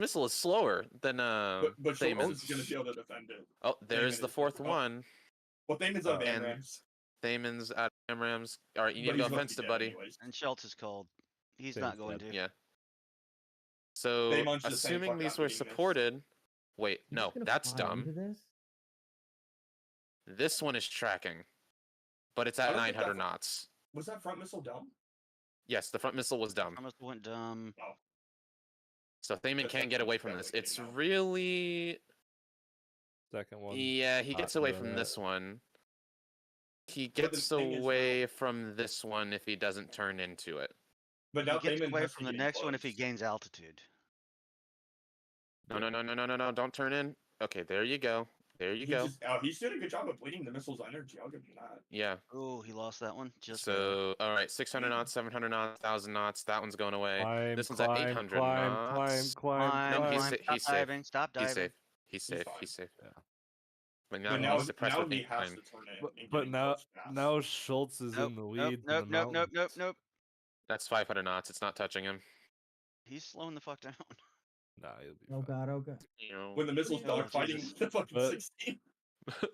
missile is slower than But Schultz Thamon's. is going to be able to defend it. Oh, there's Thaman the is- fourth oh. one. Well, Thamon's out of And- AMRAMs. Thamon's out of AMRAMs. All right, you need But to go he's about offensive, dead buddy. anyways. And Schultz is cold. He's Thamon's not going dead. to. Yeah. So, Thamon's just saying, assuming "Fuck, these I'm were beating this." supported. Wait, You no, just gonna that's fly dumb. into this? This one is tracking, but it's I at don't think 900 that- knots. Was that front missile dumb? Yes, the front missile was dumb. I must have went dumb. Oh. So Thaman That's can't get away from definitely this. getting It's out. really... Second one. Yeah, he not gets away doing from it. this one. He But the gets thing is, though- away from this one if he doesn't turn into it. But now He gets Thaman away has to from the get next one if he close. gains altitude. No, don't turn in. Okay, there you go. There you go. He's doing a good job of bleeding the missile's energy. I'll give him that. Yeah. Oh, he lost that one. Just barely. So, all right, 600 knots, 700 knots, 1,000 knots. That one's going away. Climb, This one's at climb, 800 climb, knots. climb. No, he's Climb, sa- he's stop safe. diving. Stop diving. He's safe. He's safe. fine. He's safe. Yeah. But now But now, he's suppressed now with he 8 has time. to turn it. and But get now, close fast. now Schultz is in the lead. Nope. That's 500 knots. It's not touching him. He's slowing the fuck down. Nah, he'll be Oh fine. god, oh god. You know, When the missile's Oh, dogfighting Jesus. the fucking But- 16.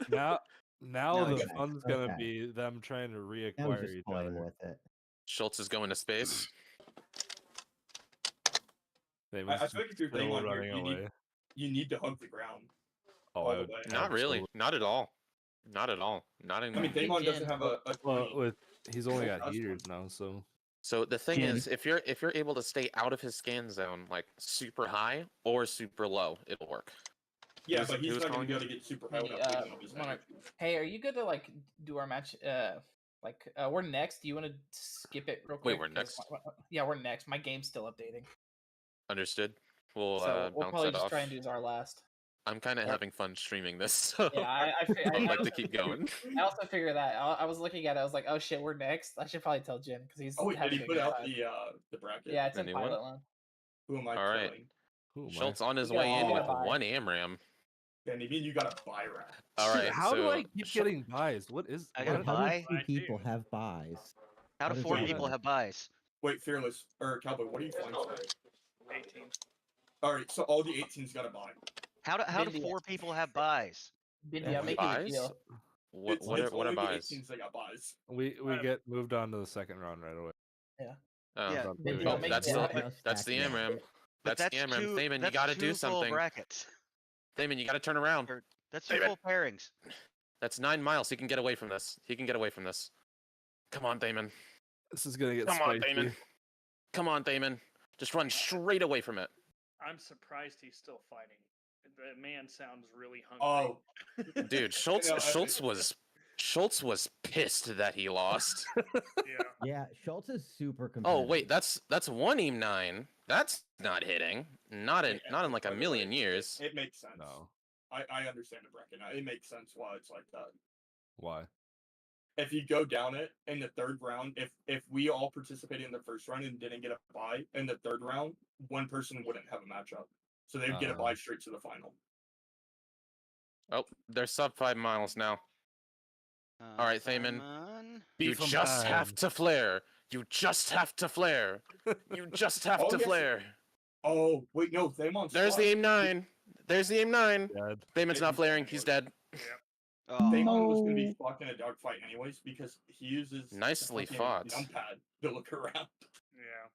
Now No, the he's fine. fun's gonna Okay. be them trying to I was reacquire just each playing other. with it. Schultz is going to space. They I was feel like if you're still Thamon, running away. you need to hug the ground. Oh, all I the would way. Not really. Not at all. Not at all. Not in. I mean, Thamon doesn't have a Well, 20. with he's only got That's heaters now, so So the thing Yeah. is, if you're able to stay out of his scan zone, like super high or super low, it'll work. Yeah, who's- but he's who's not going to be calling able to get super high Hey, without taking up his wanna- energy. Hey, are you good to like do our match? We're next. Do you want to skip it real quick? Wait, we're 'Cause next? Yeah, we're next. My game's still updating, Understood. We'll so we'll bounce probably that just off. try and do our last. I'm kind of Yeah. having fun streaming this, so Yeah, I'd like to also keep figured- going. I also figured that. I was looking at it. I was like, oh shit, we're next. I should probably tell Jin because he's. Oh wait, did having he a put good out time. the bracket? Yeah, it's in Anyone? pilot land. Who am I All right. killing? who am I? Schultz on his You way gotta- in you with gotta buy. 1 AMRAM. Then you mean you got a buy rack? All right. How do so I keep Schul- getting buys? What is? I what- gotta How buy? do 2 people have buys? How How do does 4 that people work? have buys? Wait, Fearless or Cowboy, what are you flying today? 18. All right, so all the 18s got a buy. How do India. 4 people have buys? Bindi, Yeah, I'm making a buys? deal. What It's what are only the buys? 18s that got buys. We Uh, get moved on to the second round right away. Oh, Yeah. About Bindi, doing I'll it. make that's it the happen. that's the AMRAM. But That's the AMRAM. two- Thaman, you that's got to do 2 full something. brackets. Thaman, you got to turn around. That's 2 David. full pairings. That's 9 miles. He can get away from this. He can get away from this. Come on, Thaman. This is gonna get Come on, spicy. Thaman. Come on, Thaman. Just run straight away from it. I'm surprised he's still fighting. The man sounds really hungry. Oh, Dude, Schultz No, I- Schultz was pissed that he lost. Yeah. Yeah, Schultz is super Oh competitive. wait, that's 1 EAM-9. That's not hitting. Not in like a by the million way, years. it makes sense. No, I understand the bracket now. It makes sense why it's like that. why? If you go down it in the third round, if we all participated in the first round and didn't get a bye in the third round, one person wouldn't have a matchup, so they'd get a bye straight to the final. Oh, they're sub 5 miles now. All right, Thaman. Simon. You Beef 'em just have time. to flare. You just have to flare. You just have Oh, to yes. flare. Oh wait, no, Thamon's There's the fine. AIM-9. There's the AIM-9. Dead. Thaman's not flaring. He's dead. Oh, Thamon was gonna be fucking a dogfight anyways because he uses the Nicely fucking fought. numpad to look around. Yeah.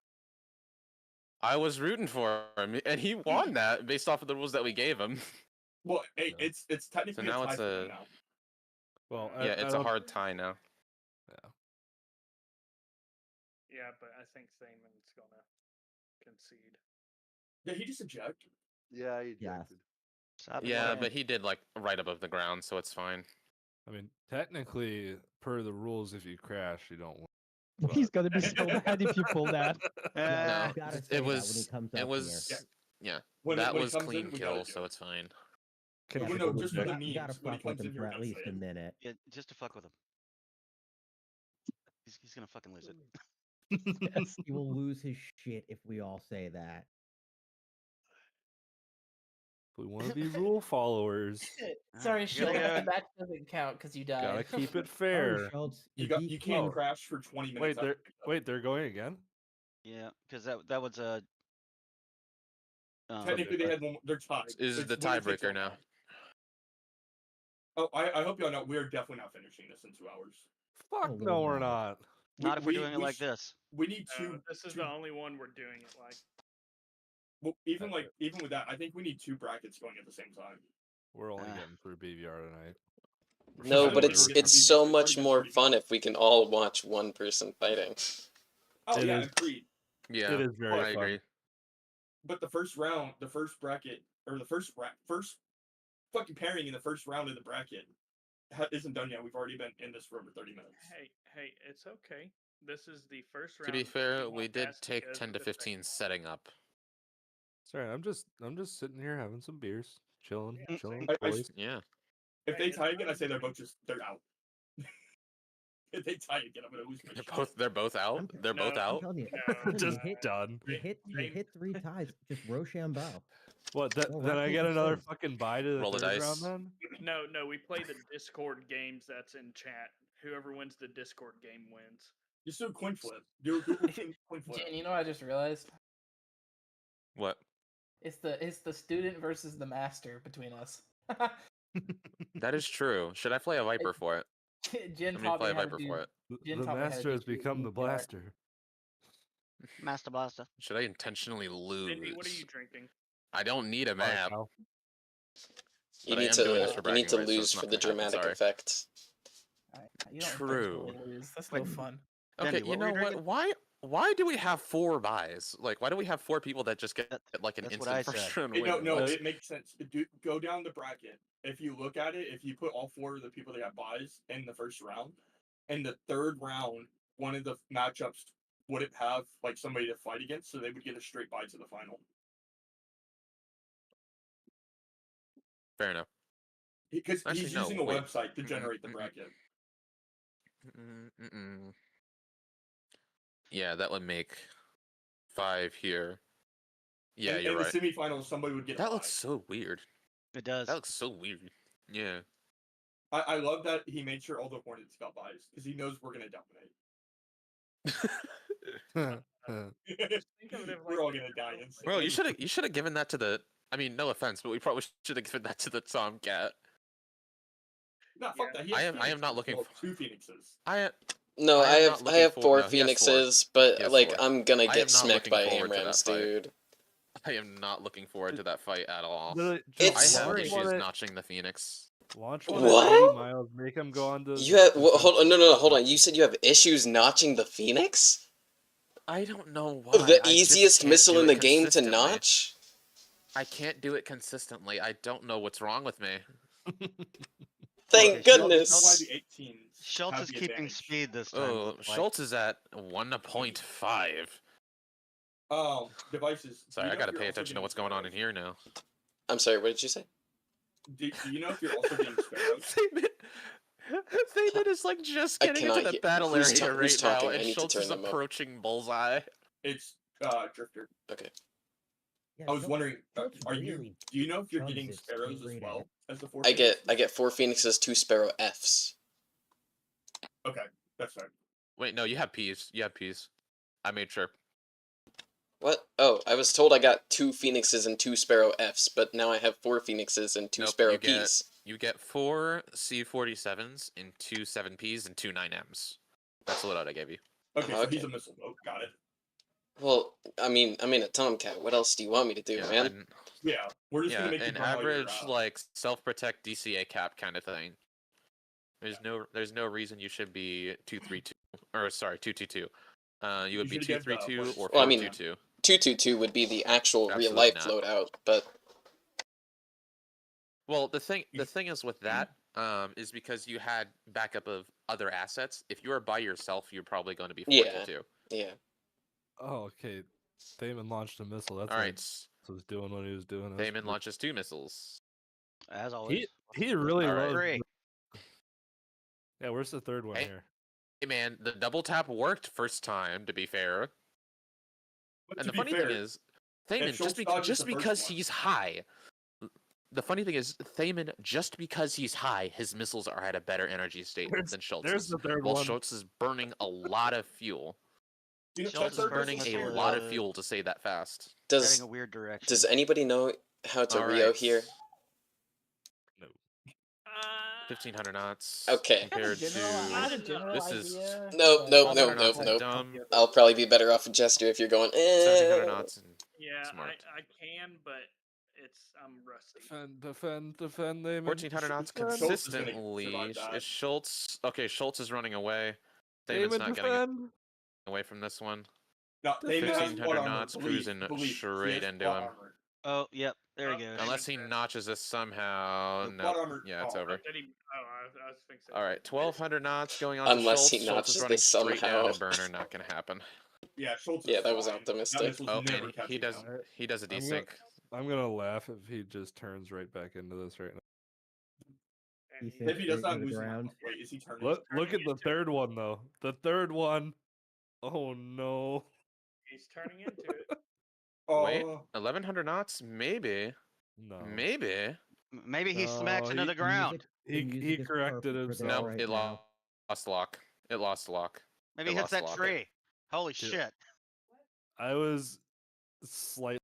I was rooting for him, and he won that based off of the rules that we gave him. Well, hey, Yeah. it's technically now a tie it's for him a- now. Well, Yeah, it's a hard tie now. Yeah, but I think Thaman's gonna concede. Did he just eject? Yeah, he Yes. ejected. stop Yeah, it. but he did like right above the ground, so it's fine. I mean, technically, per the rules, if you crash, you don't win. He's gonna be so mad if you pull that. Yeah, Uh, you gotta it say that when was- he comes It up was here. yeah. When That when he was comes in, clean we gotta kill, do so it. it's fine. Can Yeah, we no, double just check? for the You gotta memes, when he fuck with comes in him here, for we at gotta least say a it. minute. yeah, just to fuck with him. He's gonna fucking lose it. Yes. He will lose his shit if we all say that. We want to be rule followers. Sorry, you Schultz. gotta The match doesn't count because you died. Gotta keep it Oh, fair. Schultz, You if he you can't kills- crash for 20 minutes. Wait, after they're you die. wait, they're going again. Yeah, because that was a Technically, they had one. They're tied. Is It's the winner takes tiebreaker all now. Oh, I hope y'all know we're definitely not finishing this in 2 hours. Fuck Oh, no, Lord, we're no. not. Not if we're doing it we like sh- this. We need No, two. this is two- the only one we're doing it like. Well, even with that, I think we need 2 brackets going at the same time. We're only Ah. getting through BVR tonight. We're No, I but don't it's think we'll get it's to so beat- much we're more pretty fun good. if we can all watch one person fighting. Oh It yeah, is- agreed. Yeah, It is very I fun. agree. But the first round, the first bracket, or the first fucking pairing in the first round of the bracket isn't done yet. We've already been in this for over 30 minutes. Hey, it's okay. This is the first round. To be that fair, won't we did pass take because 10 of to the 15 second setting up. Sorry, I'm just sitting here having some beers, chilling, Yeah, chilling, I- I- boys. Yeah. If Hey, they it's tie again, I fine. say they're out. If they tie again, I'm gonna lose my shit. They're both out. They're both No, I'm out. telling you, No, I'm telling you, Just done. you hit 3 ties. Just Rochambeau. What? Well, Then rock, I paper, get another scissors. fucking bye to the Roll the third dice. round then? No, we play the Discord games that's in chat. Whoever wins the Discord game wins. Just do a coin flip. Do a coin flip. Jen, you know what I just realized? What? It's the student versus the master between us. That is true. Should I play a Viper for it? Jen Let me taught play me a how to Viper do. for it. Jen The taught me how to master has do become the VRAM. blaster. Master Blaster. Should I intentionally lose? Cindy, what are you drinking? I don't need a Sorry, map. pal. You But I need am to doing this for you bragging need to rights, so lose it's for not the gonna happen, dramatic sorry. effect. You don't True. intentionally lose. That's Wait. no fun. Okay, Dendy, you what were know you what? drinking? Why do we have 4 buys? Like, why do we have 4 people that just get That- like an that's what instant I first said. round No, win? no, That's- it makes sense. Go down the bracket. If you look at it, if you put all 4 of the people that got buys in the first round, in the third round, one of the matchups wouldn't have like somebody to fight against, so they would get a straight bye to the final. Fair enough. Because Actually, he's no, using a wait. website to generate the bracket. Yeah, that would make 5 here. Yeah, And you're in right. the semifinals, somebody would get a That bye. looks so weird. It does. That looks so weird. Yeah. I love that he made sure all the Hornets got buys because he knows we're gonna dominate. Just think of it if, like, We're all the gonna die girl- instantly. Bro, you should have given that to the. I mean, no offense, but we probably should have given that to the tomcat. No, fuck Yeah. that. He I has am not Phoenixes. looking Well, for- 2 Phoenixes. No, I I am have not I looking have for- 4 no, he has 4. Phoenixes, He but has like 4. I'm gonna I get am not smacked looking by forward to that AMRAMs, fight. dude. I am not looking forward to that fight at all. Literally, It's- I just have Launch issues notching the Phoenix. Launch one What? at 80 miles, make him go on to... You have hold on, no, hold on. You said you have issues notching the Phoenix? I don't know why. The I just easiest can't missile do in it the game to consistently. notch? I can't do it consistently. I don't know what's wrong with me. Thank Okay, Schultz- goodness. That's why the 18s Schultz have is the keeping advantage. speed this time. Oh, looks like. Schultz is at 1.5. Devices. Sorry, I gotta pay attention to what's going on in here now. I'm sorry, what did you say? Do you know if you're also getting sparrows? Thaman is like just I getting into cannot the hear- battle who's area ta- right who's now, talking? I and need to Schultz turn is them up. approaching Bullseye. It's Drifter. Okay. Yeah, I was Schultz- wondering, Schultz are you? really Do you know if you're chugs getting it sparrows as straight well ahead. as the 4? I get Phoenixes? 4 Phoenixes, 2 Sparrow Fs. Okay, that's fine. Wait, no, you have peas. You have peas. I made sure. What? Oh, I was told I got 2 Phoenixes and 2 Sparrow Fs, but now I have 4 Phoenixes and 2 Nope, Sparrow you get- Ps. You get 4 C-47s and 2 7Ps and 2 9Ms. That's the loadout I gave you. Okay, so he's Okay. a missile boat. Got it. Well, I mean a Tomcat. What else do you want me to do, Yeah, man? and- Yeah, we're just yeah, gonna make you an burn all your, average like self-protect DCA cap kind of thing. There's no reason you should be 232 or sorry 222. You would be should get the 232 or Well, I mean- 422. 222 would be the actual Absolutely real life not. loadout, but Well, the thing is with that is because you had backup of other assets. If you were by yourself, you're probably going to be 422. yeah. Oh, okay. Thaman launched a missile. That's All why right, he was doing what he was doing. That's Thaman cool. launches 2 missiles. As always. He really All right. loves... Three. Yeah, where's the third one Hey. here? Hey man, the double tap worked first time. To be fair, But and to the be funny fair, thing is, Thaman Schultz dodges just the first because one. he's high. The funny thing is, Thaman, just because he's high, his missiles are at a better energy state than Schultz's. There's the third While one. Schultz is burning a lot of fuel. You know, Schultz That's is Tether burning doesn't a share lot that. of fuel to say that fast. heading Does a weird direction. Does anybody know how to All Rio right. here? 1500 knots. Okay. Compared I had a to general this is idea. Nope, but nope, I'm nope, not nope, quite nope. comfy with it. I'll probably be better off with Jester if you're going. 1700 knots. And Yeah, smart. I can, but I'm rusty. Defend, Damon. 1400 knots Defend. Schultz is gonna consistently. survive that. Is Schultz okay? Schultz is running away. Damon's Damon, not getting defend. away from this one. No, Damon has 1500 plot armor. knots, Believe, cruising believe, straight he has into plot him. armor. Oh, yep. There he Oh, goes. Unless he Damon's dead. notches this somehow. The No. plot armor. Yeah, it's oh, over. Did he? Oh, I was thinking. All right, 1200 knots going on Unless to he Schultz. Schultz is notches running this straight down to somehow. burner. Not gonna happen. Yeah, Schultz. Yeah, is that was fine. optimistic. That missile Okay, never he catches does. him. He does a I'm desync. I'm gonna laugh if he just turns right back into this right now. And He he- thinks If he does straight not to the lose, ground. wait, is he turning? Look turning at the into third one though. The third one. Oh no. he's turning into it. Wait, Oh, 1100 knots? Maybe. No. Maybe. Maybe he smacks No, into the he- ground. The music He is corrected perfect for himself. that No, right it now. lost lock. It lost lock. Maybe It he hits lost that lock. tree. Holy Dude. shit. I was slightly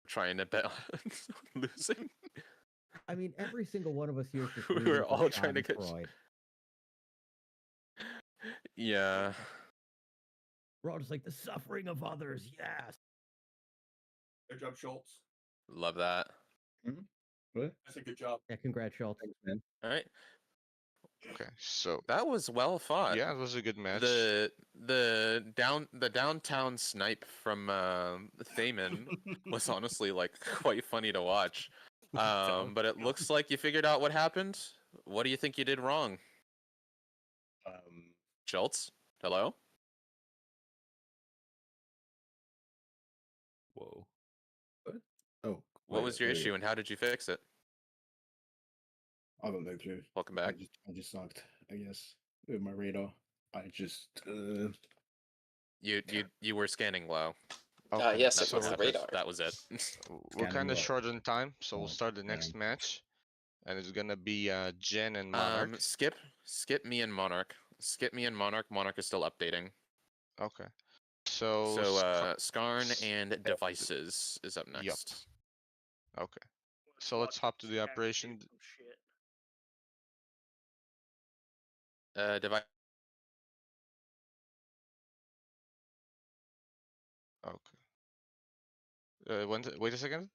Trying to bet on losing. I mean, every single one of us here is just We rooting were for all trying to catch- Schadenfreude. Yeah. We're all just like the suffering of others. Yes. good job, Schultz. Love that. That's a good job. Yeah, congrats, Schultz. All right. Okay, so That was well fought. yeah, it was a good match. The downtown snipe from Thaman was honestly like quite funny to watch. But it looks like you figured out what happened. What do you think you did wrong? Schultz? Hello? whoa. Oh, What was your issue and how did you fix it? I don't know, Drew. Welcome I back. just sucked, I guess, with my radar. I just You were scanning low. Okay, yes, That's it what was the happened. radar. That was it. we're kind Scanning of low. short on time, so we'll Oh, start the next dang. match, and it's gonna be Jen and Monarch. Skip me and Monarch. Skip me and Monarch. Monarch is still updating. Okay, so So Skarn and Devices is up Yup. next. okay, so let's hop to the operation. Device. Okay. Wait a second.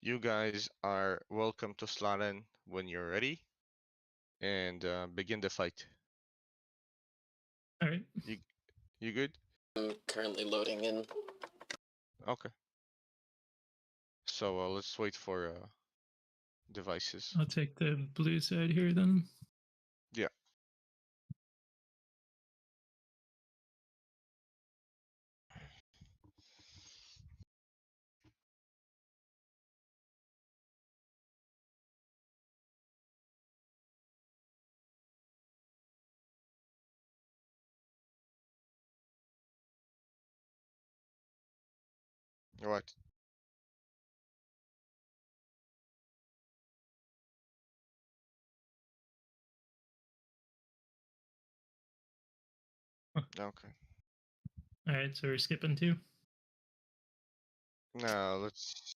You guys are welcome to slot in when you're ready, and begin the fight. All right. You good? I'm currently loading in. Okay. So let's wait for devices. I'll take the blue side here then. Yeah. All right. Okay. All right, so we're skipping two. Now let's.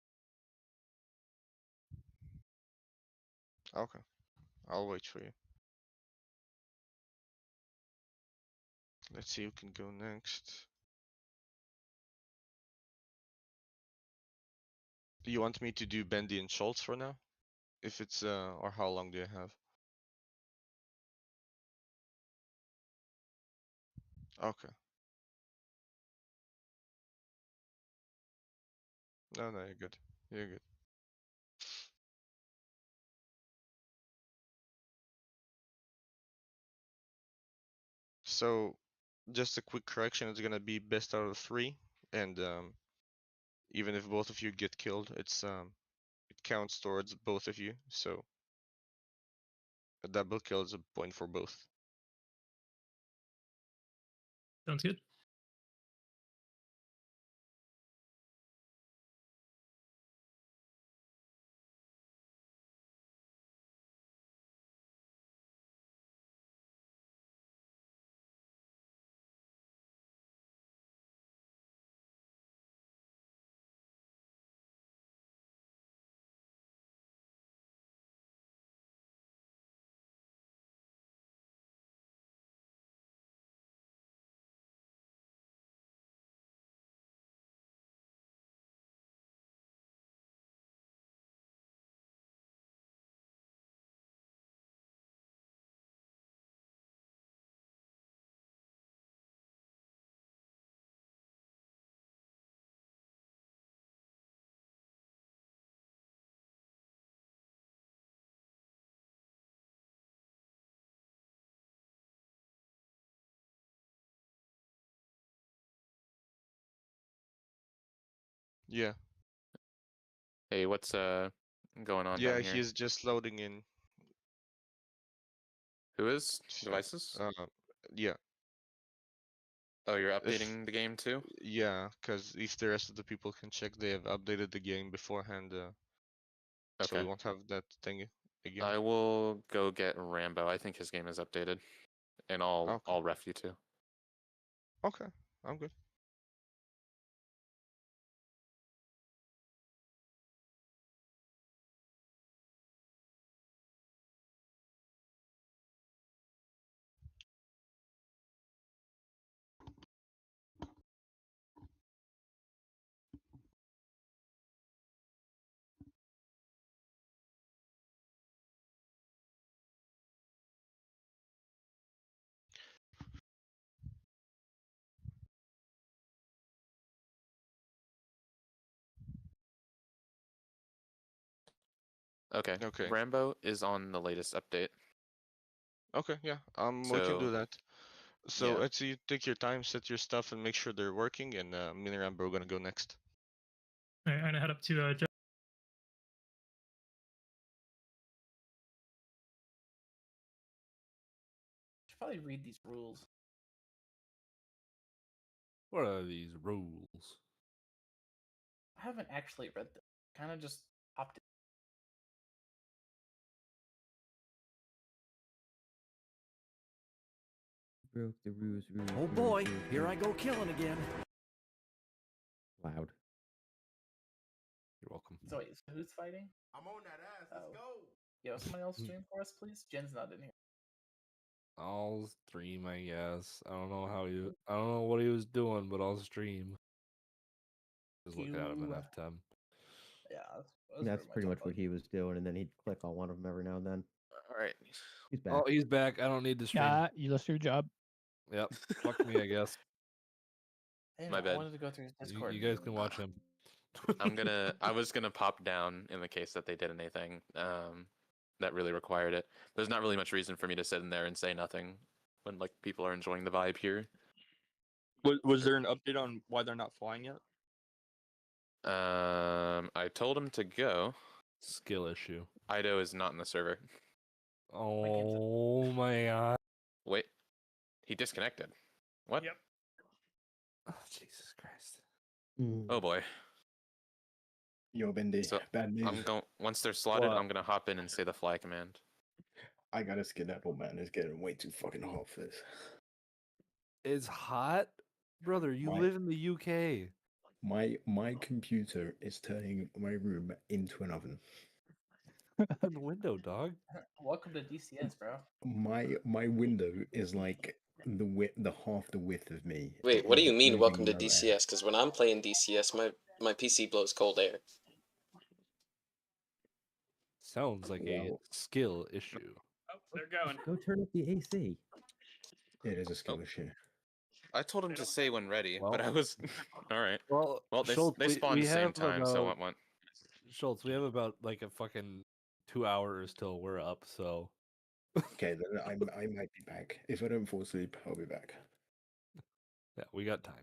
Okay. I'll wait for you. Let's see who can go next. Do you want me to do Bendy and Schultz for now? If it's or how long do you have? Okay. No, you're good. You're good. So just a quick correction. It's gonna be best out of 3, and even if both of you get killed, it counts towards both of you. So a double kill is a point for both. Sounds good. Yeah. Hey, what's going on Yeah, down here? he's just loading in. Who is? So, Devices? yeah. Oh, you're If updating the game too? yeah, because if the rest of the people can check, they have updated the game beforehand. So we Okay. won't have that thing again. I will go get Rambo. I think his game is updated. And I'll Okay. ref you too. Okay, I'm good. Okay. Okay. Rambo is on the latest update. Okay, yeah. We can do So that. So yeah. Etsy, take your time, set your stuff, and make sure they're working. And me and Rambo are gonna go next. All right, I'm gonna head up to Should probably read these rules. What are these rules? I haven't actually read them. Kind of just hopped in. Broke the rules. Oh boy, here I go killing again. Loud. You're welcome. So wait, so who's fighting? I'm on that ass. Let's go. Yo, somebody else stream for us, please. Jen's not in here. I'll stream, I guess. I don't know what he was doing, but I'll stream. Just looking at him in F10. Yeah, That's pretty much what he was doing, and then he'd click on one of them every now and then. All right. He's back. Oh, he's back. I don't need to stream. you lost your job. Yep. Fuck me, I guess. Hey, My I bad. wanted to go through his Discord. You guys can watch him. I was gonna pop down in the case that they did anything that really required it. There's not really much reason for me to sit in there and say nothing when like people are enjoying the vibe here. Was there an update on why they're not flying yet? I told him to go. Skill issue. Ido is not in the server. Oh my god. Wait, he disconnected. What? Yep. Oh, Jesus Christ. Oh boy. Yo, Bendy, So bad news. I'm going once they're slotted. What? I'm gonna hop in and say the fly command. I gotta skedaddle, man. It's getting way too fucking hot for this. It's hot? Brother, you My- live in the UK. My computer is turning my room into an oven. The window, dog. Welcome to DCS, bro. My window is like the half the width of me. Wait, what do It's you mean, moving welcome to no air. DCS? Because when I'm playing DCS, my PC blows cold air. Sounds like a Wow. skill issue. Oh, they're going. Go turn up the AC. It is a skill issue. I told him to say when ready, but Well- I was all right. Well, Well, they Schultz, they we spawned the same have time, so about- what? Schultz, we have about like a fucking 2 hours till we're up, so Okay, then I might be back. If I don't fall asleep, I'll be back. Yeah, we got time.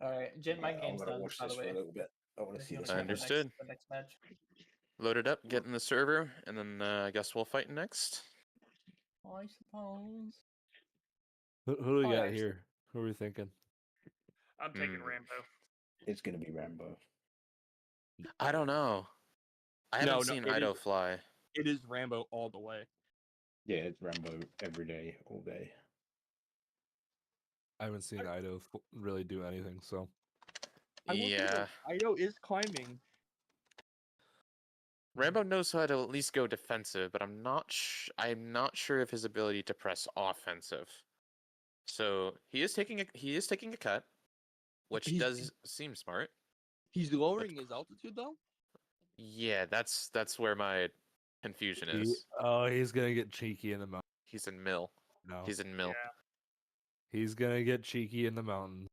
All right, Jen, my I'm game's gonna done. watch By this the for way, a little bit. I want to if see you want this to happen. start the Understood. next match. Load it up, get in the server, and then I guess we'll fight next. I suppose. Who do we Oh, got actually- here? Who are we thinking? I'm taking Hmm. Rambo. It's gonna be Rambo. I don't know. I haven't No, seen it Ido is- fly. It is Rambo all the way. Yeah, it's Rambo every day, all day. I haven't seen Ido really do anything, so I will say Yeah. that Ido is climbing. Rambo knows how to at least go defensive, but I'm not sure of his ability to press offensive. So he is taking a cut, which He's- does seem smart. He's lowering his altitude though. Yeah, that's where my confusion is. he's gonna get cheeky in the mountain. He's in mill. No, He's in mill. Yeah. he's gonna get cheeky in the mountain.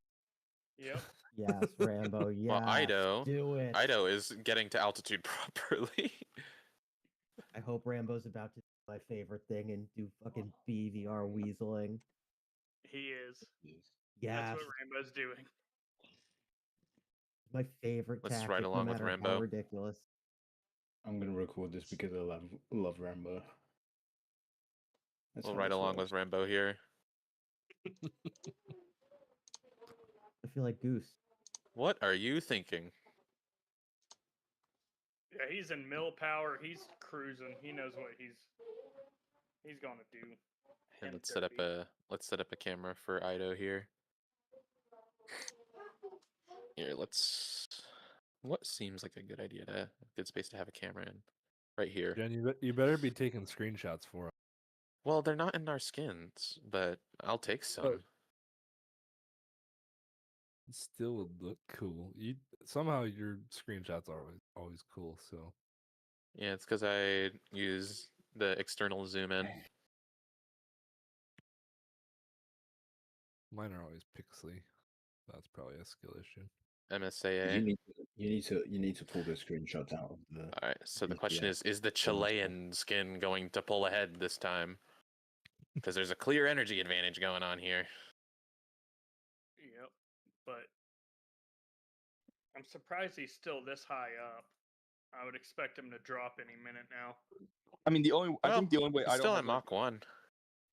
Yep. Yes, Rambo. Yes. Well, Ido do it. getting to altitude properly. I hope Rambo's about to do my favorite thing and do fucking BVR weaseling. He is. Yes. That's what Rambo's doing. My favorite Let's tactic, ride no along with matter Rambo. how ridiculous. I'm gonna record this because I love Rambo. That's We'll how ride this along works. with Rambo here. I feel like Goose. What are you thinking? Yeah, he's in mill power. He's cruising. He knows what he's gonna do. And Him let's set up a camera for Ido here. Here, what seems like a good idea good space to have a camera in? Right here. Jen, you better be taking screenshots for him. Well, they're not in our skins, but I'll take some. It still would look cool. Somehow your screenshots are always cool. So Yeah, it's because I use the external zoom in. mine are always pixely. That's probably a skill issue. MSAA. You need to pull the screenshots out of the. All right. So the question Yeah. is the Chilean skin going to pull ahead this time? Because there's a clear energy advantage going on here. Yep. But I'm surprised he's still this high up. I would expect him to drop any minute now. I mean, I think the only way He's Ido still has at Mach 1.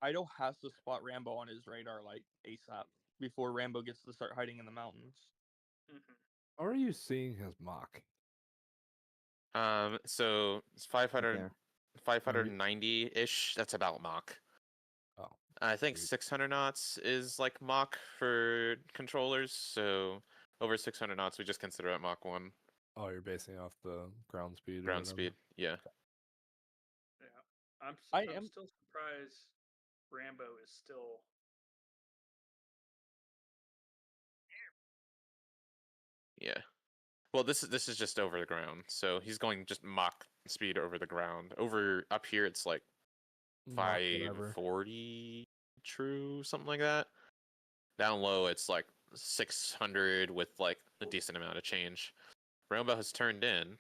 Ido has to spot Rambo on his radar like ASAP before Rambo gets to start hiding in the mountains. How are you seeing his mock? So it's 500, there. 590-ish. That's about Mach. Oh, I think 600 knots is like Mach for controllers. So over 600 knots, we just consider it Mach 1. Oh, you're basing off the ground speed. or Ground whatever. speed. Yeah. Yeah. I I'm am- still surprised Rambo is still. Yeah. Well, this is just over the ground, so he's going just Mach speed over the ground. Over up here, it's like Mach whatever. 540 true, something like that. Down low, it's like 600 with like a decent amount of change. Rambo has turned in.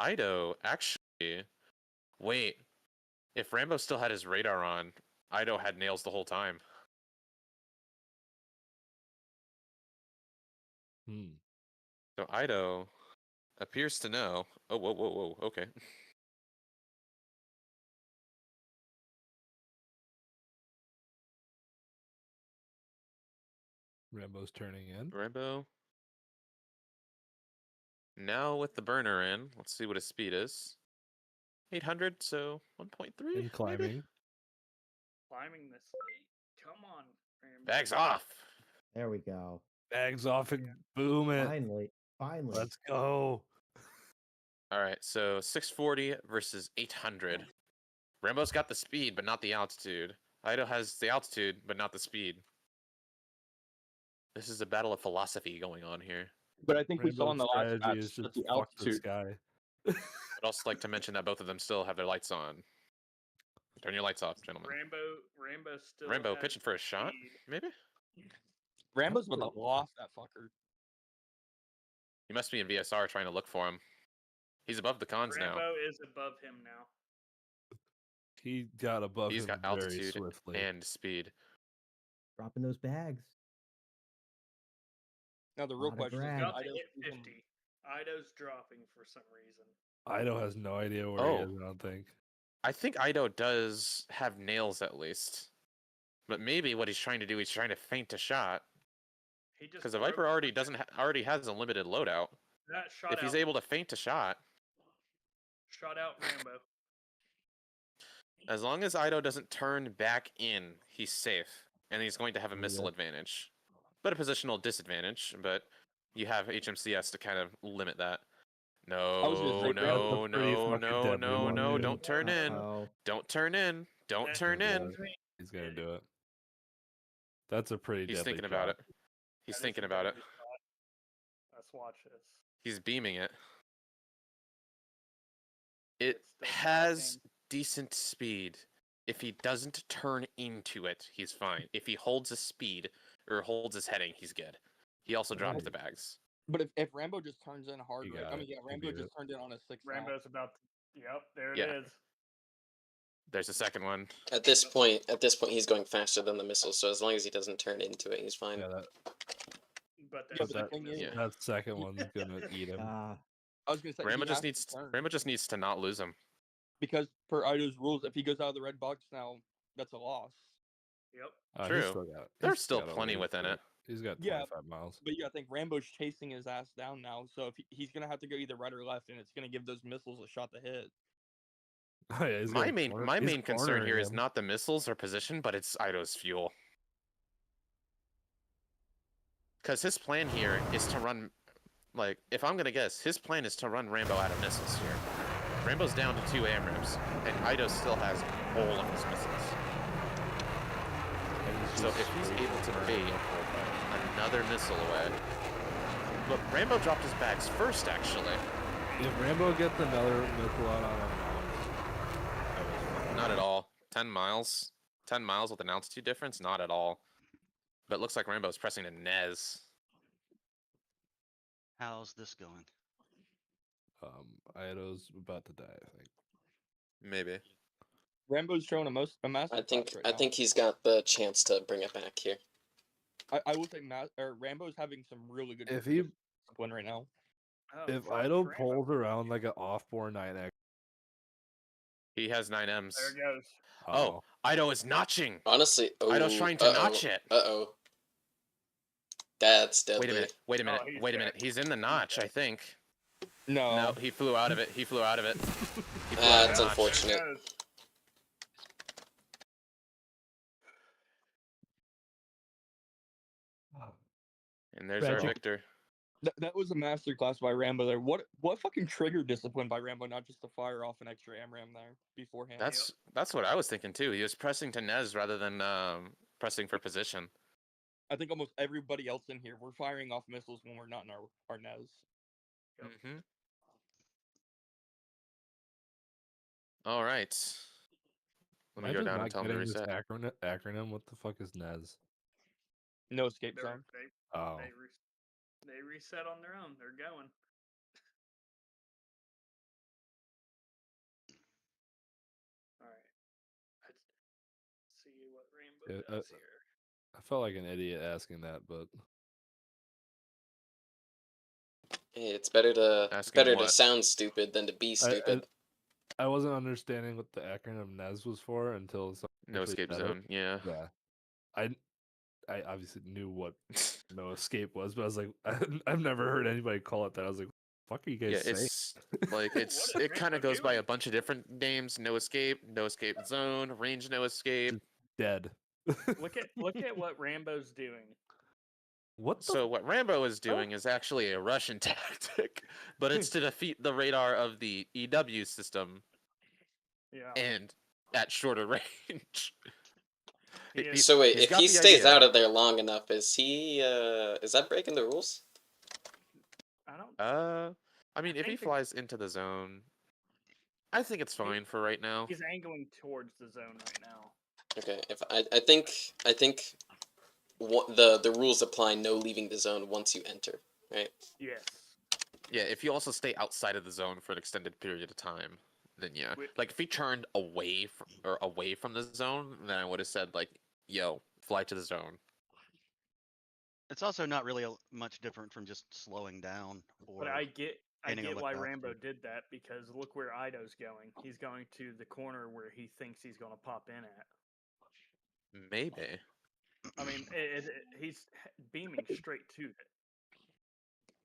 Ido actually. Wait, if Rambo still had his radar on, Ido had nails the whole time. So Ido appears to know. Oh, whoa. Okay. Rambo's turning in. Rambo. Now with the burner in, let's see what his speed is. 800, so 1.3. And climbing. Climbing this. Come on, Rambo. Bags off. There we go. Bags off and boom it. Finally. Let's go. All right, so 640 versus 800. Rambo's got the speed, but not the altitude. Ido has the altitude, but not the speed. This is a battle of philosophy going on here. But I think we saw in the last strategy match is that just the fuck this altitude. guy. I'd also like to mention that both of them still have their lights on. Turn your lights off, gentlemen. Rambo still. Rambo has pitching for a shot, speed. maybe? Rambo's with a loft, that fucker. He must be in VSR trying to look for him. He's above the cons now. Rambo is above him now. He got above He's him got very altitude swiftly. and speed. Dropping those bags. Now the real Lot of question is, drag. can About to Ido hit do some- 50. Ido's dropping for some reason. Ido has no idea where he Oh. is, I don't think. I think Ido does have nails at least. But maybe what he's trying to do, he's trying to feint a shot. He just Because the broke Viper already doesn't already has a limited loadout. that shot If out. he's able to feint a shot, Shot out Rambo. as long as Ido doesn't turn back in, he's safe. And he's going to have a missile advantage. But a positional disadvantage, but you have HMCS to kind of limit that. was gonna No, say, no, Rambo's pretty no, fucking no, deadly, no, one no, dude. don't turn in. Uh-oh. Don't turn in. Don't That's turn in. He's gonna do it. That's a pretty He's deadly thinking about shot. it. He's That is thinking a about it. deadly shot. Let's watch this. He's beaming it. It It's still has dropping. decent speed. If he doesn't turn into it, he's fine. If he holds his speed or holds his heading, he's good. He also dropped the bags. But if Rambo just turns in hard, You right? got I mean, it. yeah, You Rambo beat just it. turned in on a 6 round. Rambo's about to. Yep, there it Yeah. is. There's the second one. At this point, he's going faster than the missile. So as long as he doesn't turn into it, he's fine. Yeah, that But Yeah, there's but the that thing is- Yeah. that second one's gonna eat him. Ah, I was gonna say Rambo he just has needs to turn, Rambo just needs to not lose him. because per Ido's rules, if he goes out of the red box now, that's a loss. Yep. He's True. still got, There's he's still got plenty over- within it. He's got Yeah. 25 miles. But yeah, I think Rambo's chasing his ass down now, so if he's gonna have to go either right or left, and it's gonna give those missiles a shot to hit. Oh, yeah, he's My gonna main corner- my he's main concern here cornering is him. not the missiles or position, but it's Ido's fuel. Because his plan here is to run, like, if I'm gonna guess, his plan is to run Rambo out of missiles here. Rambo's down to 2 AMRAMs, and Ido still has all of his missiles. So if he's able to bait another missile away, but Rambo dropped his bags first, actually. If Rambo gets another missile out on him, Not at all. 10 miles. 10 miles with an altitude difference? Not at all. But it looks like Rambo's pressing to Nez. How's this going? Ido's about to die, I think. Maybe. Rambo's showing a master. I think class right now. he's got the chance to bring it back here. I will say Rambo's having some really good If he discipline right now. Oh, if fuck, Ido Rambo. pulls around like an off-board 9X, He has 9Ms. There it goes. Oh, Ido is notching. Honestly, Ido's trying to notch it. Uh-oh. That's deadly. Wait a minute. Wait a minute. he's Wait a dead. minute. He's in the notch, I think. No. No, he flew out of it. He flew out of it. He flew out of That's the notch. unfortunate. There it goes. And there's our Tragic. victor. That was a master class by Rambo there. What fucking trigger discipline by Rambo, not just to fire off an extra AMRAM there beforehand. That's what I was thinking too. He was pressing to Nez rather than pressing for position. I think almost everybody else in here, we're firing off missiles when we're not in our Nez. Mm-hmm. All right. Let me go imagine down not and tell him to getting this reset. acronym. What the fuck is Nez? No escape They're- zone. They, Oh, they reset on their own. They're going. All right. Let's see what Rambo Yeah, does here. I felt like an idiot asking that, but Hey, it's better to Asking to what? sound stupid than to be stupid. I wasn't understanding what the acronym Nez was for until someone No actually escape said it. zone. Yeah. Yeah, I obviously knew what no escape was, but I was like, I've never heard anybody call it that. I was like, "Fuck are you guys Yeah, saying?" it's like What it's is it kind of Rambo goes by doing? a bunch of different names. No escape zone, range no escape. Dead. Look at what Rambo's doing. What the? So what Rambo is doing is actually a Russian tactic, but it's to defeat the radar of the EW system Yeah. and at shorter range. He He- is- So wait, he's if got he the stays idea. out of there long enough, is that breaking the rules? I don't. I mean, if he think the- flies into the zone, I think it's fine for right now. He's angling towards the zone right now. Okay, if I think the rules apply no leaving the zone once you enter, right? Yes. Yeah, if you also stay outside of the zone for an extended period of time, then yeah. Wait. Like if he turned away from the zone, then I would have said like, "Yo, fly to the zone." It's also not really much different from just slowing down. Or But I get gaining a look why faster. Rambo did that, because look where Ido's going. He's going to the corner where he thinks he's going to pop in at. Maybe. I mean, he's beaming straight to it.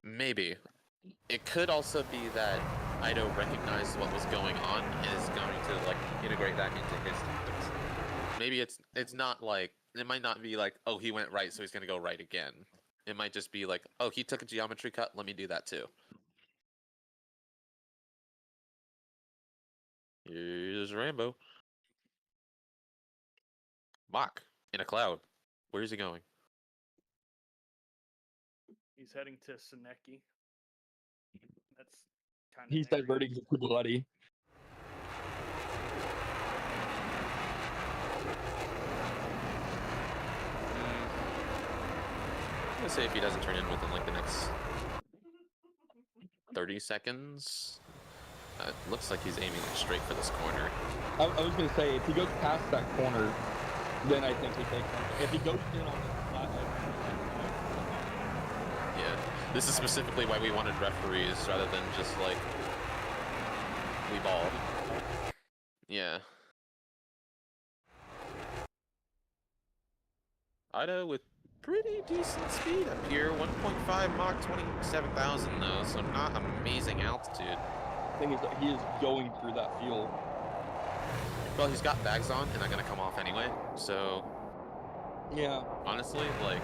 Maybe. It could also be that Ido recognized what was going on and is going to like integrate that into his tactics. Maybe it's not like, it might not be like, oh, he went right, so he's gonna go right again. It might just be like, oh, he took a geometry cut, let me do that too. Here's Rambo. Mach in a cloud. Where is he going? He's heading to Seneki. That's kind of. He's diverting to bloody. I'm gonna say if he doesn't turn in within like the next 30 seconds. It looks like he's aiming like straight for this corner. I was gonna say, if he goes past that corner, then I think he takes him. If he goes in on the flat Yeah, this is specifically why we wanted referees rather than just like we ball. Yeah. Ido with pretty decent speed up here. 1.5 Mach 27,000 though, so not amazing altitude. thing is that he is going through that field. Well, he's got bags on, and they're gonna come off anyway. So, yeah. Honestly, like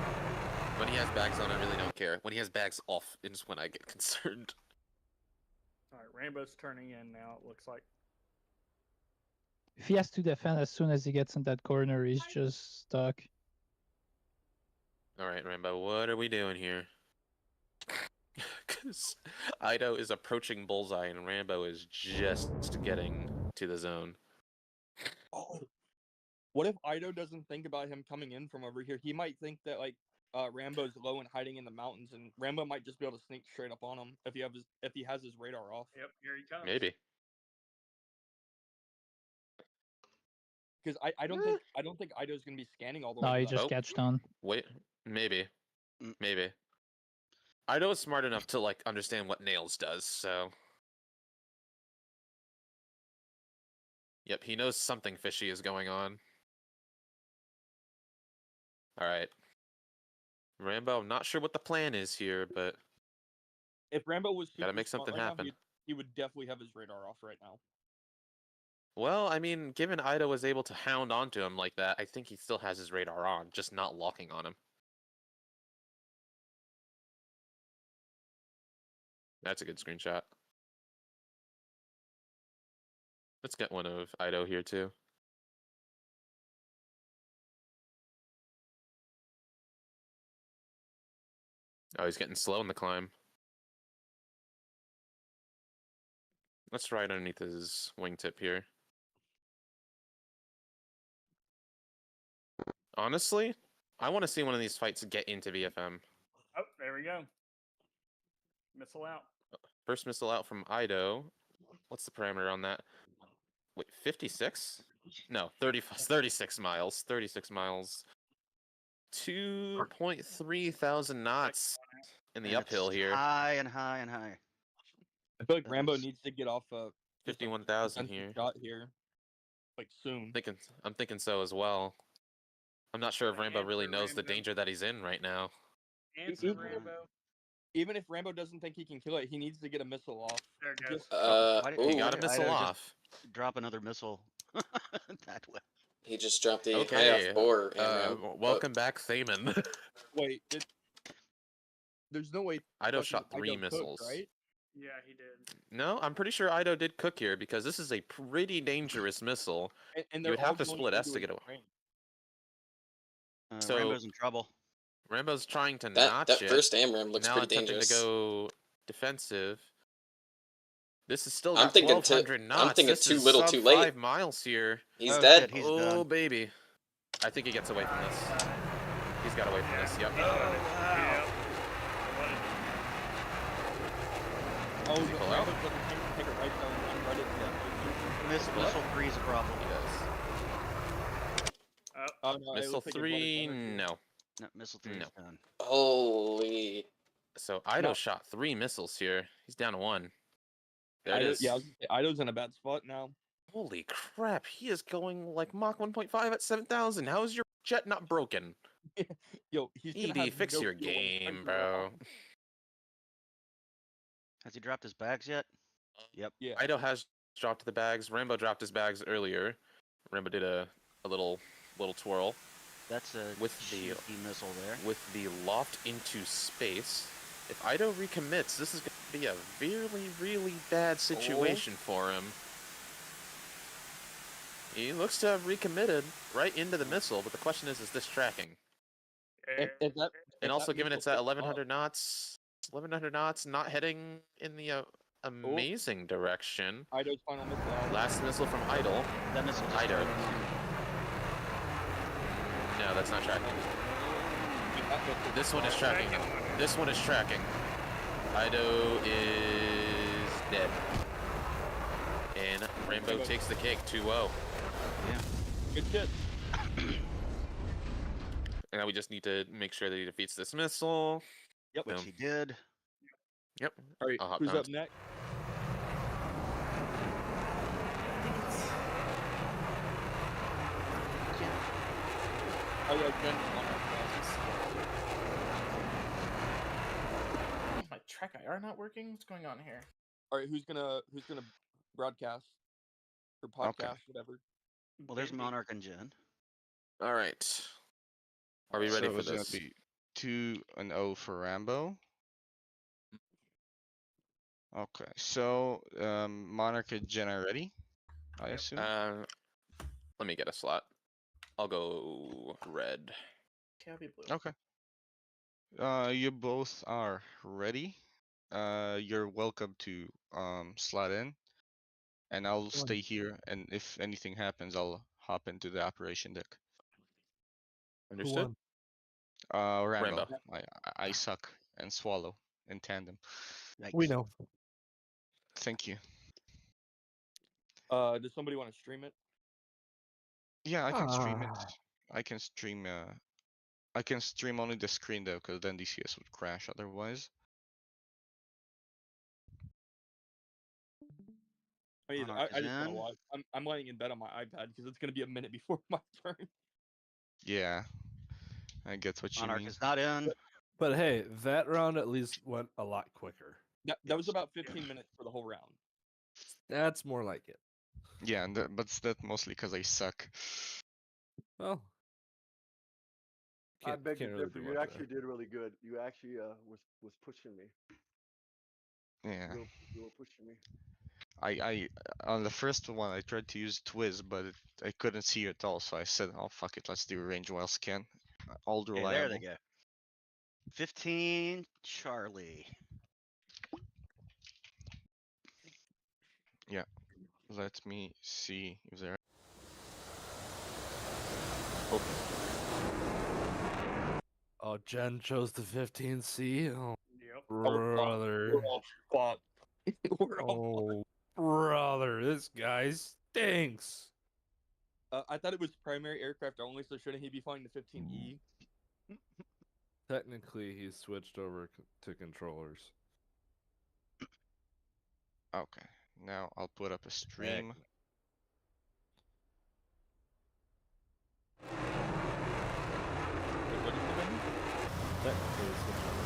when he has bags on, I really don't care. When he has bags off, is when I get concerned. All right, Rainbow's turning in now. It looks like. If he has to defend as soon as he gets in that corner, he's just stuck. All right, Rainbow, what are we doing here? Because Ido is approaching bullseye, and Rambo is just getting to the zone. Oh. What if Ido doesn't think about him coming in from over here? He might think that like Rambo's low and hiding in the mountains, and Rambo might just be able to sneak straight up on him if he has his radar off. Yep, here he comes. Maybe. Because I don't think Ido's gonna be scanning all the way. No, to he that. just catched on. Wait, maybe. Maybe. Ido is smart enough to like understand what nails does, so. Yep, he knows something fishy is going on. Alright. Rambo, I'm not sure what the plan is here, but If Rambo was gotta super make smart something right now, happen. he would definitely have his radar off right now. Well, I mean, given Ido was able to hound onto him like that, I think he still has his radar on, just not locking on him. That's a good screenshot. Let's get one of Ido here too. Oh, he's getting slow in the climb. Let's ride underneath his wingtip here. Honestly, I want to see one of these fights get into VFM. Oh, there we go. Missile out. First missile out from Ido. What's the parameter on that? Wait, 56? No, 36 miles. 36 miles. 2.3 thousand knots in the And it's uphill here. High and high and high. I feel like Rambo needs to get off 51,000 here. Shot here, like soon. I'm thinking so as well. I'm not sure if Rambo Answer, really knows the Rambo. danger that he's in right now. Answer, Rambo. Even if Rambo doesn't think he can kill it, he needs to get a missile off. There it goes. He got a missile off. Drop another missile that way. He just dropped the Okay. high off 4. AMRAM. Welcome back, Thaman. Wait, there's no way. Ido fucking shot 3 Ido cooked, missiles. right? Yeah, he did. No, I'm pretty sure Ido did cook here because this is a pretty dangerous missile. And You would they're all have to going split S into to get his away. range. So- Rambo's in trouble. Rambo's trying to That notch it. first AMRAM looks now pretty attempting dangerous. to go defensive. This is still I'm got thinking 1,200 knots. I'm thinking This too is little, sub too late. 5 miles here. He's Oh, dead. shit, he's Oh done. baby, I think he gets away from this. He's got away from this. Yep. Yeah. Oh, Does he pull Rambo out? doesn't take a right turn and run it yet. Missile 3 is a problem. He does. Oh, no, it Missile looks like his water's 3, energy. no. No, missile 3 No. is done. Holy. So Ido No. shot 3 missiles here. He's down to 1. There it Ido, is. yeah, Ido's in a bad spot now. Holy crap, he is going like Mach 1.5 at 7,000. How is your jet not broken? Yo, he's gonna ED, have fix no your fuel in the game, second bro. round. Has he dropped his bags yet? Yep. Yeah. Ido has dropped the bags. Rambo dropped his bags earlier. Rambo did a little twirl. That's a with the cheeky missile there. with the loft into space. If Ido recommits, this is going to be a really, really bad situation for him. He looks to have recommitted right into the missile, but the question is this tracking? And also, given it's at 1,100 knots, 1,100 knots, not heading in the amazing direction. Ido's final missile. Last missile from Idle. That missile just Ido. No, that's not tracking. This one is tracking. This one is tracking. Ido is dead. And Rainbow takes the cake 2-0. Yeah. Good shit. And now we just need to make sure that he defeats this missile. Yep. Which he did. Yep. All right, I'll hop who's down. up next? Oh yeah, Jen. Is my track IR not working? What's going on here? All right, who's gonna broadcast or podcast, Okay. whatever? Well, there's Monarch and Jen. All right. Are we ready So for it's this? gonna be 2-0 for Rambo. Okay, so Monarch and Jen are ready, I assume. Let me get a slot. I'll go red. Okay, I'll be blue. Okay. You both are ready. You're welcome to slot in, and I'll stay here. And if anything happens, I'll hop into the operation deck. Understood? Rambo. Rambo. I suck and swallow in tandem. We know. Thank you. Does somebody want to stream it? Yeah, I can stream it. I can stream. I can stream only the screen though, because then DCS would crash otherwise. I mean, Monarch I is just want to in. watch. I'm laying in bed on my iPad because it's gonna be a minute before my turn. Yeah, I get what you Monarch mean. is not in. But hey, that round at least went a lot quicker. That was about 15 minutes for the whole round. That's more like it. Yeah, and but that's mostly because I suck. Well, I beg to can't really differ. do You much actually did really good. You actually was pushing me. Yeah. You were pushing me. I on the first one I tried to use Twiz, but I couldn't see it at all, so I said, "Oh fuck it, let's do range while scan." All Okay, reliable. there they go. 15 Charlie. Yeah. Let me see if there. Oh, Jen chose the 15C. Oh, Yep. brother. We're all fucked. We're all Oh, brother, this guy stinks. I thought it was primary aircraft only, so shouldn't he be flying the 15E? Technically, he switched over to controllers. Okay. Now I'll put up a stream. Wait, what is the menu? Technically, he switched over.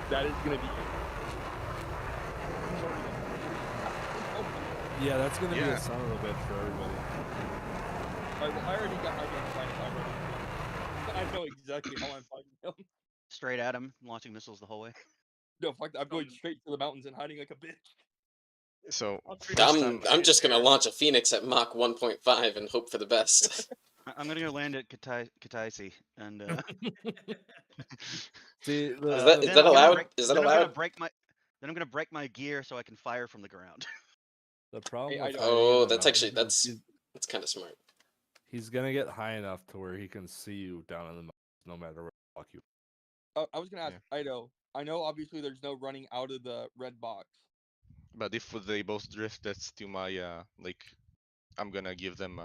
That is gonna be. Yeah, that's gonna be Yeah. a son of a bitch for everybody. Alright, well, I already got my gun fighting already. I know exactly how I'm fighting him. Straight at him, launching missiles the whole way. No, fuck that. I'm going straight to the mountains and hiding like a bitch. So I'm just gonna launch a Phoenix at Mach 1.5 and hope for the best. I'm gonna go land at Kataisi and. See, Is that allowed? Is that allowed? Then I'm gonna break my gear so I can fire from the ground. The problem Hey, with Oh, fighting that's him actually is that's kind of smart. he's gonna get high enough to where he can see you down in the mountains, no matter where the fuck you. I was gonna ask Ido. I know obviously there's no running out of the red box. But if they both drift, that's to my like I'm gonna give them.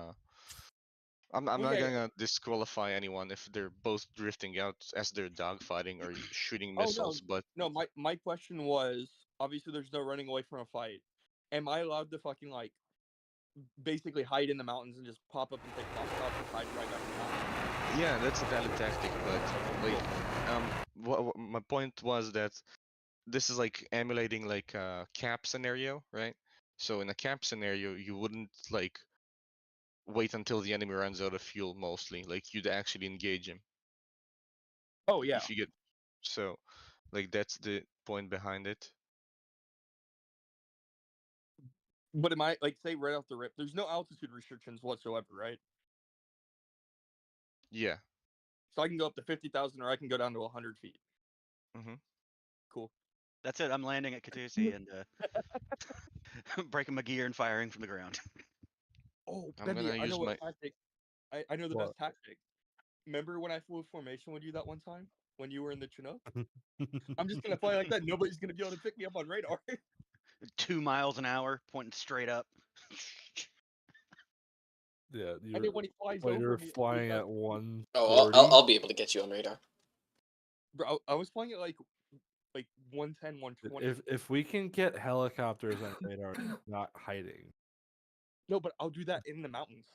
I'm Well, not yeah, gonna disqualify anyone if they're both drifting out as they're dogfighting or shooting Oh missiles. But no. My question was obviously there's no running away from a fight. Am I allowed to fucking like basically hide in the mountains and just pop up and take pop shots and hide right back in the mountains? yeah, that's a valid tactic. But like, my point was that this is like emulating like a cap scenario, right? So in a cap scenario, you wouldn't like wait until the enemy runs out of fuel. Mostly, like you'd actually engage him. Oh yeah. If you get so, like that's the point behind it. But am I like say right off the rip? There's no altitude restrictions whatsoever, right? Yeah. So I can go up to 50,000 or I can go down to 100 feet. Mm-hmm. Cool. That's it. I'm landing at Katusi and breaking my gear and firing from the ground. Oh, I'm Bebby, gonna I know use what my. tactic. I know the What? best tactic. Remember when I flew formation with you that one time when you were in the Chinook? I'm just gonna fly like that. Nobody's gonna be able to pick me up on radar. 2 miles an hour, pointing straight up. Yeah, And then when he flies when over you're me, flying like, at 140. Oh, I'll be able to get you on radar. bro, I was flying at like 110, 120. If we can get helicopters on radar, not hiding. No, but I'll do that in the mountains.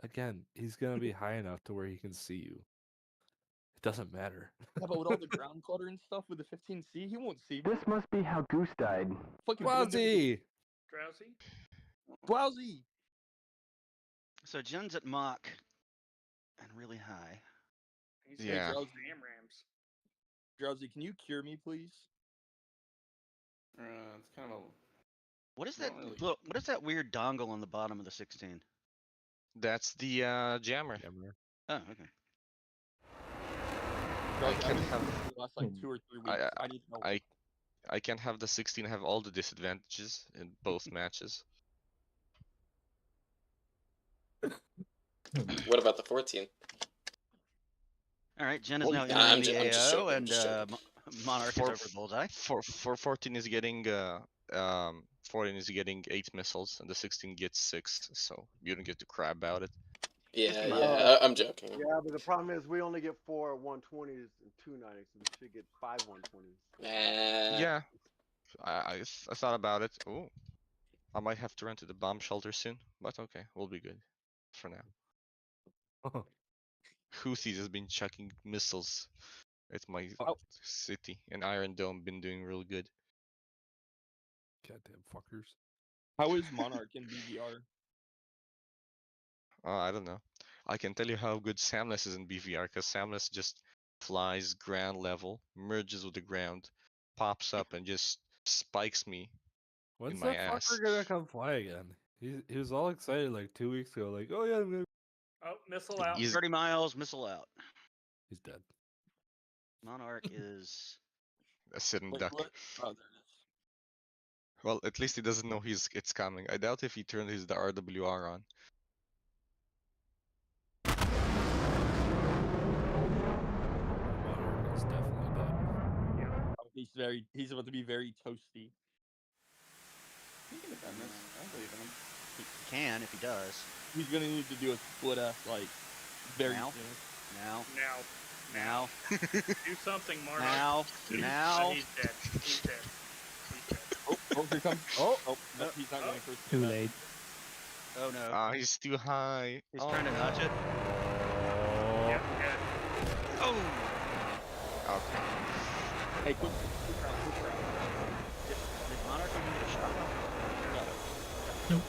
Again, he's gonna be high enough to where he can see you. It doesn't matter. Yeah, but with all the ground clutter and stuff with the 15C, he won't see me. This must be how Goose died. Fucking Quasi! Drowsy? Drowsy! So Jen's at Mach and really high. He's Yeah. got Jam Rams. Drowsy, can you cure me, please? It's kind of a. What is that? Not really. Look, what is that weird dongle on the bottom of the 16? That's the jammer. Oh, okay. Drowsy, can have. the last like 2 or 3 weeks. I need help. I can have the 16 have all the disadvantages in both matches. What about the 14? All right, Jen is Well, now nah, I'm entering the just AO, joking, I'm and just joking. Monarch is over bullseye. For 14 is getting 14 is getting 8 missiles, and the 16 gets 6. So you don't get to cry about it. Yeah, I'm joking. Yeah, but the problem is we only get 4 120s and 2 90s, so we should get 5 120s. Yeah, I thought about it. Oh, I might have to run to the bomb shelter soon, but okay, we'll be good for now. Houthis has been chucking missiles at my city, and Iron Dome been doing real good. Goddamn fuckers. How is Monarch in BVR? I don't know. I can tell you how good Samless is in BVR, because Samless just flies ground level, merges with the ground, pops up, and just spikes me When's in my that ass. fucker gonna come fly again? He was all excited like 2 weeks ago, like, oh yeah, I'm gonna... Oh, missile out. 30 miles, missile out. He's dead. Monarch is A sitting Wait, duck. what? Oh, there it is. Well, at least he doesn't know it's coming. I doubt if he turned the RWR on. Monarch is definitely dead. Oh, he's about to be very toasty. He can defend this. I believe in him. He can if he does. He's gonna need to do a split F like very Now? soon. Now. Do something, Monarch. Now. He's dead. He's dead. Oh, here comes. Oh, no, he's not going first. Too late. Oh no. Ah, he's too high. He's trying to nudge it. Yep, dead. Oh! Okay. Hey, quick round. Did Monarch even get a shot? Nope.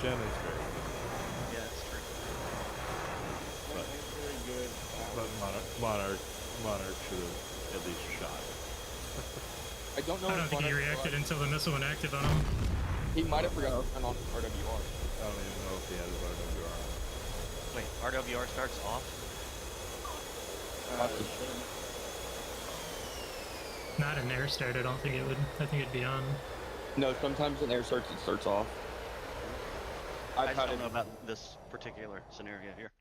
Jen is very good. Yeah, that's true. But Monarch should have at least shot. I don't know. I don't think he reacted until the missile went active on him. He might have forgot to turn on RWR. I don't even know if he has his RWR on. Wait, RWR starts off? Not an air start, I don't think it would. I think it'd be on. No, sometimes in air starts it starts off. I just don't know about this particular scenario here.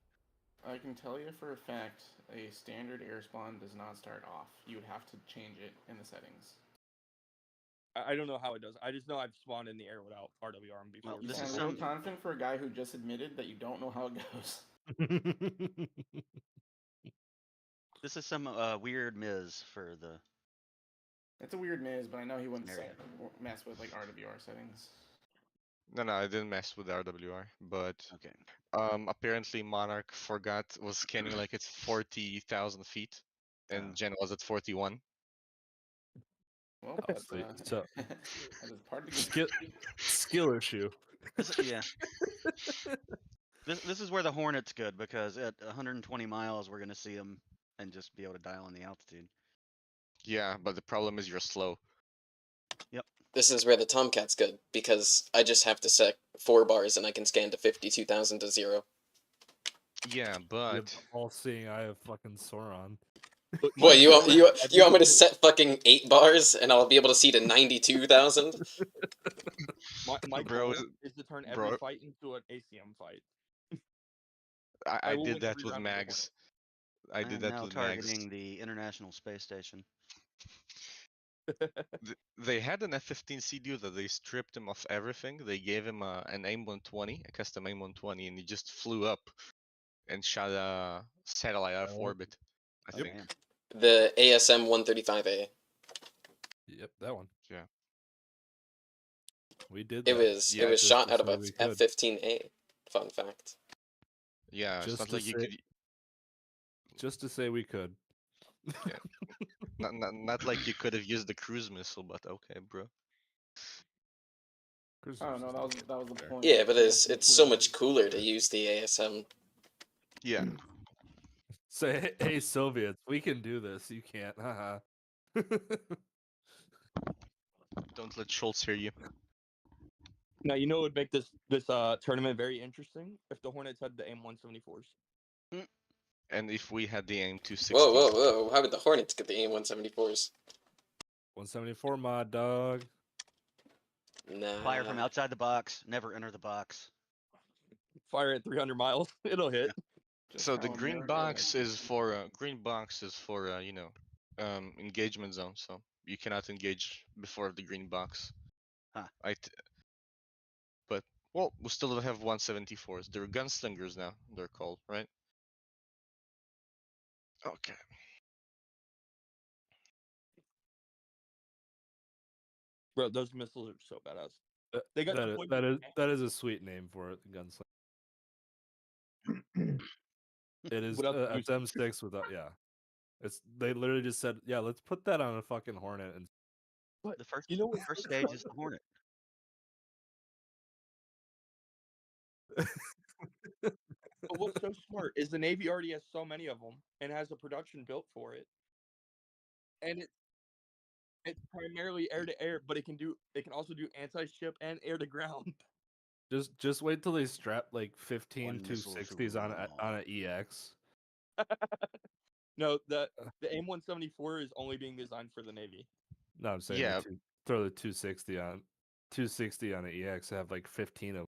I can tell you for a fact, a standard air spawn does not start off. You would have to change it in the settings. I don't know how it does. I just know I've spawned in the air without RWR before. Well, You this sound is real some confident for a guy who just admitted that you don't know how it goes. this is some weird Miz for the. It's a weird maze, but I know he wouldn't Scenario. mess with like RWR settings. No, I didn't mess with RWR, but Okay. apparently Monarch was scanning like it's 40,000 feet, and Jen was at 41. Well, that's So that is part of the skill issue. Yeah. This is where the Hornet's good because at 120 miles we're gonna see them and just be able to dial in the altitude. Yeah, but the problem is you're slow. Yep. This is where the tomcat's good, because I just have to set 4 bars and I can scan to 52,000 to 0. Yeah, You but have all-seeing eye of fucking Sauron. What, you want me to set fucking 8 bars and I'll be able to see to 92,000? My Bro, goal is to turn bro. every fight into an ACM fight. I will did win that every with round of the Mags. I did am that now with Mags. targeting the International Space Station. They had an F-15 CDU that they stripped him of everything. They gave him an AIM-120, a custom AIM-120, and he just flew up and shot a satellite out of orbit, I think. Damn. The ASM 135A. Yep, that one. Yeah. We did It that. was it was just shot to out of say a we could. F-15A. Fun fact. Yeah, it's Just not to like you say- could. Just to say we could. Yeah. Not like you could have used the cruise missile, but okay, bro. Oh no, that was the point. Yeah, but it's so much cooler to use the ASM. Yeah. Say, hey Soviets, we can do this. You can't. Haha. Don't let Schultz hear you. Now you know what would make this tournament very interesting if the Hornets had the AIM-174s. And if we had the AIM-260. Whoa! How would the Hornets get the AIM-174s? 174 mod dog. Nah. Fire from outside the box. Never enter the box. Fire at 300 miles, it'll hit. So the green box is for you know, engagement zone. So you cannot engage before the green box. Huh. But well, we still have 174s. They're gunslingers now. They're called, right? Okay. Bro, those missiles are so badass. They got that is a sweet name for it, the gunslinger. It is a M6 without they literally just said, yeah, let's put that on a fucking Hornet and The first stage is the Hornet. But what's so smart is the Navy already has so many of them and has a production built for it, and it's primarily air to air, but it can also do anti-ship and air to ground. Just wait till they strap like 15 260s on an EX. No, the AIM-174 is only being designed for the Navy. No, I'm saying throw the 260 on an EX, have like 15 of them.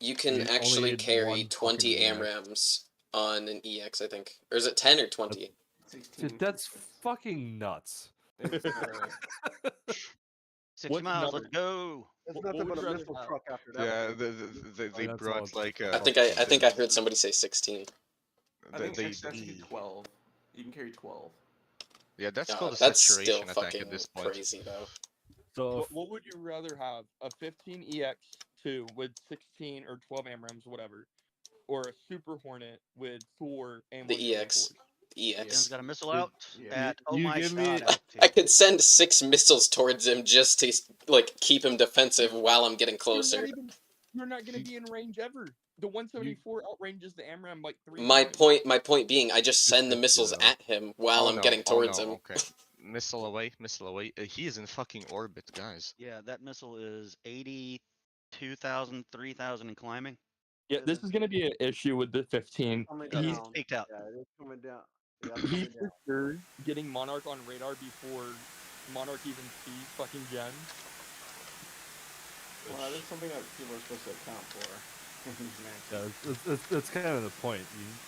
You can actually carry 20 AMRAMs on an EX, I think. Or is it 10 or 20? Dude, that's fucking nuts. 60 miles, let's go. There's nothing but a missile truck after that. Yeah, they brought like. I think I heard somebody say 16. I think it's actually 12. You can carry 12. Yeah, that's No, called a that's saturation still attack fucking at this point. crazy though. So what would you rather have? A 15 EX2 with 16 or 12 AMRAMs, whatever, or a Super Hornet with 4 AIM-174s? The EX. Dan's got a missile out at I could send 6 missiles towards him just to like keep him defensive while I'm getting closer. You're not going to be in range ever. The 174 outranges the AMRAM like 3 My times. point being, I just send the missiles at him while I'm getting towards him. Okay. Missile away. He is in fucking orbit, guys. Yeah, that missile is 82,000, 3,000 and climbing. Yeah, this is going to be an issue with the 15. He's peaked out. Yeah, it is coming down. Yeah, He's for sure getting Monarch on radar before Monarch even sees fucking Jen. Well, that is something that people are supposed to account for. yeah, that's kind of the point.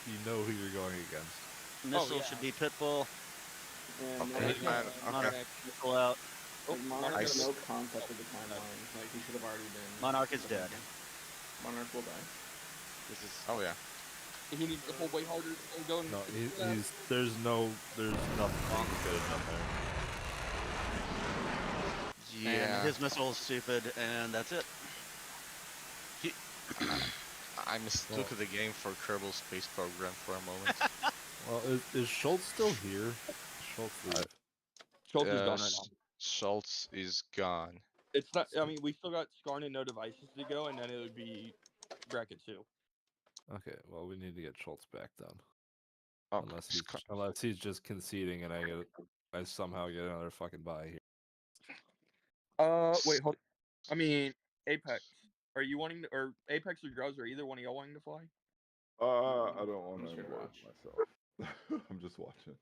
You know who you're going against. Missile should be Pitbull. Okay. Monarch missile out. Oh, Monarch I has s- no concept of the timeline. Like he should have already been. Monarch is dead. Monarch will die. This is. Oh yeah. He needs to pull way harder and go. No, he's there's nothing he could have done there. And Yeah. his missile is stupid, and that's it. I mistook the game for Kerbal Space Program for a moment. Well, is Schultz still here? Schultz leave. Schultz is gone right now. Schultz is gone. It's not. I mean, we still got Skarn and no devices to go, and then it would be bracket 2. Okay, well we need to get Schultz back then. Oh, Unless he's just conceding and I somehow get another fucking bye here. Wait, hold. I mean, Apex. Are you wanting to, or Apex or Drowser? Either one of y'all wanting to fly? I don't want I'm just to here to involve watch. myself. I'm just watching.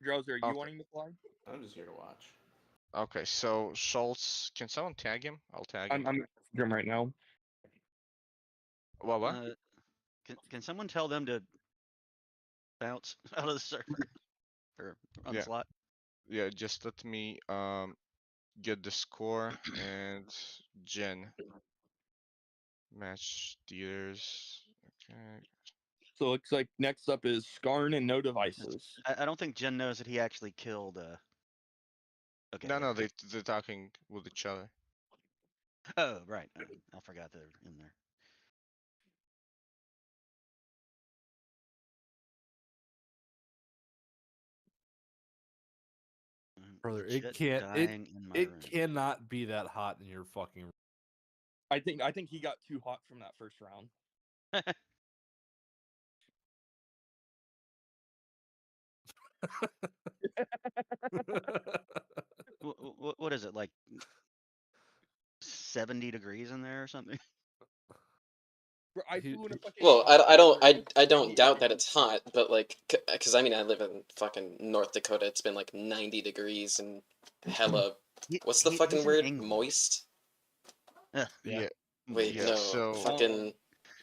Drowser, are you Okay. wanting to fly? I'm just here to watch. Okay, so Schultz, can someone tag him? I'll tag him. I'm him right now. What? Can someone tell them to bounce out of the server or unslot? Yeah, just let me get the score and Jen. Match theaters. Okay. So it looks like next up is Skarn and no devices. I don't think Jen knows that he actually killed. Okay. No, they're talking with each other. Oh, right. I forgot they're in there. Brother, Legit it can't dying in my it room. cannot be that hot in your fucking room. I think he got too hot from that first round. What is it, like 70 degrees in there or something? Bro, I flew in a fucking Well, shot I don't doubt that it's hot, but like, cause I mean I live in fucking North Dakota. It's been like 90 degrees and hella. What's the fucking he's in word? England. Moist. Yeah. Wait, Yeah, no. so- Fucking.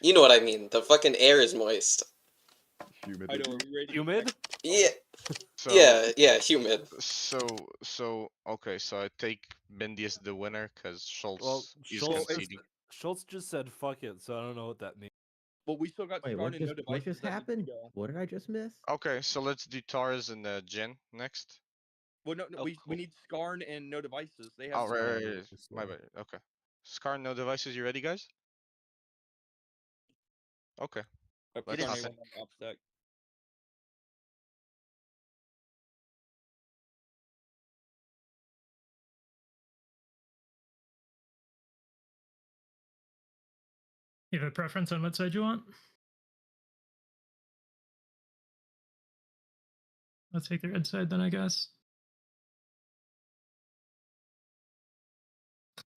You know what I mean? The fucking air is moist. Humid. I know. Are we ready? Humid? Yeah. So, Yeah, humid. So okay, so I take Bendy as the winner because Schultz Well, is conceding. Schultz just said fuck it, so I don't know what that means. But we still got Wait, Skarn what and no just devices. that needs to happened? go. What did I just miss? Okay, so let's do Tars and Jen next. Well, no, Oh, we cool. need Skarn and no devices. They have. Oh, right, Skarn. right. My bad. Okay. Scar, no devices. You ready, guys? Okay. It Let's is hop only in. one obstacle. You have a preference on what side you want? I'll take the red side then, I guess.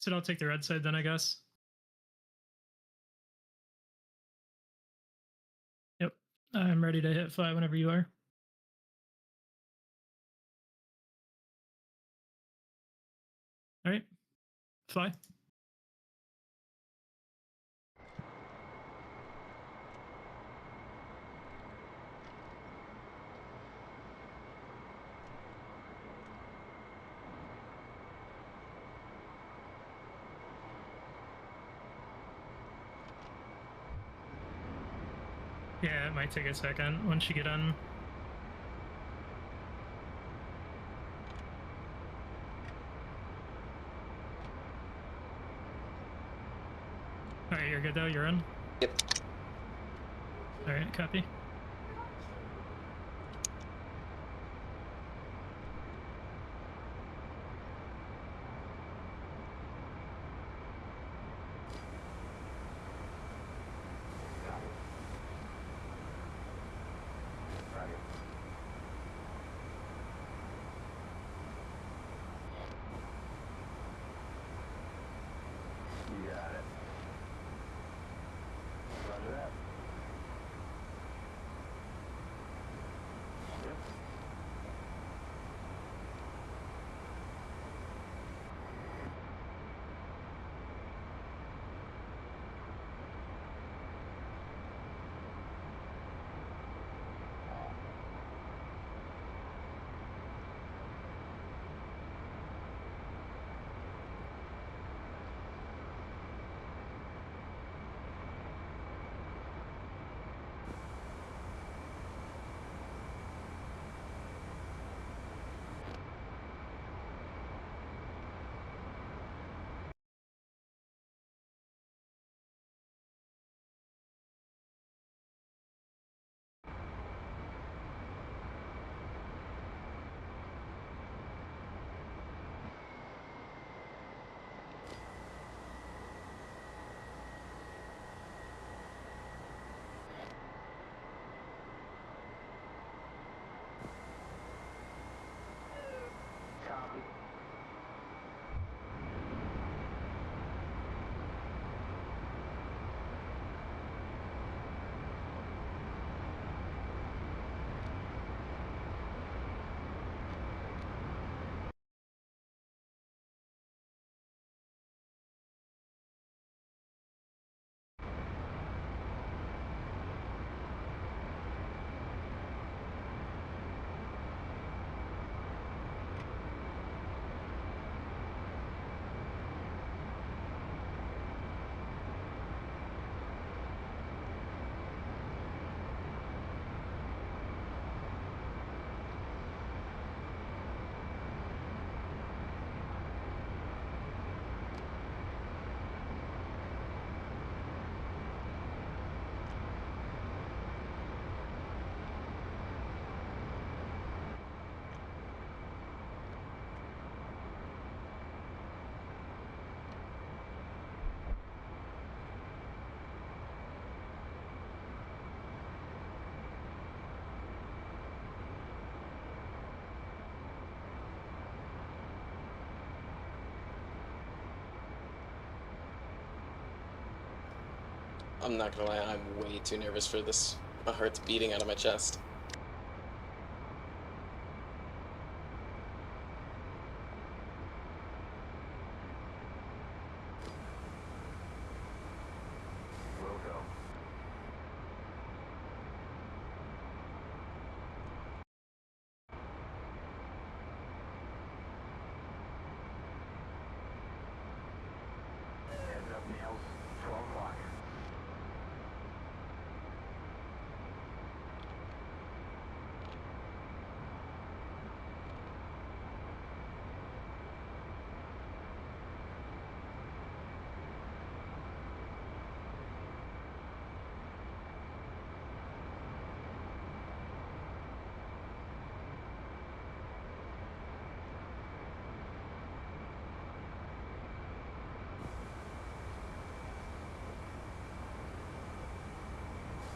Said I'll take the red side then, I guess. Yep, I'm ready to hit fly whenever you are. All right, fly. Yeah, it might take a second once you get on. Alright, you're good though, you're in? Yep. Alright, copy. You got it. Roger that. I'm not gonna lie, I'm way too nervous for this. My heart's beating out of my chest.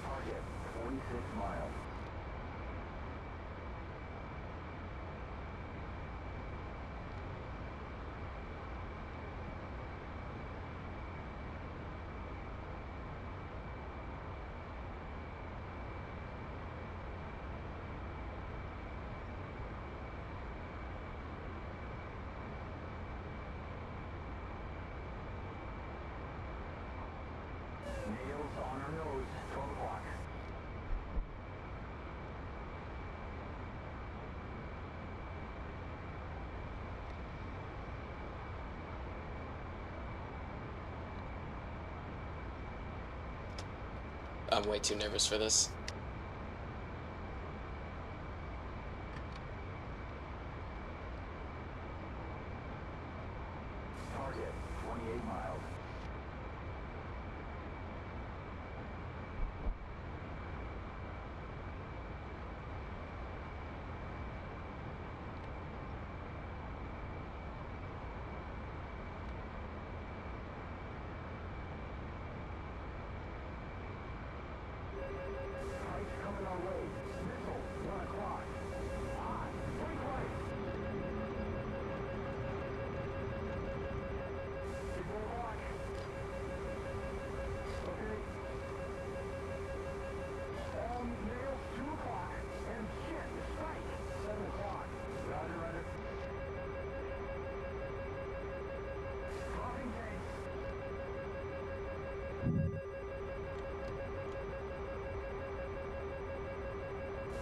Target 46 miles. Nails on our nose, 12 o'clock. I'm way too nervous for this. Target 28 miles. Price coming our way. Missile, 1 o'clock. Hot, break right. People watch. Okay. Nails, 2 o'clock. And shit, strike, 7 o'clock. Roger, roger. Dropping tanks.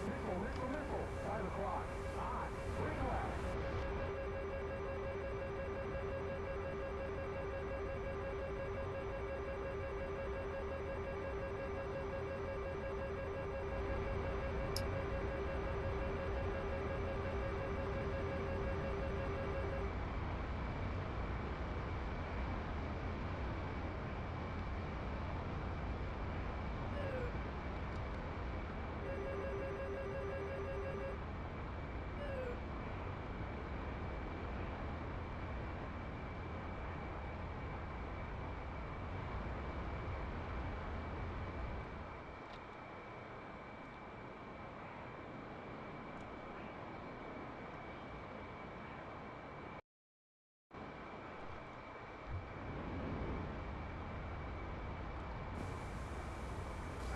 Missile, 5 o'clock. Hot, break left.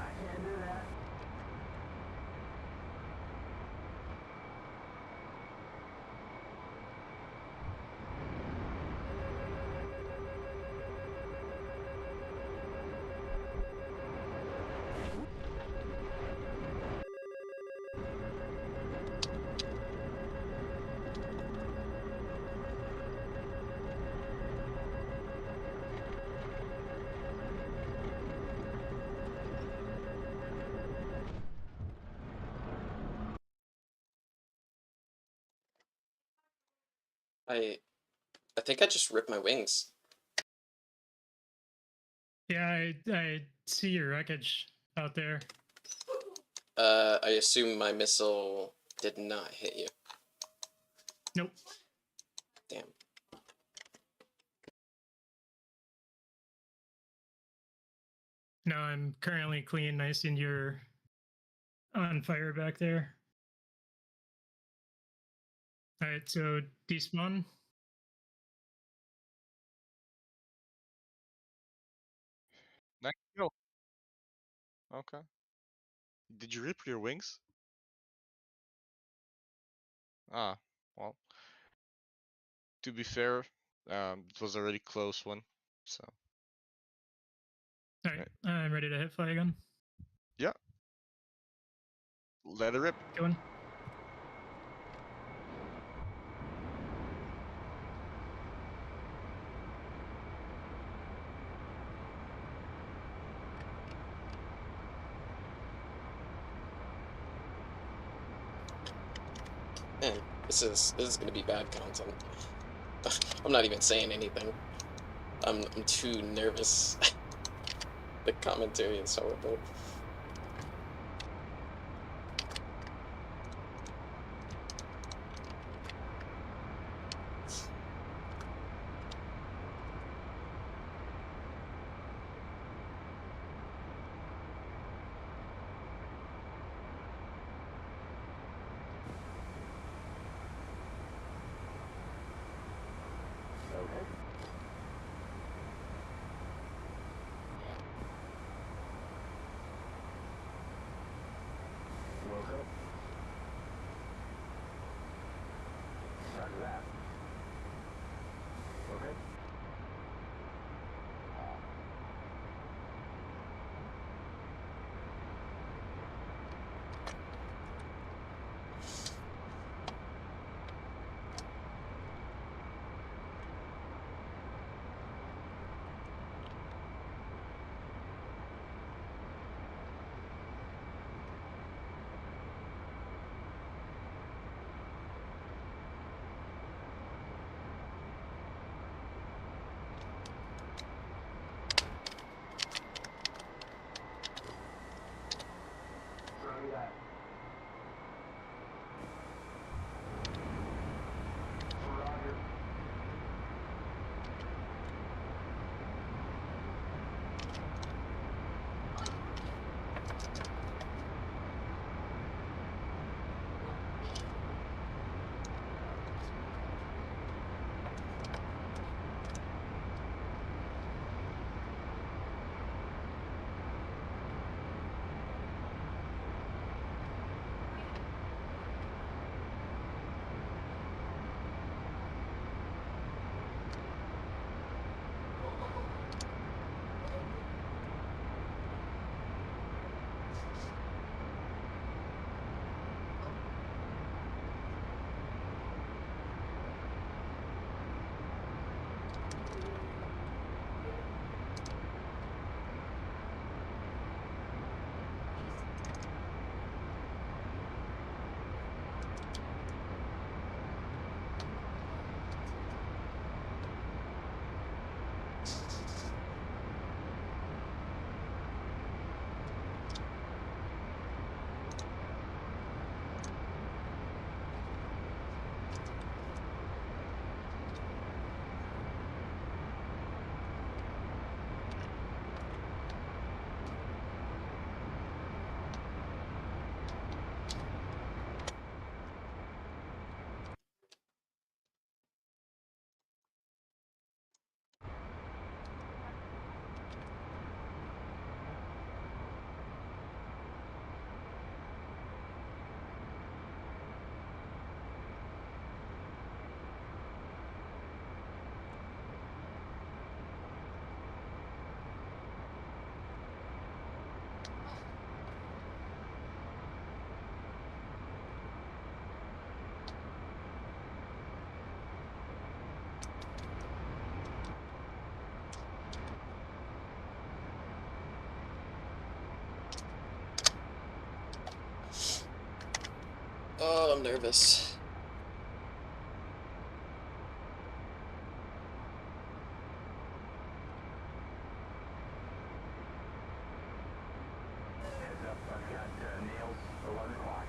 I can't do that. I think I just ripped my wings. Yeah, I see your wreckage out there. I assume my missile did not hit you. Nope. Damn. No, I'm currently clean. I seen you're on fire back there. All right, so despawn. Nice kill. Okay. Did you rip your wings? Ah, well. To be fair, it was a really close one, so. All right, I'm ready to hit fly again. Yeah. Let it rip. Going. Man, this is gonna be bad content. I'm not even saying anything. I'm too nervous. The commentary is horrible. Okay. Woke up. Roger that. Okay. Roger that. Roger. Oh, I'm nervous. Heads up, I've got nails, 11 o'clock.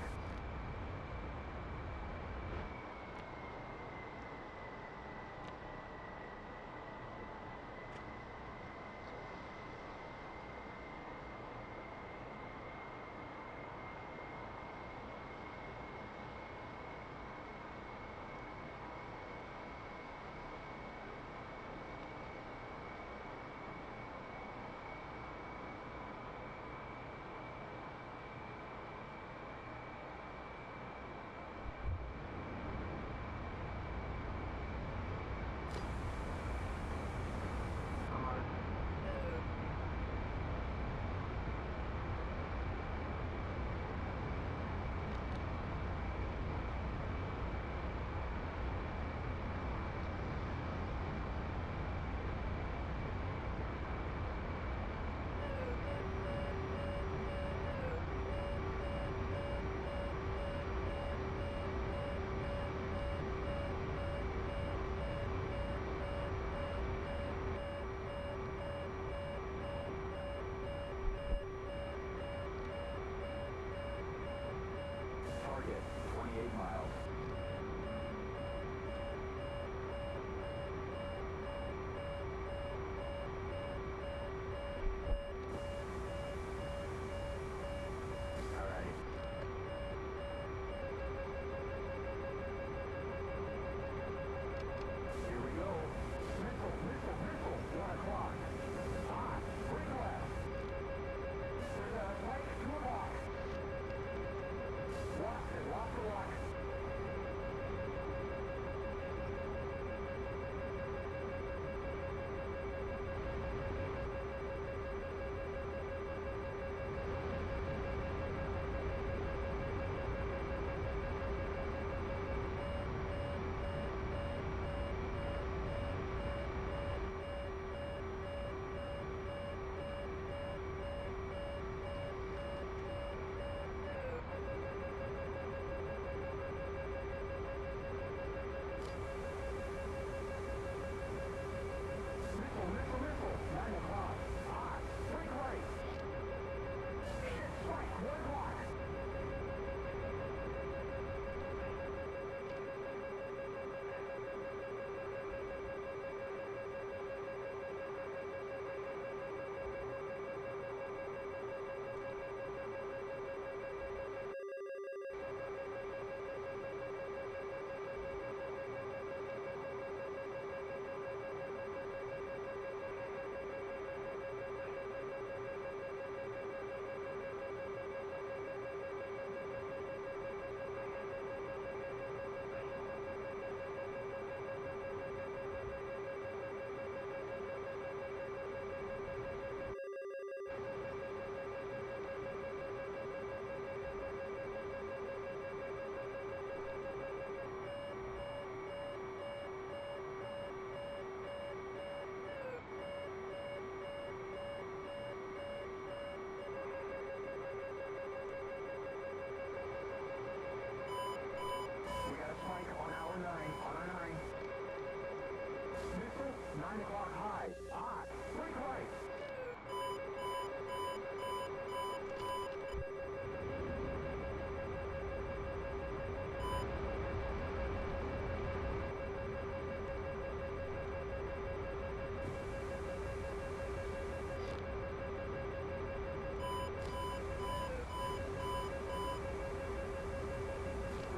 9 o'clock high. Hot. Brake right.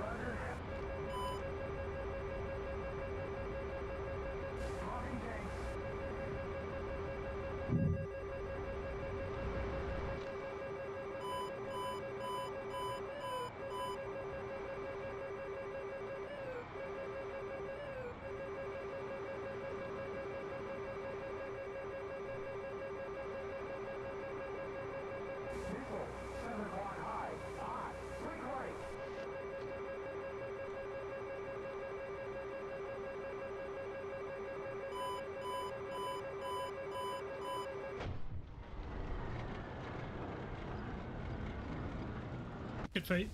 Roger. Dropping tanks. Missile. 7 o'clock high. Hot. Brake right. Good fight.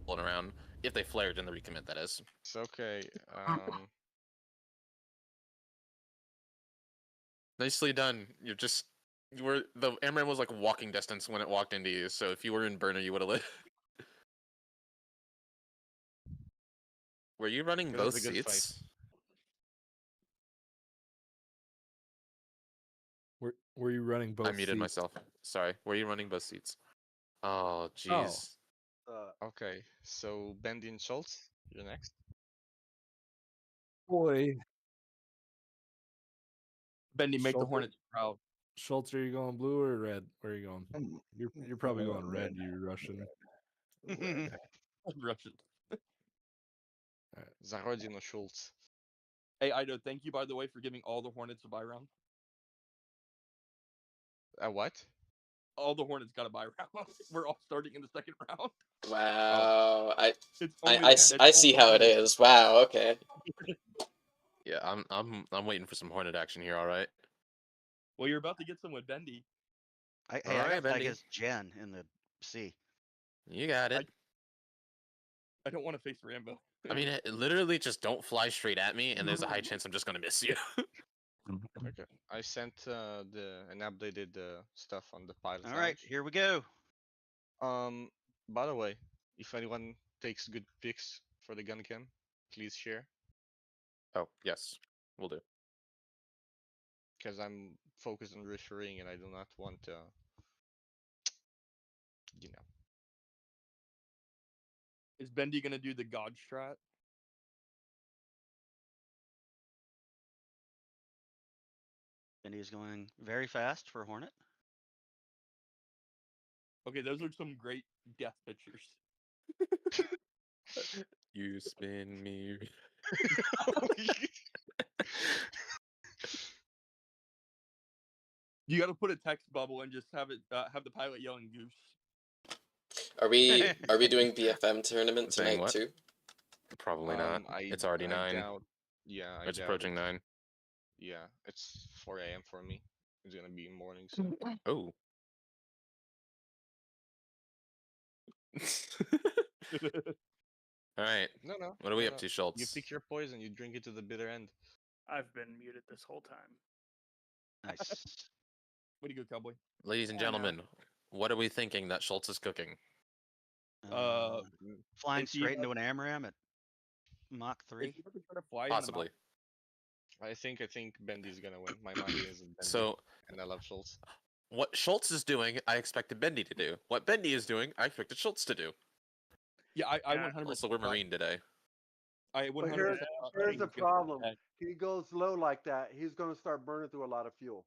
Floating around if they flared in the recommit. That is. It's okay. Nicely done. You were the Amram was like walking distance when it walked into you. So if you were in burner, you would have lived. Were you running It was both a good fight. seats? Were you running both I muted seats? myself. Sorry. Were you running both seats? Oh, jeez. Okay, so Bendy and Schultz, you're next. Boy. Bendy, make the Schultz- Hornets proud. Schultz, are you going blue or red? Where are you going? You're probably going red. red. You Russian. Russian. Zarodino Schultz. Hey, Ido, thank you, by the way, for giving all the Hornets a buy round. What? All the Hornets got a buy round. We're all starting in the second round. Wow. It's I, only- I, it's I see how it only- is. Wow. Okay. Yeah, I'm waiting for some Hornet action here. All right. Well, you're about to get some with Bendy. I Alright, got Bendy. against Jen in the C. You got it. I don't want to face Rambo. I mean, literally just don't fly straight at me, and there's a high chance I'm just gonna miss you. Okay, I sent an updated stuff on the pilot. All right, here we go. By the way, if anyone takes good pics for the gun cam, please share. Oh yes, we'll do. Because I'm focused on reassuring and I do not want to, you know. Is Bendy gonna do the God strat? Bendy is going very fast for Hornet. Okay, those are some great death pictures. You spin me. You got to put a text bubble and just have it have the pilot yelling goose. Are we doing BFM tournament Saying tonight what? too? Probably not. It's already 9. Doubt, yeah, I It's doubt approaching it. 9. Yeah, it's 4 a.m. for me. It's gonna be morning soon. Oh. All right. No. What are we no, up no. to, Schultz? You pick your poison, you drink it to the bitter end. I've been muted this whole time. Nice. Way to go, Cowboy. Ladies and I know. gentlemen, what are we thinking that Schultz is cooking? Flying if he straight had- into an AMRAM at Mach 3. If you ever try to fly in the Possibly. I think Bendy's gonna win. My money is in Bendy. So, and I love Schultz. what Schultz is doing, I expected Bendy to do. What Bendy is doing, I expected Schultz to do. Yeah, I Yeah. 100%. Also, we're Marine today. I But 100%. here's thought the he was gonna problem. attack. He goes low like that, he's gonna start burning through a lot of fuel.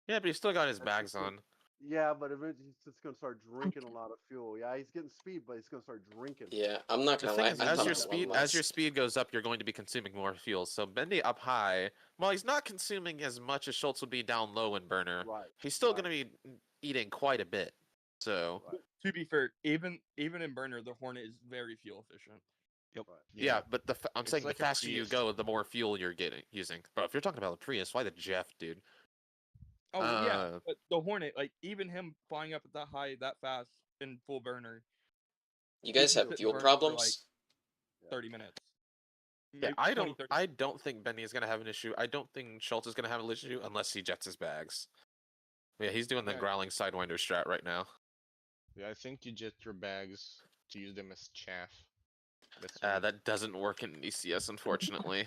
Yeah, but he's still got his That's bags the thing. on. Yeah, but eventually he's just gonna start drinking a lot of fuel. Yeah, he's getting speed, but he's gonna start drinking. Yeah, I'm not The gonna thing lie. is, I as thought your that speed one as your was- speed goes up, you're going to be consuming more fuel. So Bendy up high, while he's not consuming as much as Schultz would be down low in burner, Right. he's still right. going to be eating quite a bit. So To be fair, even in burner, the Hornet is very fuel efficient. Yep. yeah, but I'm It's saying like the a faster you Prius. go, the more fuel you're using. But if you're talking about a Prius, why the Jeff, dude? Oh yeah, but the Hornet, like even him flying up at that high, that fast in full burner. You guys have fuel problems? For like 30 minutes. Yeah, Maybe 20, 30. I don't think Benny is gonna have an issue. I don't think Schultz is gonna have an issue unless he jets his bags. Yeah, he's doing the growling sidewinder strat right now. Yeah, I think you jet your bags to use them as chaff. That doesn't work in ECS, unfortunately.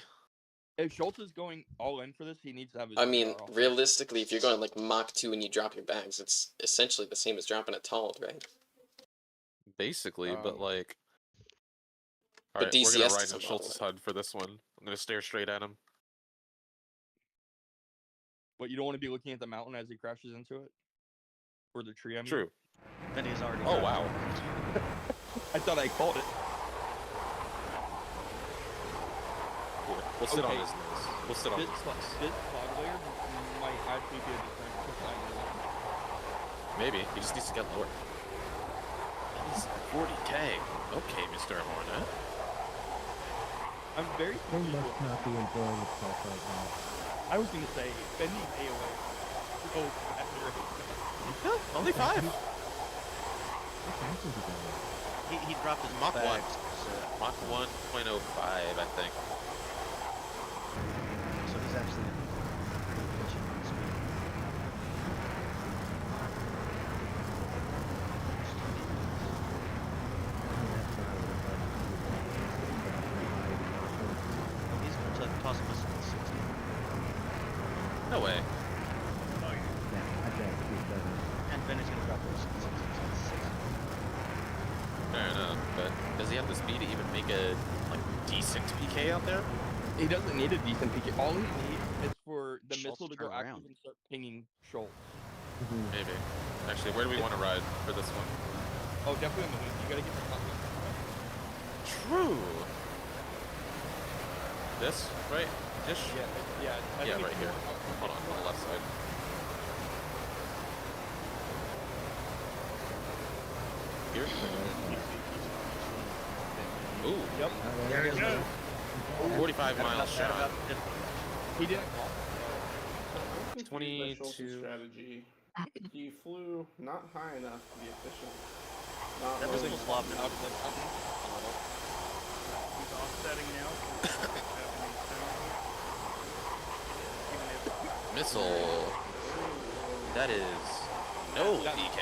If Schultz is going all in for this, he needs to have his. I mean, BVR off. realistically, if you're going like Mach 2 and you drop your bags, it's essentially the same as dropping a tall, right? Basically, but like. But Alright, we're DCS gonna is ride a in Schultz's HUD for this one. I'm gonna stare straight at him. But you don't want to be looking at the mountain as he crashes into it, or the tree. I mean. True. Then he's already. Oh wow. I thought I called it. Here, we'll sit on his nose. We'll sit on his nose. This fog layer might actually be a different. Maybe he just needs to get lower. He's 40k. Okay, Mr. Hornet. I'm very. They must not be enjoying itself right now. I was gonna say Benny AOA. Oh, only 5. He dropped his Mach 1. bags. Mach 1.05, I think. So he's actually pitching on speed. He's going to toss a missile at 60. No way. And Benny's going to drop those 60. Fair enough, but does he have the speed to even make a decent PK out there? He doesn't need a decent PK. All he needs is for the Schultz missile to turn go active around. and start pinging Schultz. Maybe. Actually, where do we want to ride for this one? Oh, definitely on the wing. You gotta get the top. True. This, right? Ish? Yeah. I Yeah, think right it's here. more- Hold on the left side. Here? Ooh. Yep. There it is. 45 miles shot. He didn't call. 22. Strategy. He flew not high enough to be efficient. Not That low was enough. swapped out. He's offsetting now. Missile. That is no PK.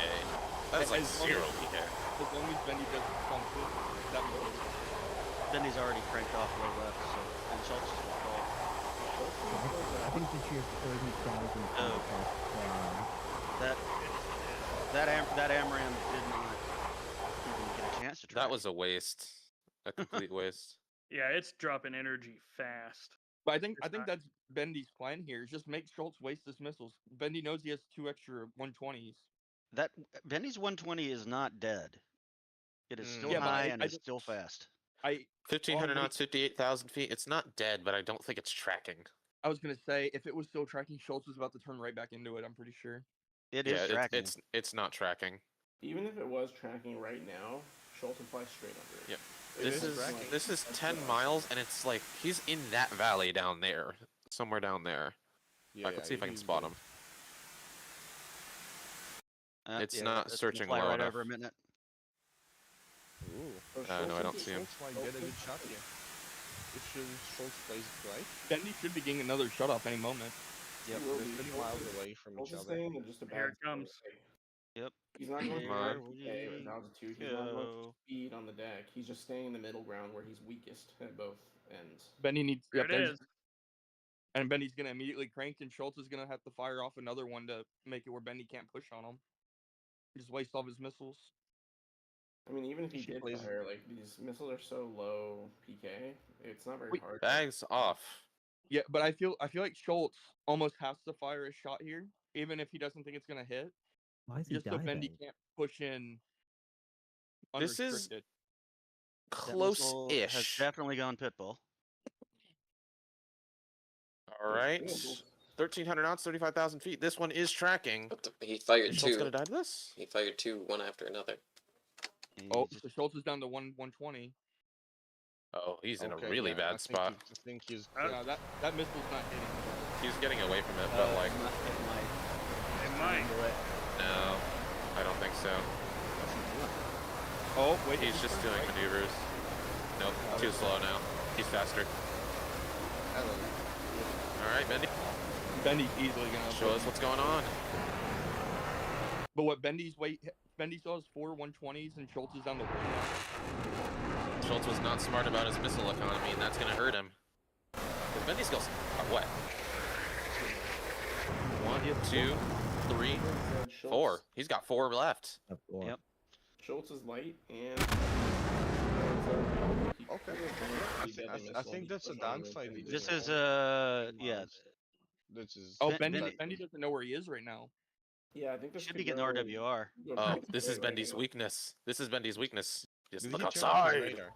That's like 0 PK. As long as Benny doesn't come through, that works. Benny's already cranked off low left, so and Schultz is going to call. I think this year's 30,000. That AMRAM did not even get a chance to try. That was a waste. A complete waste. Yeah, it's dropping energy fast. But I think that's Bendy's plan here. Is just make Schultz waste his missiles. Bendy knows he has 2 extra 120s. That Benny's 120 is not dead. It is still Yeah, but high I and it's just- still fast. 1,500 knots, 58,000 feet. It's not dead, but I don't think it's tracking. I was gonna say if it was still tracking, Schultz was about to turn right back into it. I'm pretty sure. It is tracking. It's not tracking. Even if it was tracking right now, Schultz would fly straight under it. Yep. It This is 10 miles, and it's like he's in that valley down there, somewhere down there. Yeah, Let's see if I can he's spot good. him. It's Yeah, not that's gonna searching fly low right enough. over a minute. Ooh. No, I don't see him. Schultz might get a good shot here. If Schultz plays it right. Bendy should be getting another shut off any moment. Yep, will they're be. 30 miles away from Schultz each is other. staying in just a Here bad it comes. spot. Yep. He's not going Come for on. PK or altitude. He's not going for speed on the deck. He's just staying in the middle ground where he's weakest at both ends. Bendy needs. There Yep, it is. And Bendy's gonna immediately crank, and Schultz is gonna have to fire off another one to make it where Bendy can't push on him. Just waste all of his missiles. I mean, even if he She did plays- fire, like these missiles are so low PK, it's not very hard. Bags off. Yeah, but I feel like Schultz almost has to fire a shot here, even if he doesn't think it's gonna hit. Why is he Just so Bendy diving? can't push in. This is unrestricted. That missile has close-ish. definitely gone pitbull. All right. 1,300 knots, 35,000 feet. This one is tracking. He fired Is Schultz 2. gonna die to this? He fired 2, one after another. Oh, so Schultz is down to 120. Oh, he's in Okay, a really yeah, bad I spot. think he's. Yeah, that missile's not hitting. He's getting away from it, but like, It might. he's just doing maneuvers. Nope, too slow now. He's faster. Alright, Bendy. Bendy's easily gonna show us what's going on. But what Bendy still has 4 120s and Schultz is on the way now. Schultz was not smart about his missile economy, and that's gonna hurt him. Because Bendy's skills are what? 1, 2, 3, 4. He's got 4 left. Yep. Schultz is light and. Okay. I think that's a downside. This is yeah. This is. Oh, Bendy doesn't know where he is right now. Yeah, I think this should be getting RWR. Oh, this is Bendy's weakness. This is Bendy's weakness. Just Did look he turn off his outside. radar?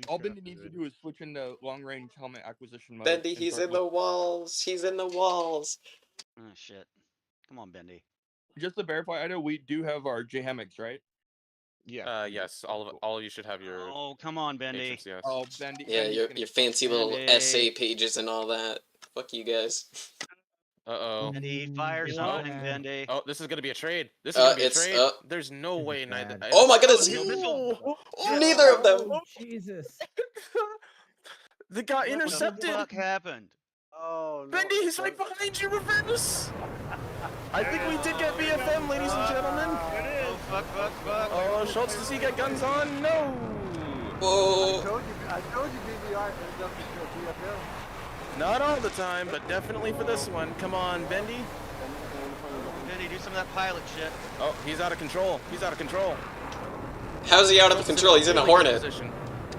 All Bendy needs to do is switch into long-range helmet acquisition mode. Bendy, and he's start in the walls. He's in the walls. Oh shit! Come on, Bendy. Just to verify, I know we do have our J hammocks, right? Yeah. Yes. All of you should have your. Oh, come on, Bendy. Matrix, yes. Oh, Bendy. Yeah, your fancy little Bendy. essay pages and all that. Fuck you guys. Uh-oh. Bendy, fire something, Bendy. Oh, this is gonna be a trade. This is gonna be a it's, trade. There's no way neither. Oh my goodness! Neither of them. Oh, Jesus. They got What intercepted. the fuck happened? Oh no. Bendy, he's right behind you. Reverse. I think we did get BFM, ladies and gentlemen. Oh fuck! Oh, Schultz, does he get guns on? No. Whoa. I told you BVR ended up with BFM. Not all the time, but definitely for this one. Come on, Bendy. Bendy, do some of that pilot shit. Oh, he's out of control. He's out of control. How's he out of control? He's in a Hornet. Position.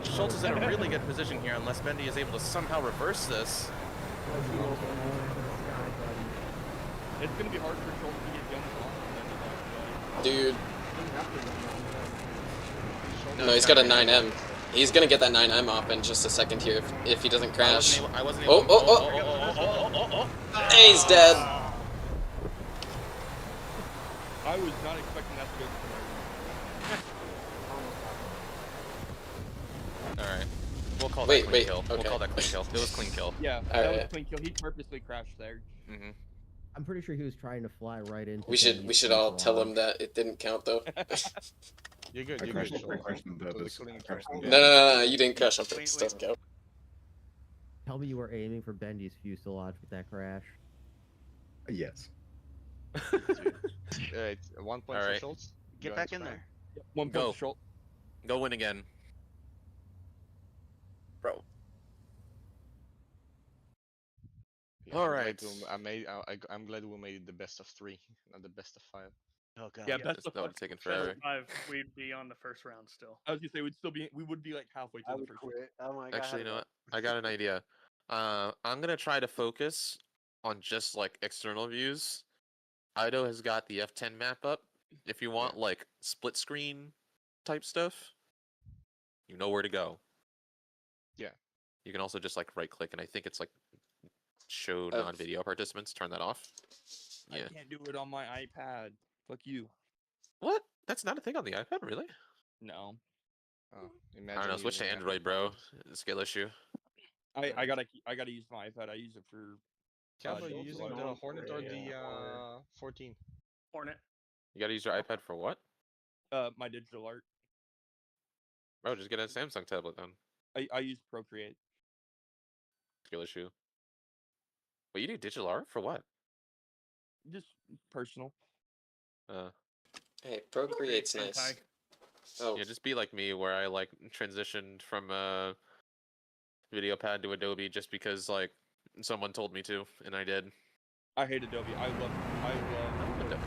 Schultz is in a really good position here, unless Bendy is able to somehow reverse this. It's gonna be hard for Schultz to get guns on. Dude. No, he's got a 9M. He's gonna get that 9M off in just a second here if he doesn't crash. I wasn't able Oh. He's dead. I was not expecting that to go Alright. We'll call Wait, that clean wait, kill. We'll okay. call that clean kill. It was clean kill. Yeah, that was a clean kill. He purposely crashed there. Mm-hmm. I'm pretty sure he was trying to fly right into. We should all tell him that it didn't count though. You're good. I You're crashed good. on purpose. No, you didn't crash on purpose. Doesn't count. Tell me you were aiming for Bendy's fuselage with that crash. Yes. Alright, 1 point for Schultz. Get back in there. 1 point Go. for Schultz. Go win again. Bro. Yeah, Alright. I'm glad we made the best of 3, not the best of 5. Oh god. Yeah, That best of would have 5. taken forever. 5, we'd be on the first round still. I was gonna say we would be like halfway I through the would first. quit. Oh my god. Actually, you know what? I got an idea. I'm gonna try to focus on just like external views. Ido has got the F10 map up. If you want like split screen type stuff, you know where to go. Yeah. You can also just like right click, and I think it's like show non-video participants. Turn that off. I can't do it on my iPad. Fuck you. What? That's not a thing on the iPad, really? No. Oh, I don't know. Switch to Android, bro. Skill issue. I gotta use my iPad. I use it for. Campbell, you using the Hornet or the 14? Hornet. You gotta use your iPad for what? My digital art. Bro, just get a Samsung tablet then. I use Procreate. Skill issue. But you do digital art for what? Just personal. Hey, Procreate's nice. Oh. Yeah, just be like me, where I like transitioned from video pad to Adobe just because like someone told me to, and I did. I hate Adobe. I love Adobe.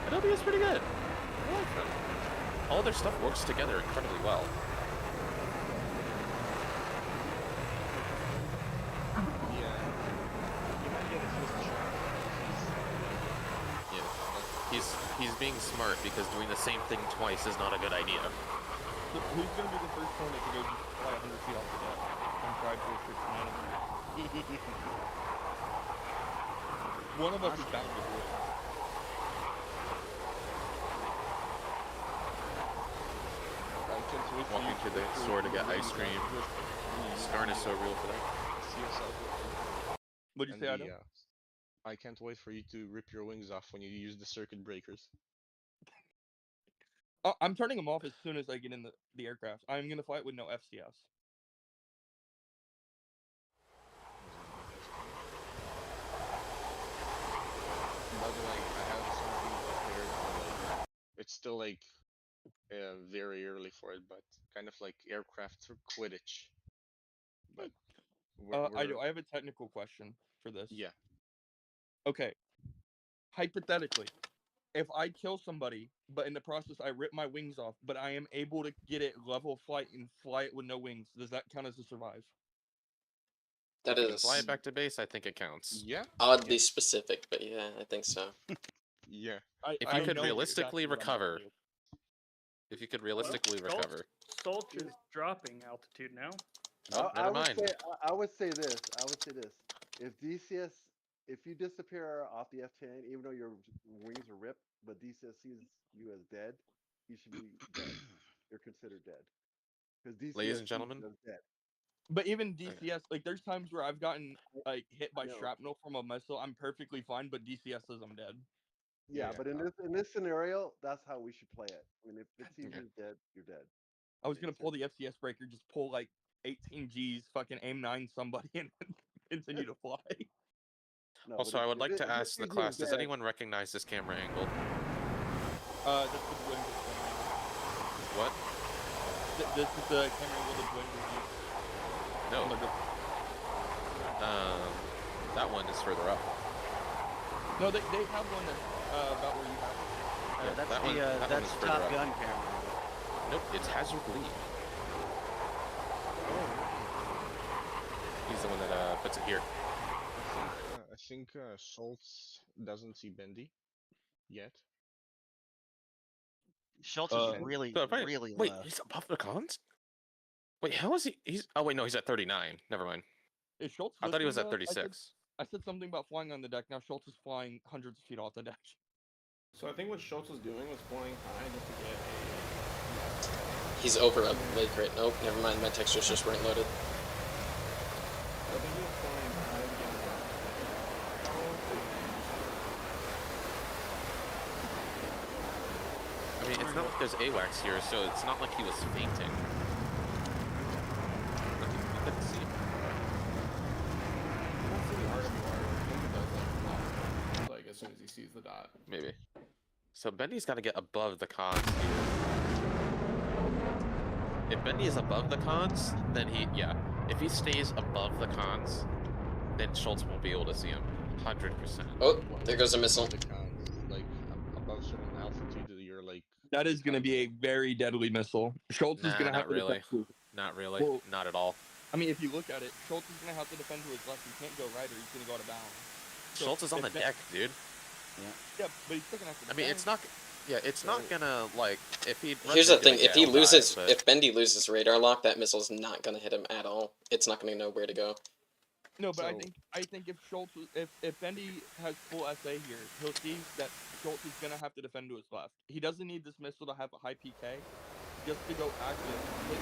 Adobe is pretty good. I like them. All their stuff works together incredibly well. He's being smart because doing the same thing twice is not a good idea. Who's gonna be the first one to go just fly 100 feet off the deck and try to fix One of us is bound to do it. Walking to the store to get ice cream. Snarn is so real for that. What'd you say, Adam? I can't wait for you to rip your wings off when you use the circuit breakers. I'm turning them off as soon as I get in the aircraft. I'm gonna fly it with no FCS. But like, I have something prepared for like, it's still like very early for it, but kind of like aircraft for Quidditch. But I have a technical question for this. Yeah. Okay. Hypothetically, if I kill somebody, but in the process I rip my wings off, but I am able to get it level flight and fly it with no wings, does that count as a survive? That If you can fly is it back to base, I think it counts. Yeah. oddly specific, but yeah, I think so. Yeah. If you could realistically recover. If you could realistically recover. Solch is dropping altitude now. Oh, I never would mind. say I would say this. I would say this. If DCS, if you disappear off the F-10, even though your wings are ripped, but DCS sees you as dead, you should be dead. You're considered dead. Because DCS Ladies and sees gentlemen. you as dead. But even DCS, like there's times where I've gotten like hit by know. shrapnel from a missile. I'm perfectly fine, but DCS says I'm dead. Yeah, but in this scenario, that's how we should play it. I mean, if it sees you're dead, you're dead. I was gonna pull the FCS breaker, just pull like 18 Gs, fucking aim 9 somebody, and continue to fly. No, Also, I would like to ask the class: does anyone recognize this camera angle? That's the Blue Angels camera. What? This is the camera angle the Blue Angels use. No. That one is further up. No, they have one that's about where you have it. Yeah, That's that one- the that one that's is further Top up. Gun camera. Nope, it's Hazard Lead. He's the one that puts it here. I think Schultz doesn't see Bendy yet. Schultz is really Wait, low. he's above the cons? Wait, how is he? He's oh wait, no, he's at 39. Never mind. Is Schultz I thought he was lifting at the- 36. I said something about flying on the deck. Now Schultz is flying hundreds of feet off the deck. So I think what Schultz was doing was flying high just to get a. He's over a lake right. Nope, never mind. My textures just weren't loaded. I think he was flying high to get I mean, it's not like there's AWACS here, so it's not like he was fainting. Like, you couldn't see him. like as soon as he sees the dot. Maybe. So Bendy's got to get above the cons here. If Bendy is above the cons, then yeah. If he stays above the cons, then Schultz won't be able to see him. 100%. Oh, there goes a missile. Like above certain altitude, you're like. That is going to be a very deadly missile. Schultz is going to have to really. defend. Not really. Well, not at all. I mean, if you look at it, Schultz is going to have to defend to his left. He can't go right, or he's going to go out of bounds. So Schultz is on the if deck, dude. Yeah, but he's still going to have to I defend. mean, it's not. Yeah, it's not gonna like if he. Here's the thing: if he loses, but... if Bendy loses radar lock, that missile's not gonna hit him at all. It's not gonna know where to go. No, but I think if Schultz, if Bendy has full SA here, he'll see that Schultz is gonna have to defend to his left. He doesn't need this missile to have a high PK, just to go active, hit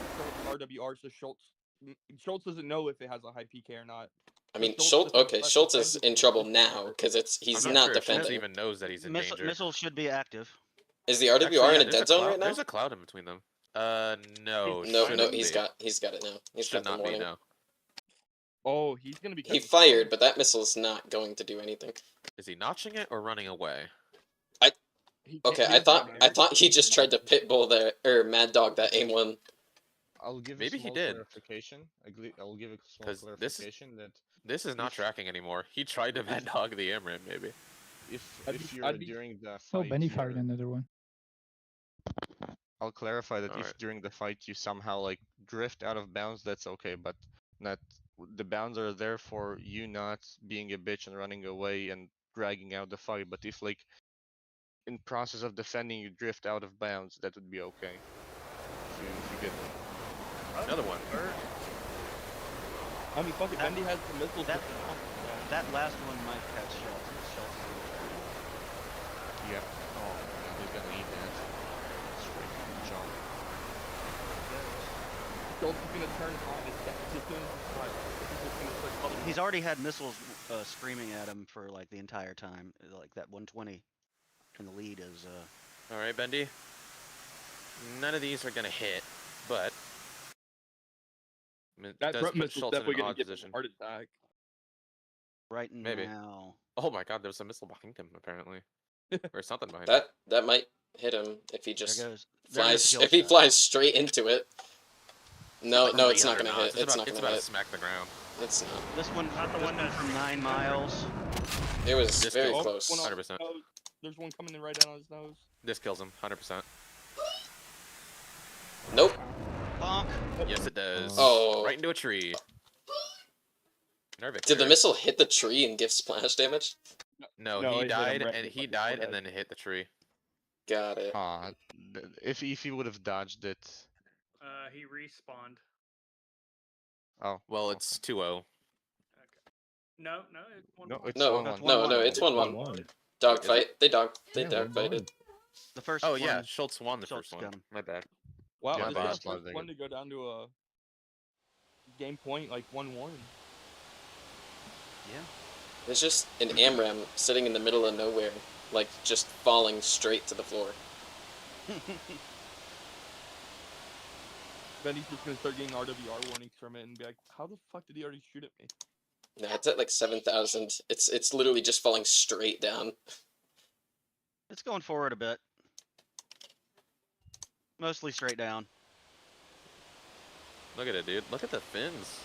Schultz RWR. So Schultz doesn't know if it has a high PK or not. I mean, Schultz is in trouble now because he's I'm not sure defending. Schultz even knows that he's in danger. Missiles should be active. Is the RWR in a there's dead zone cloud, right now? There's a cloud in between them. No. No, shouldn't he's be. got it now. He's Should got the not be warning. now. Oh, he's gonna be. He fired, but that missile's not going to do anything. Is he notching it or running away? Okay, I thought he just tried to pitbull there or mad dog that aim one. I'll give Maybe a he small did. clarification. I'll give a small 'Cause clarification that This is not tracking anymore. He tried to mad dog the AMRAM, maybe. if you're during the Oh, fight, Benny fired another one. I'll clarify that if Alright. during the fight you somehow like drift out of bounds, that's okay, but not the bounds are there for you not being a bitch and running away and dragging out the fight. But if like in process of defending you drift out of bounds, that would be okay. If you get Another one. I mean, fuck it. Bendy has the missiles. That last one might catch Schultz. Schultz is gonna Yep. Oh, he's gonna eat that. Straight from the jump. Schultz is gonna turn on his deck as soon as he's fired. He's just gonna start calling. He's already had missiles screaming at him for like the entire time. Like that 120 in the lead is. All right, Bendy. None of these are gonna hit, but I mean, it That does front put missile's Schultz in definitely an gonna odd give him position. a heart attack. Right Maybe. now. Oh my God, there's a missile behind him apparently, or something behind him. That might hit him if he just goes the flies. kill If he shot. flies straight into it. No, no, it's not Believe it or gonna hit. It's not It's gonna about to hit. smack the ground. It's not. This one, Not the this one one that's from 9 miles. It was This very kills- close. 100%. There's one coming in right down on his nose. This kills him, 100%. Nope. Bonk. Yes, it does. Oh. Right into a tree. Did the missile hit the tree and give splash damage? No, No, he it hit him died, right and in he the died, forehead. and then it hit the tree. Got it. If he would have dodged it. He respawned. Oh. Well, it's 2-0. No, it's 1-1. No, it's No, 1-1. no, it's 1-1. Dogfight. They dogfighted. The first Oh one. yeah, Schultz won the Schultz first one. got him. My bad. Wow, My this bad. is our first one to go down to a game point, like 1-1. Yeah. There's just an AMRAM sitting in the middle of nowhere, like just falling straight to the floor. Then he's just gonna start getting RWR warnings from it and be like, "How the fuck did he already shoot at me?" Nah, it's at like 7,000. It's literally just falling straight down. It's going forward a bit. Mostly straight down. Look at it, dude. Look at the fins.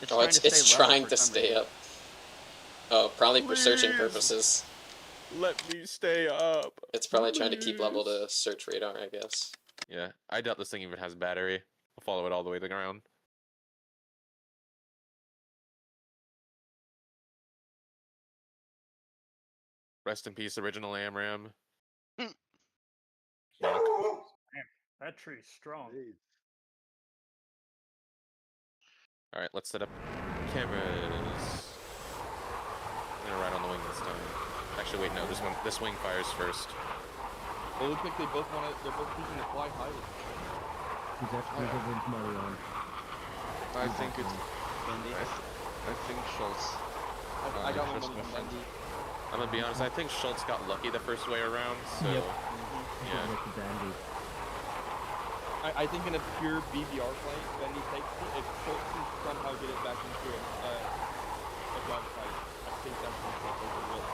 It's Oh, trying to it's stay level trying for to some stay reason. up. Oh, probably for searching Please. purposes. Let me stay up. It's probably trying to keep level to search radar, I guess. Yeah, I doubt this thing even has battery. I'll follow it all the way to the ground. Rest in peace, original AMRAM. Man, that tree's strong. All right, let's set up cameras. I'm gonna ride on the wing this time. Actually, wait, no. This wing fires first. It looks like they both want to. They're both choosing to fly high. Who's everyone's money on? I think it's. I think Schultz. I got my trust money on friend. Bendy. I'm gonna be honest. I think Schultz got lucky the first way around. So Yep. yeah. I think in a pure BVR fight, Bendy takes it. If Schultz can somehow get it back into a dogfight, I think that's going to take over real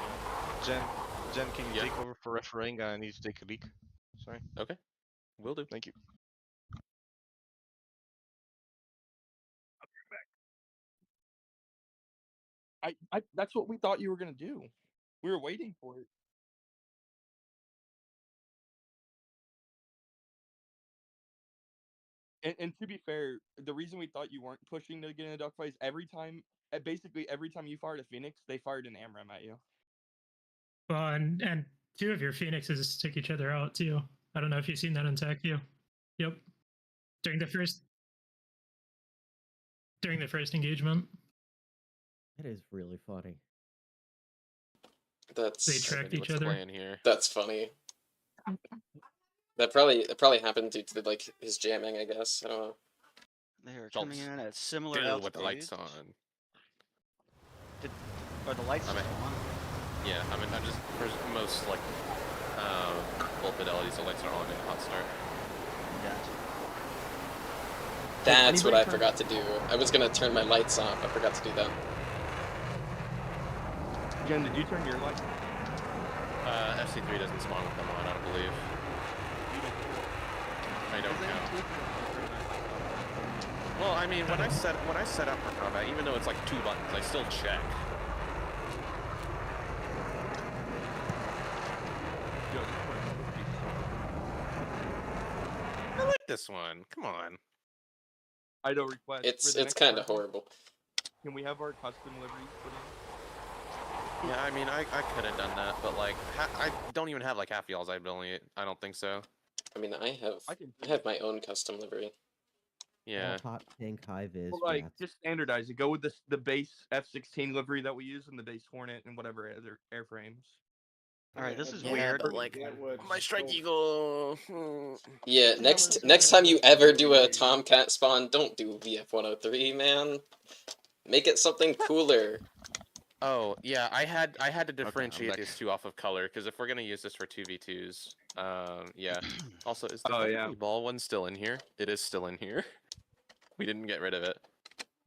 soon. Jen, can you Yeah. take over for refereeing? I need to take a leak. Sorry. Okay. Will do. Thank you. That's what we thought you were gonna do. We were waiting for it. And to be fair, the reason we thought you weren't pushing to get in a dogfight is basically every time you fired a Phoenix, they fired an AMRAM at you. Well, and two of your phoenixes took each other out too. I don't know if you've seen that on TACU. Yep. During the first engagement. That is really funny. That's They tracked each other. Here. That's funny. That probably happened due to like his jamming, I guess. I don't know. They're Schultz coming in at similar still altitudes. with the lights on. Are the lights I mean, still on? Yeah, I mean, I'm just for most like full fidelities, the lights are on in hot start. Gotcha. That's what I anybody turn- forgot to do. I was gonna turn my lights off. I forgot to do that. Jen, did you turn your light? FC3 doesn't spawn with them on, I don't believe. I don't count. Well, I mean, when I set up for combat, even though it's like 2 buttons, I still check. I like this one. Come on. I don't request. It's kind of horrible. Can we have our custom liveries put in? Yeah, I mean, I could have done that, but like, I don't even have like half y'all's. I don't think so. I mean, I have my own custom livery. Yeah. Hot tank high vis. Well, like, just standardize it. Go with the base F-16 livery that we use and the base Hornet and whatever other airframes. All right, this is Yeah, weird. but like, my Strike Eagle. Yeah, next time you ever do a Tomcat spawn, don't do VF-103, man. Make it something cooler. Oh yeah, I had to I'm differentiate back. these two off of color because if we're gonna use this for 2v2s, yeah. Also, is the Oh, yeah. heavy ball one still in here? It is still in here. We didn't get rid of it.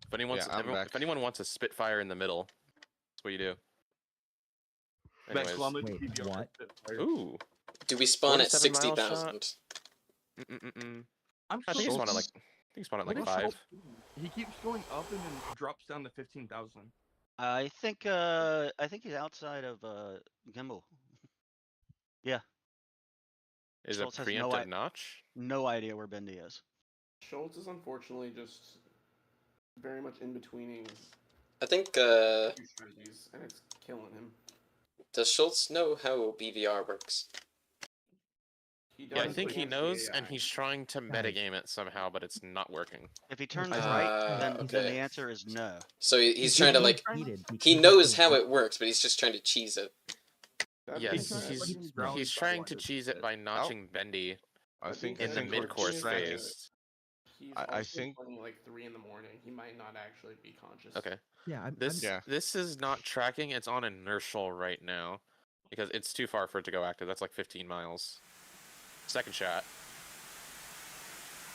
If anyone Yeah, I'm back. if anyone wants a Spitfire in the middle, that's what you do. Bet Anyways, Columbus Wait, PBR what? Spitfire. ooh, Do we spawn at 47 mile 60,000? shot. I'm I think so you spawn at like confused. I think you spawn at What like is 5. Schultz doing? He keeps going up and then drops down to 15,000. I think he's outside of Gimbal. Yeah. Is Schultz it has no, preemptive notch? no idea where Bendy is. Schultz is unfortunately just very much in betweening I think, two strategies, and it's killing him. does Schultz know how BVR works? He Yeah, I does think he against the knows, and AI. he's trying to Guys. metagame it somehow, but it's not working. If he turns right, then the Okay. answer is no. So he's He's trying to, being like, cheated he because knows the- how it works, but he's just trying to cheese it. That Yes, being He's said, he's trying to cheese it by notching Bendy I that being think in the said, Fingor mid-course is trying to- phase. He's I also think- playing like 3 in the morning. He might not actually be conscious. Okay. Yeah, I'm This is not tracking. It's on inertial right now because it's too far for it to go active. That's like 15 miles. Second shot.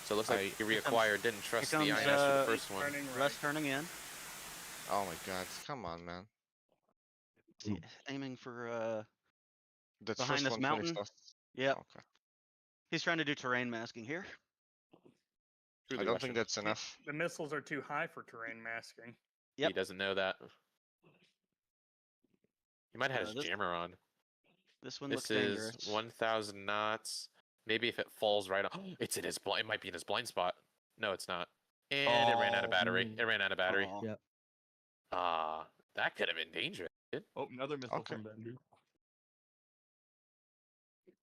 So it looks like he reacquired. Didn't trust the comes, INS for the first one. Russ turning in. Oh my god, come on, man. Aiming for That behind first this one mountain. finished off. Yep. Okay. He's trying to do terrain masking here. I don't think that's enough. The missiles are too high for terrain masking. He doesn't know that. He might have had his this- jammer on. This one This looks is dangerous. 1,000 knots. Maybe if it falls right on. It's in his blind. It might be in his blind spot. No, it's not. And it ran out of battery. It ran out of battery. Aw. Yep. That could have been dangerous. Oh, another missile Okay. from Bendy.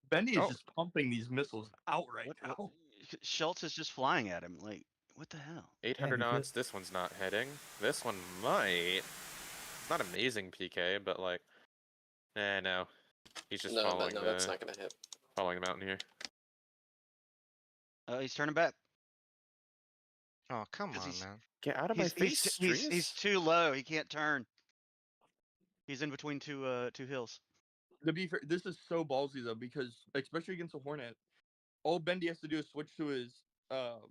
Bendy is just pumping these missiles out right now. Schultz is just flying at him. Like, what the hell? 800 Yeah, he knots. This one's not heading. This one might. It's not amazing PK, but like, no. He's just No, following no, that's not gonna hit. following the mountain here. He's turning back. Oh, come 'Cause on, he's- man. Get out of my face, he's too low. He can't turn. He's in between two hills. To be fair, this is so ballsy though, because especially against a Hornet, all Bendy has to do is switch to his mounted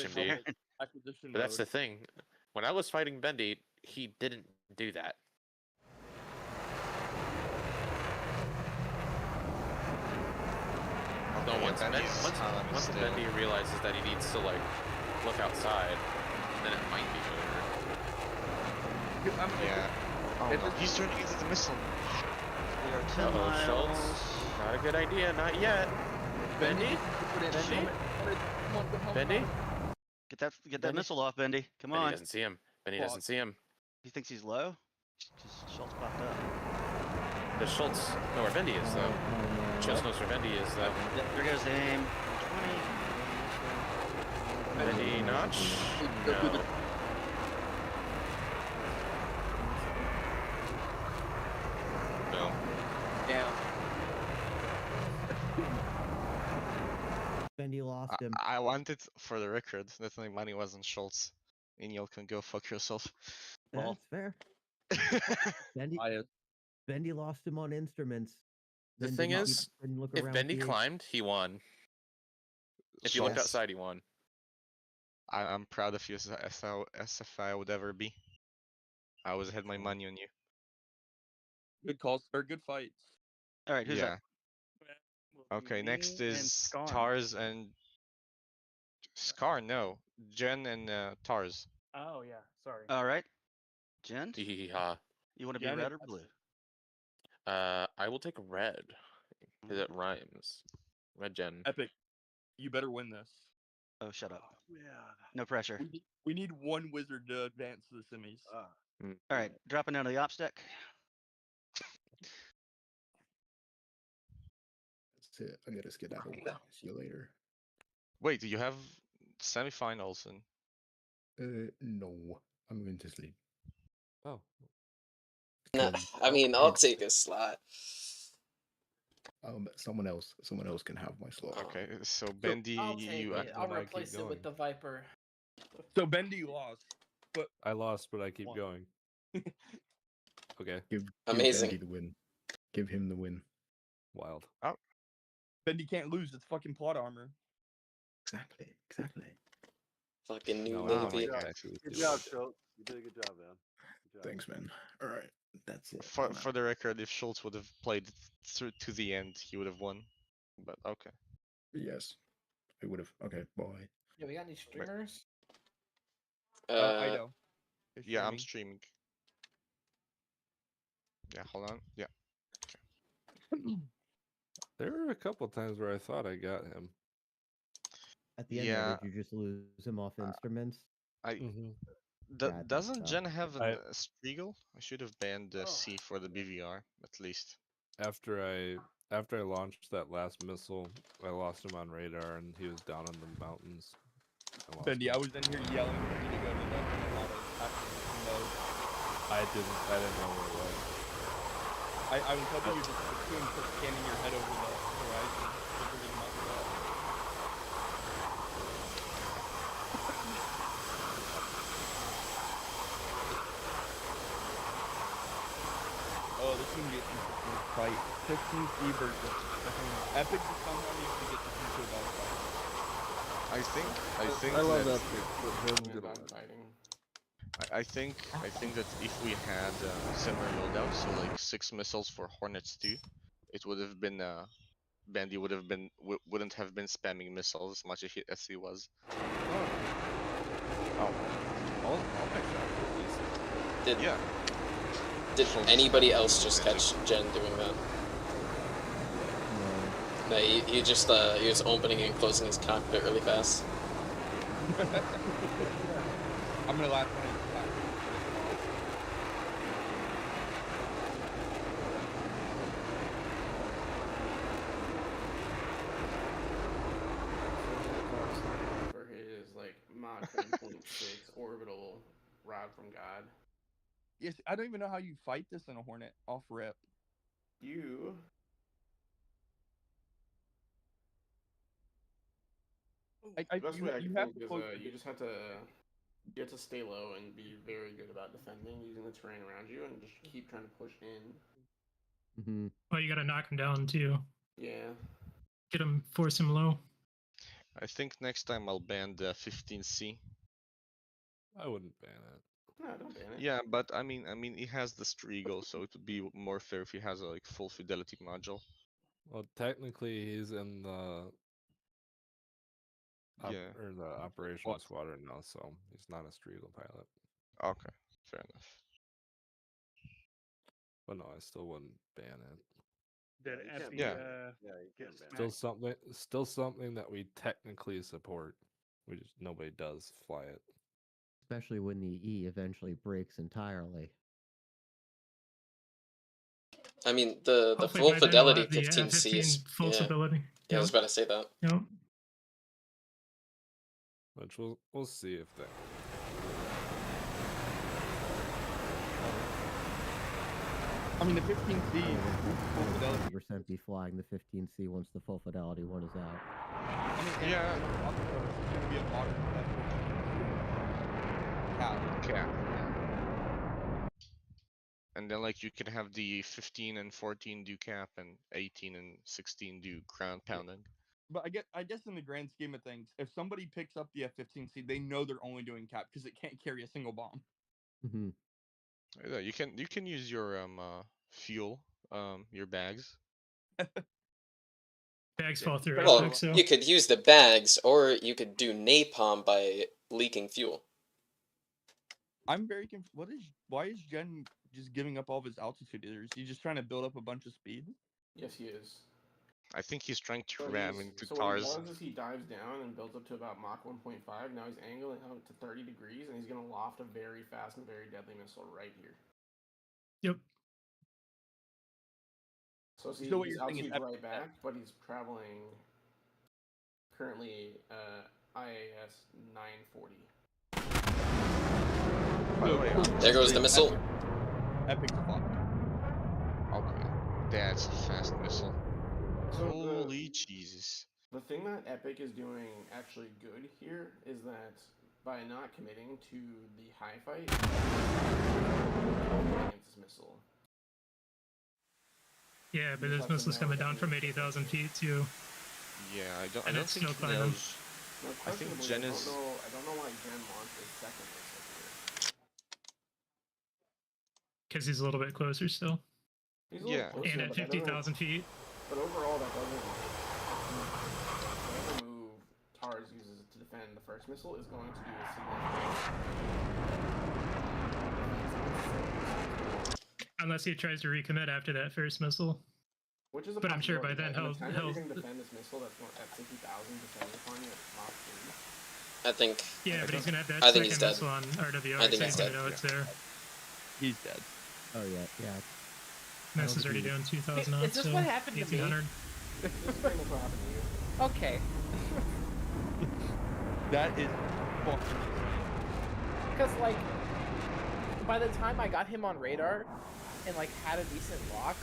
HMD. helmet acquisition But that's the mode. thing. When I was fighting Bendy, he didn't do that. No, Okay, once Bendy's autonomy once still. Bendy realizes that he needs to like look outside, then it might be over. Yeah. Oh no, he's turning into the missile. We are 10 Uh-oh, miles. Schultz. Not a good idea. Not yet. Bendy? Bendy? Get that Bendy? missile off, Bendy. Come Bendy on. doesn't see him. Bendy doesn't see him. He thinks he's low. Because Schultz popped up. Does Schultz know where Bendy is though? Schultz knows where Bendy is though. Yep, there goes the aim. 20. Bendy notch? No. No. Yeah. Bendy lost him. I wanted, for the record, that my money wasn't Schultz. And you can go fuck yourself. That's fair. Bendy lost him on instruments. The then thing didn't is, didn't look if around Bendy the- climbed, he won. If you looked Yes. outside, he won. I'm proud of you as if I would ever be. I always had my money on you. Good calls or good fights. All right, who's Yeah. Will Okay, be next me and is Scar. Tars and Scar. No, Jen and Tars. Oh yeah, sorry. All right. Jen? Hee-hee-ha. You want to be Jen red is- or blue? I will take red. Because it rhymes. Red Gen. Epic. You better win this. Oh, shut up. No pressure. We need one wizard to advance to the semis. Mm. All right, dropping down to the ops deck. That's it. I gotta skedaddle. See you later. Wait, do you have semifinals and No. I'm going to sleep. Oh. Nah, I mean, I'll take a slot. Someone else can have my slot. Okay, so Bendy, I'll take you it. I'll then I keep replace it with going. the Viper. So Bendy lost, but I lost, but I keep going. Okay. Give Amazing. Bendy the win. Give him the win. Wild. Oh, Bendy can't lose. It's fucking plot armor. Exactly. Fucking new No, Oh navy. my god. Good job, Schultz. You did a good job, man. Good job. Thanks, man. All right, that's it. For the record, if Schultz would have played through to the end, he would have won. But okay. Yes, I would have. Okay, bye. Yeah, we got any streamers? Ido. is Yeah, I'm streaming. streaming. Yeah, hold on. Yeah. There were a couple times where I thought I got him. At the end Yeah. there, did you just lose him off instruments? I Bad doesn't messed Jen up. have a Strigel? I should have banned C for the BVR at least. After I launched that last missile, I lost him on radar, and he was down in the mountains. Bendy, I was in here yelling for you to go to the mode. I didn't know where it was. I was hoping you just between scanning your head over the horizon. Over the mountain wall. Oh, this is gonna be an interesting fight. 15C versus Epic just somehow needs to get this into a dog fight. I think I love that that pick, but him good Dog one. fighting. I think that if we had similar loadouts, so like 6 missiles for Hornets too, it would have been Bandy wouldn't have been spamming missiles as much as he was. Oh, I'll pick that. Did Yeah. Did anybody else just catch Jen doing that? No, he just he was opening and closing his cockpit really fast. I'm gonna laugh when it's back. For his like Mach 1.6 orbital rod from God. Yes, I don't even know how you fight this in a Hornet off rip. You I the best you, way I you can have think to is close you just have to stay low and be very good about defending using the terrain around you and just keep trying to push in. Mm-hmm. Well, you gotta knock him down too. Yeah. Get him, force him low. I think next time I'll ban the 15C. I wouldn't ban it. No, don't ban it. Yeah, but I mean he has the Strigel, so it would be more fair if he has a like full fidelity module. Well, technically, he's in the Yeah. or the operations squadron now, so he's not a Strigel pilot. Okay, fair enough. But no, I still wouldn't ban it. Did you can't Effie, ban Yeah, you get can't ban smacked? Still something that we technically support. We just nobody does fly it. Especially when the E eventually breaks entirely. I mean, the Hopefully full by then we'll fidelity have the 15C is 15 full yeah. stability. Yeah, I was about to say that. Yep. Which we'll see if that. I mean, the 15C full fidelity. 100% be flying the 15C once the full fidelity one is out. I mean, Yeah. it's gonna be a modern Cap. And then like you can have the 15 and 14 do cap and 18 and 16 do ground pounding. But I guess in the grand scheme of things, if somebody picks up the F-15C, they know they're only doing cap because it can't carry a single bomb. Mm-hmm. Yeah, you can use your fuel, your bags. Bags fall through Well, Epic, so you could use the bags, or you could do napalm by leaking fuel. I'm very confused. Why is Jen just giving up all of his altitude? Is he just trying to build up a bunch of speed? Yes, he is. I think he's trying to So ram he's- into so cars. what he does is he dives down and builds up to about Mach 1.5. Now he's angling out to 30 degrees, and he's going to loft a very fast and very deadly missile right here. yep. So see, So what he's you're saying is altitude right back, but he's traveling currently IAS 940. By the way, There goes the missile. Epic fucked. Okay, that's a fast missile. So Holy Jesus! The thing that Epic is doing actually good here is that by not committing to the high fight, missile. Yeah, but You just this have to missile's know coming that down he from is 80,000 feet too. Yeah, I don't And think it's he still climbing. knows. No, I think questionably, Jen I is. don't know why Jen wants his second missile here. Because he's a little bit closer still. He's a little Yeah. closer, And at but that doesn't- 50,000 feet. But overall, that doesn't whatever move Tars uses to defend the first missile is going to do a significant. Unless he tries to recommit after that first missile. Which is a but I'm sure by then possibility, he'll by the time that you're going to defend this missile that's at 50,000 defending upon you at Mach 3. I think. Yeah, but he's gonna have that I think second he's dead. missile on RWR, I think so he's he's gonna dead. know it's there. He's dead. Oh yeah, yeah. Mess is already doing 2,000 knots. Is this so what happened to me? 1,800. This is pretty much what happened to you. Okay. That is fucking insane. Because like, by the time I got him on radar, and like had a decent lock,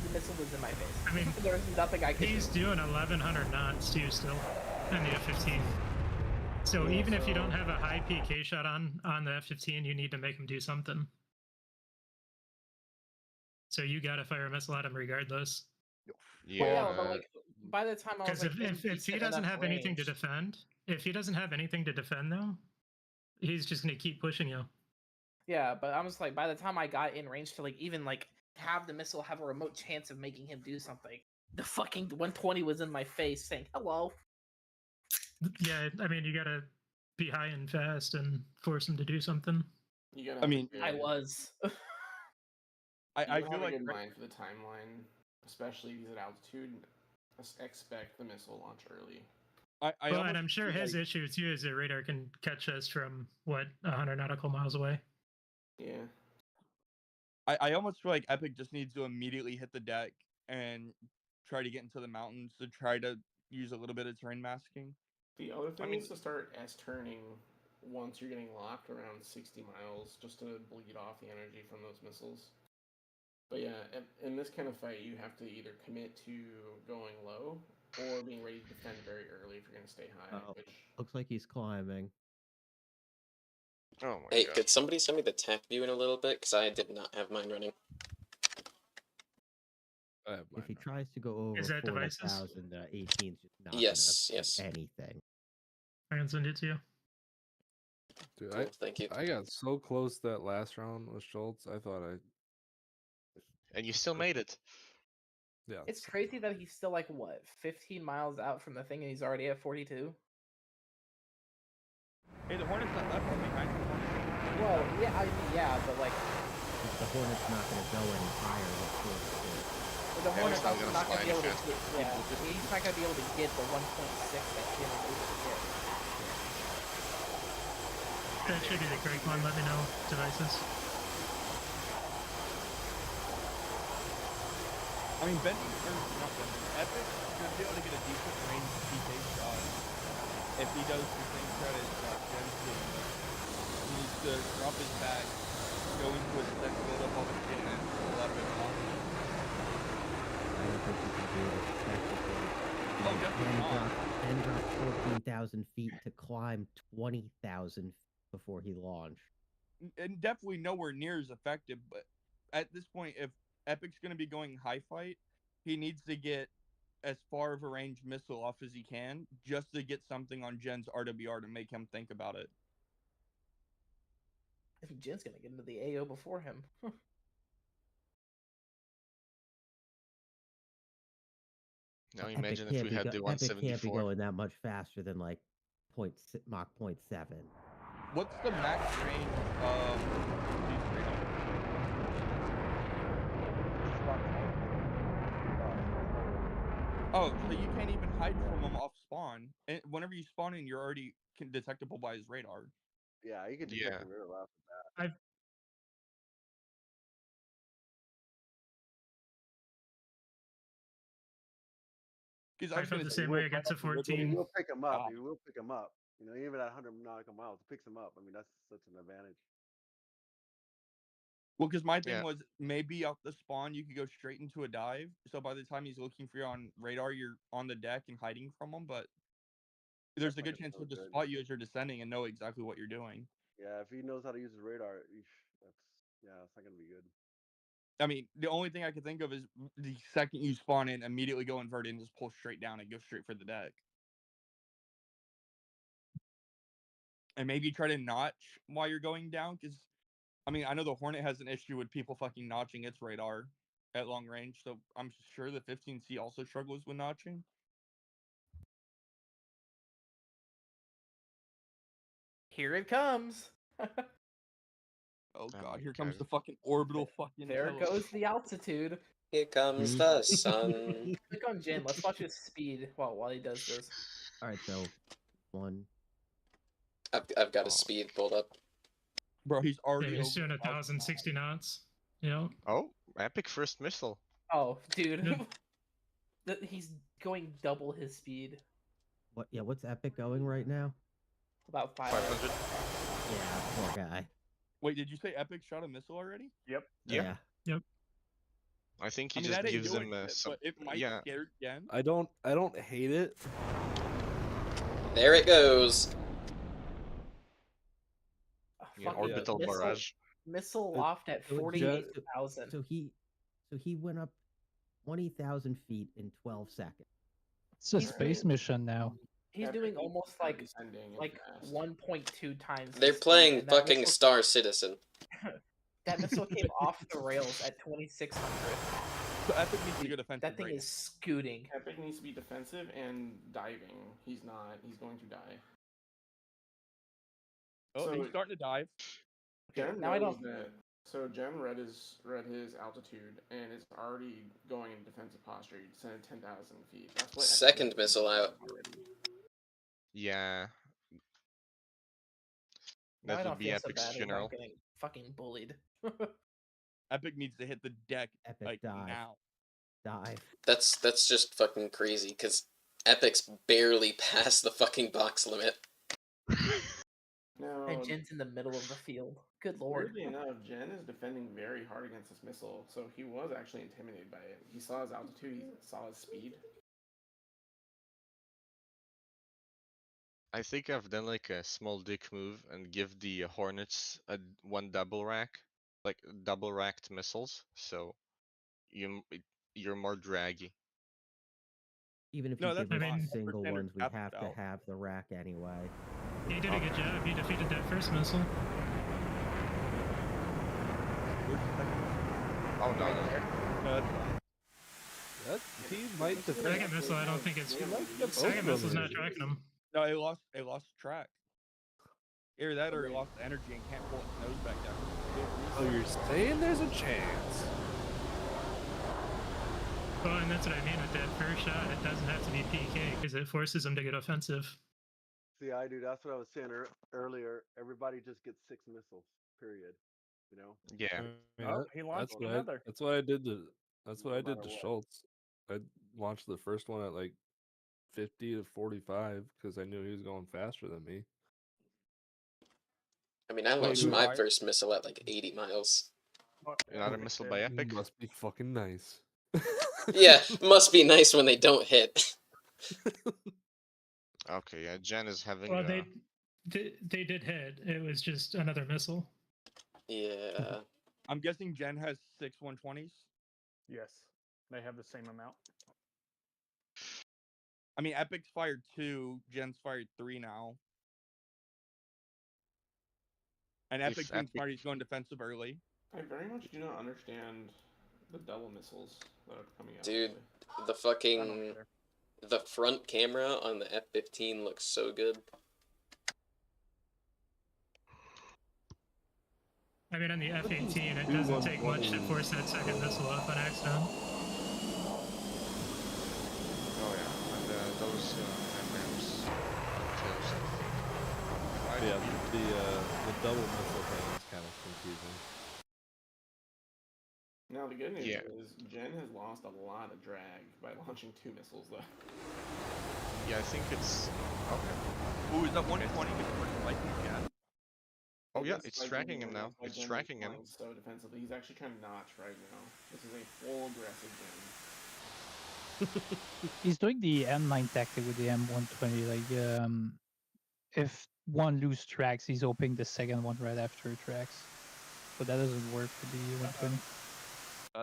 the missile was in my face. I mean, there was nothing I could. He's doing 1,100 knots too still, in the F-15. So Yeah, even if you so- don't have a high PK shot on the F-15, you need to make him do something. So you gotta fire a missile at him regardless. Yeah. Well, yeah, but like by the time I was Because like, if he doesn't have anything to defend, though, he's just gonna keep pushing you. Yeah, but I'm just like, by the time I got in range to like even like have the missile have a remote chance of making him do something, the fucking 120 was in my face saying hello. Yeah, I mean you gotta be high and fast and force him to do something. You gotta I have mean, a I good- was. I you feel have like a good mind for the timeline, especially if he's at altitude. Expect the missile launch early. I Well, almost and I'm sure feel his like- issue too is the radar can catch us from 100 nautical miles away. Yeah. I almost feel like Epic just needs to immediately hit the deck and try to get into the mountains to try to use a little bit of terrain masking. The other thing mean- is to start S-turning once you're getting locked around 60 miles, just to bleed off the energy from those missiles. But yeah, in this kind of fight, you have to either commit to going low or being ready to defend very early if you're going to stay high. Oh, Which looks like he's climbing. Oh my Hey, god. could somebody send me the tech view in a little bit? Because I did not have mine running. If he tries to go over Is that devices? 40,000, 18's just not Yes, gonna yes. do anything. I can send it to you. Dude, Cool, thank you. I got so close that last round with Schultz. I thought And you still made it. yeah. It's crazy that he's still like what 15 miles out from the thing and he's already at 42. Hey, the Hornet's not left behind. Well, yeah, yeah, but like The Hornet's not going to go any higher than 42. the Yeah, Hornet's he's not gonna not going to fly be able any to faster. get, yeah, he's not going to be able to get the 1.6 that he was able to get. That should be the correct one. Let me know devices. I mean, Bendy, or not Bendy, Epic should be able to get a decent range PK shot if he does the same credit that Jen's doing. He needs to drop his back, go into his set, build up all the shit, and pull up and off. I don't think he can do it effectively. Oh, definitely not. Then drop 14,000 feet to climb 20,000 before he launched. And definitely nowhere near as effective, but at this point, if Epic's going to be going high fight, he needs to get as far of a range missile off as he can just to get something on Jen's RWR to make him think about it. I think Jen's going to get into the AO before him. Now Epic imagine if can't we be had go- the Epic can't be 174. going that much faster than like Mach 0.7. What's the max range of these radars? Oh, so you can't even hide from him off spawn. And whenever you spawn in, you're already detectable by his radar. Yeah, you can Yeah. detect the rear off of that. Because I felt the same way against a 14. You will pick him up. You will pick him up. You know, even at 100 nautical miles, it picks him up. I mean, that's such an advantage. Well, because my thing Yeah. was maybe off the spawn you could go straight into a dive. So by the time he's looking for you on radar, you're on the deck and hiding from him. But there's a good chance he'll just spot you as you're descending and know exactly what you're doing. Yeah, if he knows how to use his radar, that's not gonna be good. I mean, the only thing I can think of is the second you spawn in, immediately go invert and just pull straight down and go straight for the deck. And maybe try to notch while you're going down, because I mean, I know the Hornet has an issue with people fucking notching its radar at long range, so I'm sure the 15C also struggles with notching. Here it comes. Oh god, here comes the fucking orbital fucking. There goes the altitude. Here comes the sun. Click on Jin. Let's watch his speed while he does this. All right, so 1. I've got his speed pulled up. Bro, he's already Yeah, he's over doing 1,060 knots. Yeah. Oh, epic first missile. Oh, dude. He's going double his speed. What? Yeah, what's Epic going right now? About 500. Yeah, poor guy. Wait, did you say Epic shot a missile already? Yep. Yeah. Yep. I think he I mean, just that ain't gives doing him shit, some. but it might Yeah. scare Jen. I don't hate it. There it goes. Yeah, orbital missile, barrage. Missile loft at 48,000. So he went up 20,000 feet in 12 seconds. It's a space mission now. He's doing almost like descending 1.2 times. They're his speed, playing and that fucking missile- Star Citizen. That missile came off the rails at 2,600. So Epic needs to go defensive. That thing right is scooting. Epic needs to be defensive and diving. He's not. He's going to die. Oh, So- he's starting to dive. Jen now I knows don't- that. So Jen read his altitude and is already going in defensive posture. He descended 10,000 feet. That's what Second Epic missile out. already. Yeah. Now I That don't would be feel so Epic's bad general. about getting fucking bullied. Epic needs to hit the deck Epic like dive. now. Dive. That's just fucking crazy, because Epic's barely past the fucking box limit. No. And Jin's in the middle of the field. Good lord. Weirdly enough, Jen is defending very hard against this missile, so he was actually intimidated by it. He saw his altitude, he saw his speed. I think I've done like a small dick move and give the Hornets one double rack, like double racked missiles, so you're more draggy. Even if No, you that's give us fine. single Standard ones, we cap have to out. have the rack anyway. He did a good job. He defeated that first missile. Oh no, no. That he might defend. Second missile, I don't think it's. He might get both Second of missile's them. not tracking him. No, it lost track. Either that or it lost energy and can't pull its nose back down. Oh, you're saying there's a chance? Well, and that's what I mean with that first shot. It doesn't have to be PK because it forces him to get offensive. See, I do. That's what I was saying earlier. Everybody just gets 6 missiles. Period. You know. Yeah. Oh, he launched another. That's what I did to. That's what No I did matter to what. Schultz. I launched the first one at like 50 to 45 because I knew he was going faster than me. I mean, I Wait, launched who my are- first missile at like 80 miles. Another missile by Epic. Must be fucking nice. Yeah, must be nice when they don't hit. Okay, yeah, Jen is having. Well, they did hit. It was just another missile. Yeah. I'm guessing Jen has 6 120s. Yes, they have the same amount. I mean, Epic's fired 2, Jen's fired 3 now. And If Epic's being Epic- smart, he's going defensive early. I very much do not understand the double missiles that are coming out. Dude, lately. the I don't fucking care. the front camera on the F-15 looks so good. I mean, on the F-18, it doesn't take much to force that second missile off on accident. Oh yeah, and those MRAMs. Yeah, the double missile thing is kind of confusing. Now the good news Yeah. is Jen has lost a lot of drag by launching 2 missiles though. Yeah, I think it's okay. Ooh, is that 120 before the lightning again? Oh yeah, That's it's why tracking Jen- him now. that's why It's Jen is tracking him. playing so defensively. He's actually trying to notch right now. This is a full aggressive Jen. He's doing the M9 tactic with the M120. Like, if one loose tracks, he's hoping the second one right after it tracks. But that doesn't work for the 120.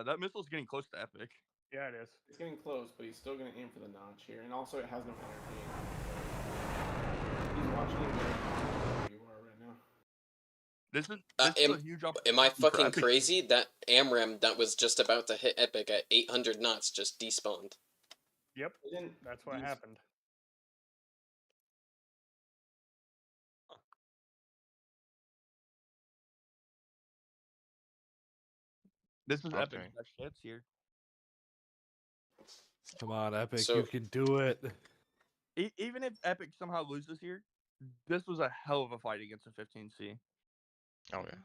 That missile's getting close to Epic. Yeah, it is. It's getting close, but he's still gonna aim for the notch here, and also it has no energy. He's watching it where you are right now. This is a huge opportunity. Am I for fucking Epic. crazy? That AMRAM that was just about to hit Epic at 800 knots just despawned. Yep. That's what happened. This is Okay. Epic's best chance here. Come on, Epic, So- you can do it. Even if Epic somehow loses here, this was a hell of a fight against a 15C. Oh yeah.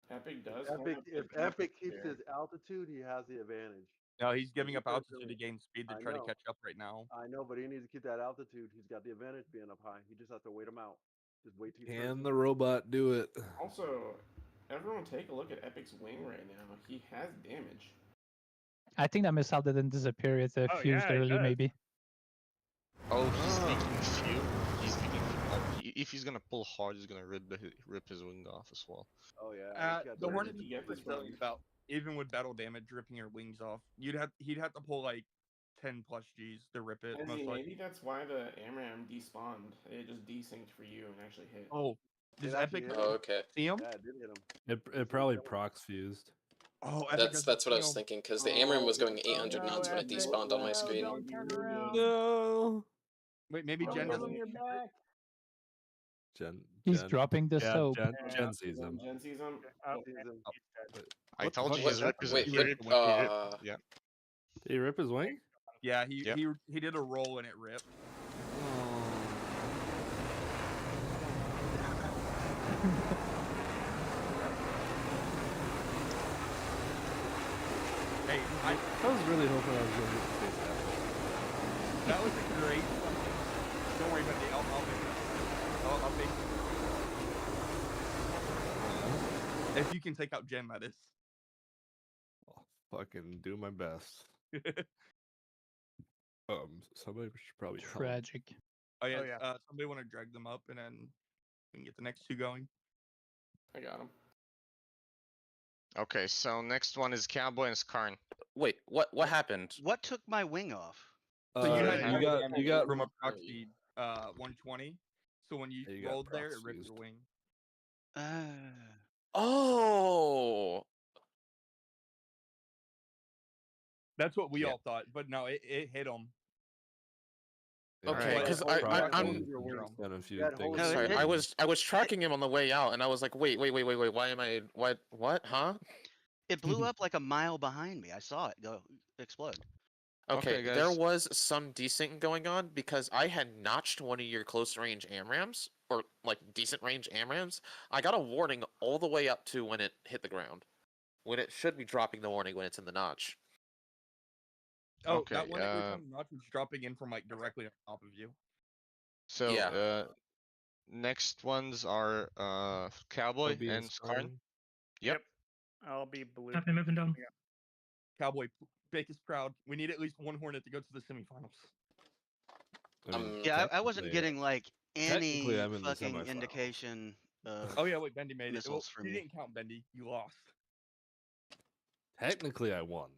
Epic does. If Epic keeps his altitude, he has the advantage. No, he's giving up Because altitude to gain speed to I try to know. catch up right now. I know, but he needs to keep that altitude. He's got the advantage being up high. He just has to wait him out. Just wait till he turns Can the robot do it? Also, everyone take a look at Epic's wing right now. He has damage. I think that missile didn't disappear. It's Oh, fused yeah, it early, does. maybe. Oh, he's leaking fuel. He's leaking fuel. If he's gonna pull hard, he's gonna rip his wing off as well. Oh yeah. he's got The the Hornet advantage. is get this resilient wrong. about even with battle damage ripping your wings off. He'd have to pull like 10 plus Gs to rip it. And Most see, likely. maybe that's why the AMRAM despawned. It just desynced for you and actually hit. Oh, does It actually Epic hit Oh, him. okay. see him? Yeah, it did hit him. It probably prox fused. Oh, Epic That's what I was doesn't thinking, because the AMRAM was going 800 no, knots when it Epic. despawned on my No, screen. don't turn around. No. Wait, maybe Don't Jen give him doesn't. your back. He's dropping the soap. Jen sees him. Jen sees him. Oh, Sees him. I What the told fuck you was his that? rip is Wait, he what, ripped- yeah. Did he rip his wing? Yeah, Yep. he did a roll and it ripped. Hey, I was really hoping I was going to get the face after. that was a great. Don't worry about the I'll make it. If you can take out Jen, that is. I'll fucking do my best. Somebody should probably help. Tragic. Oh yeah, yeah. Somebody want to drag them up and then we can get the next two going. I got him. Okay, so next one is Cowboy and Skarn. Wait, what happened? What took my wing off? So you you got from a proxy 120. So when you Yeah, you got rolled there, it prox ripped fused. your wing. Oh, That's what we Yeah. all thought, but no, it hit them. okay. Alright. Because Prox I'm fused your wing. things. No, sorry. it- I was tracking him on the way out, and I was like, wait. Why am I? What? Huh? It blew up like a mile behind me. I saw it go explode. Okay, Okay, there guys. was some desync going on because I had notched one of your close range AMRAMs, or like decent range AMRAMs. I got a warning all the way up to when it hit the ground, when it should be dropping the warning when it's in the notch. Oh, Okay, that one that you're talking about was dropping in from like directly on top of you. So Yeah. next ones are Cowboy Toby and Skarn. Yep. I'll be blue. Happy moving down. Cowboy, make us proud. We need at least one Hornet to go to the semifinals. I mean, Yeah, I wasn't technically- getting like any technically I'm in the fucking semifinals. indication of Oh yeah, wait, Bendy made it. Well, missiles from you you. didn't count Bendy. You lost. Technically, I won.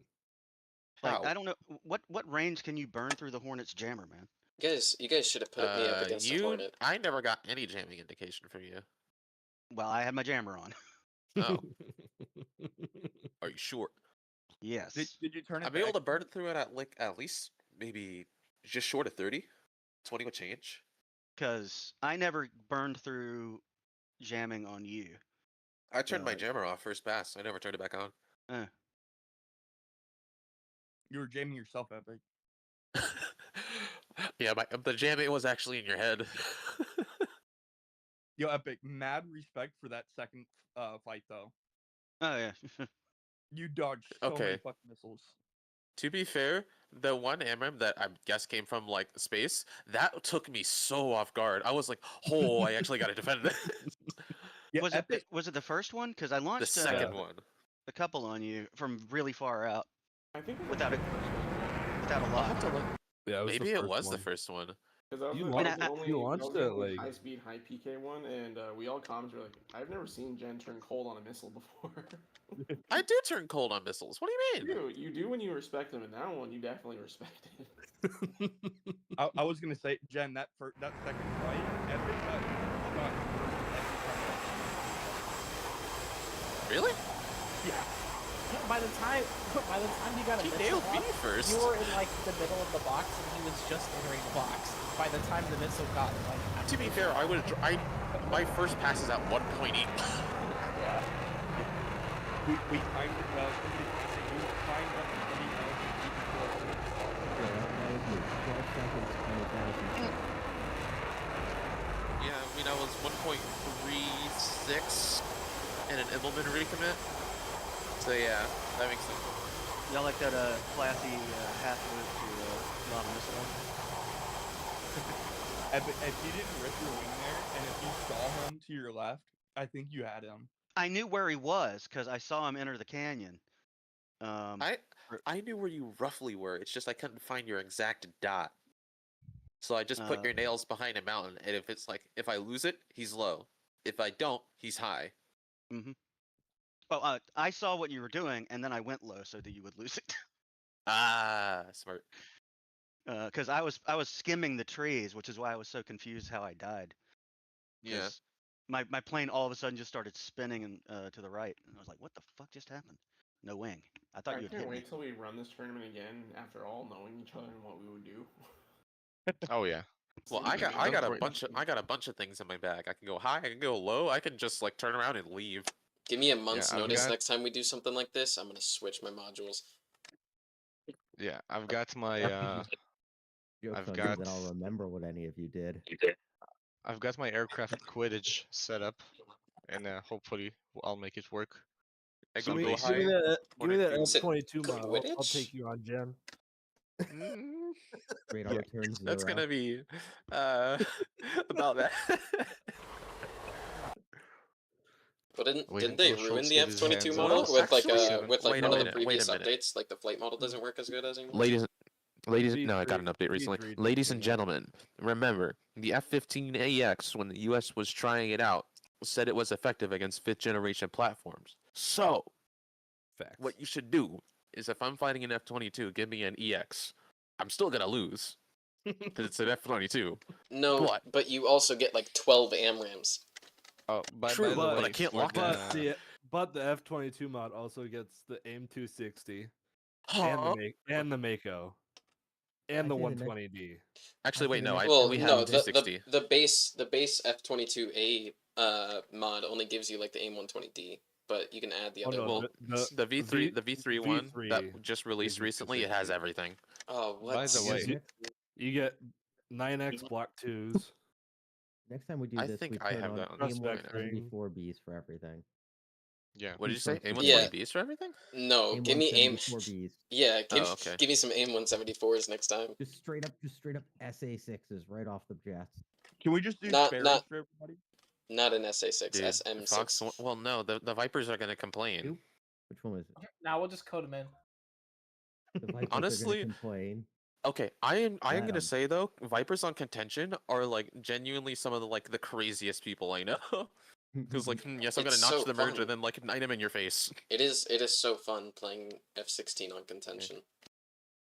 Like How? I don't know what range can you burn through the Hornet's jammer, man? You guys should have put me up against the Hornet. I never got any jamming indication from you. Well, I had my jammer on. Oh, are you sure? Yes. Did you turn it? I'd be able to burn it through it at like at least maybe just short of 30. 20 would change. Because I never burned through jamming on you. I turned my Uh, jammer off first pass. I never turned it back on. You were jamming yourself, Epic. Yeah, the jamming was actually in your head. Yo, Epic, mad respect for that second fight though. Oh yeah. You dodged so many Okay. fucking missiles. To be fair, the one AMRAM that I guess came from like space, that took me so off guard. I was like, "Oh, I actually got to defend it." Yeah, was Epic, it the first one? Because I The launched second one. a couple on you from really far out I think it was without the it first one. without a I'll lot. have to look. Yeah, it was Maybe the it first was one. the first one. Because that was, You the, launched- that was the only, you that launched was the it, only like- high speed, high PK one, and we all commented were like, I've never seen Jen turn cold on a missile before. I do turn cold on missiles. What do you mean? You do when you respect them, and that one you definitely respected. I was gonna say, Jen, that second fight, Epic got Really? Yeah. By the time you got a He missile nailed me off, first. you were in like the middle of the box, and he was just entering the box. By the time the missile got like. To be fair, my first pass is at 1.8. Yeah. We timed it. We timed up somebody else That was me. 12 seconds, 20,000. Yeah, I mean, I was 1.36 and an Immelman recommit. So yeah, that makes sense. Y'all like that classy half move to not a missile one? If you didn't rip your wing there, and if you saw him to your left, I think you had him. I knew where he was because I saw him enter the canyon. I knew where you roughly were. It's just I couldn't find your exact dot. So I just put your nails behind a mountain, and if I lose it, he's low. If I don't, he's high. Mm-hmm. Well, I saw what you were doing, and then I went low so that you would lose it. Ah, smart. Because I was skimming the trees, which is why I was so confused how I died. Yeah. My plane all of a sudden just started spinning and to the right, and I was like, "What the fuck just happened?" No wing. I thought you would can't hit me. wait till we run this tournament again after all knowing each other and what we would do. Oh yeah. Well, I got a bunch of things in my bag. I can go high, I can go low, I can just like turn around and leave. Give me a month's I've notice got- next time we do something like this. I'm gonna switch my modules. Yeah, I've got my Joke's I've on got you that I'll remember what any of you did. I've got my aircraft Quidditch set up, and hopefully I'll make it work. I Give go me, go give high. me that Hornet F-22 model. I'll Quidditch? take you on, Jen. Radar returns That's 0. gonna be about that. But didn't Wait they until ruin Schultz the get his F-22 hands model on with like actually, with wait a one of the minute, wait a previous minute. updates? Like the flight model doesn't work as good as anymore. Ladies, no, I got an V3 update recently. V3 Ladies and yeah. gentlemen, remember the F-15AX when the U.S. was trying it out said it was effective against 5th generation platforms. So, Facts. what you should do is if I'm fighting an F-22, give me an EX. I'm still gonna lose because it's an F-22. No, but you also get like 12 AMRAMs. Oh, by True, the but way, I can't for lock the- But the F-22 mod also gets the AIM 260 and the Mako and the 120D. Actually, wait, no, Well, we have no, 260. the base F-22A mod only gives you like the AIM 120D, but you can add the Oh, other no, one. The V3 one that just released V3 recently, it has everything. Oh, what? By the way, You get 9x Block 2s. Next time we do I this, think we I turn have on that on AIM Prospect ring. 174Bs for everything. yeah. What did you say? Yeah. A120Bs for everything? No, AIM give me AIM. 174Bs. Yeah, okay. give me some AIM 174s next time. Just straight up SA6s right off the jets. Can we just do Not- spares not- for everybody? Not an SA6, Dude, SM6. Fox, well, no, the Vipers are gonna complain. Which one was it? Now we'll just code them in. The Vipers Honestly, are gonna complain. Okay, I am Let gonna 'em. say though, Vipers on contention are like genuinely some of the craziest people I know. Because like, yes, I'm gonna It's notch so the merge fun. and then like knight him in your face. It is so fun playing F-16 on contention.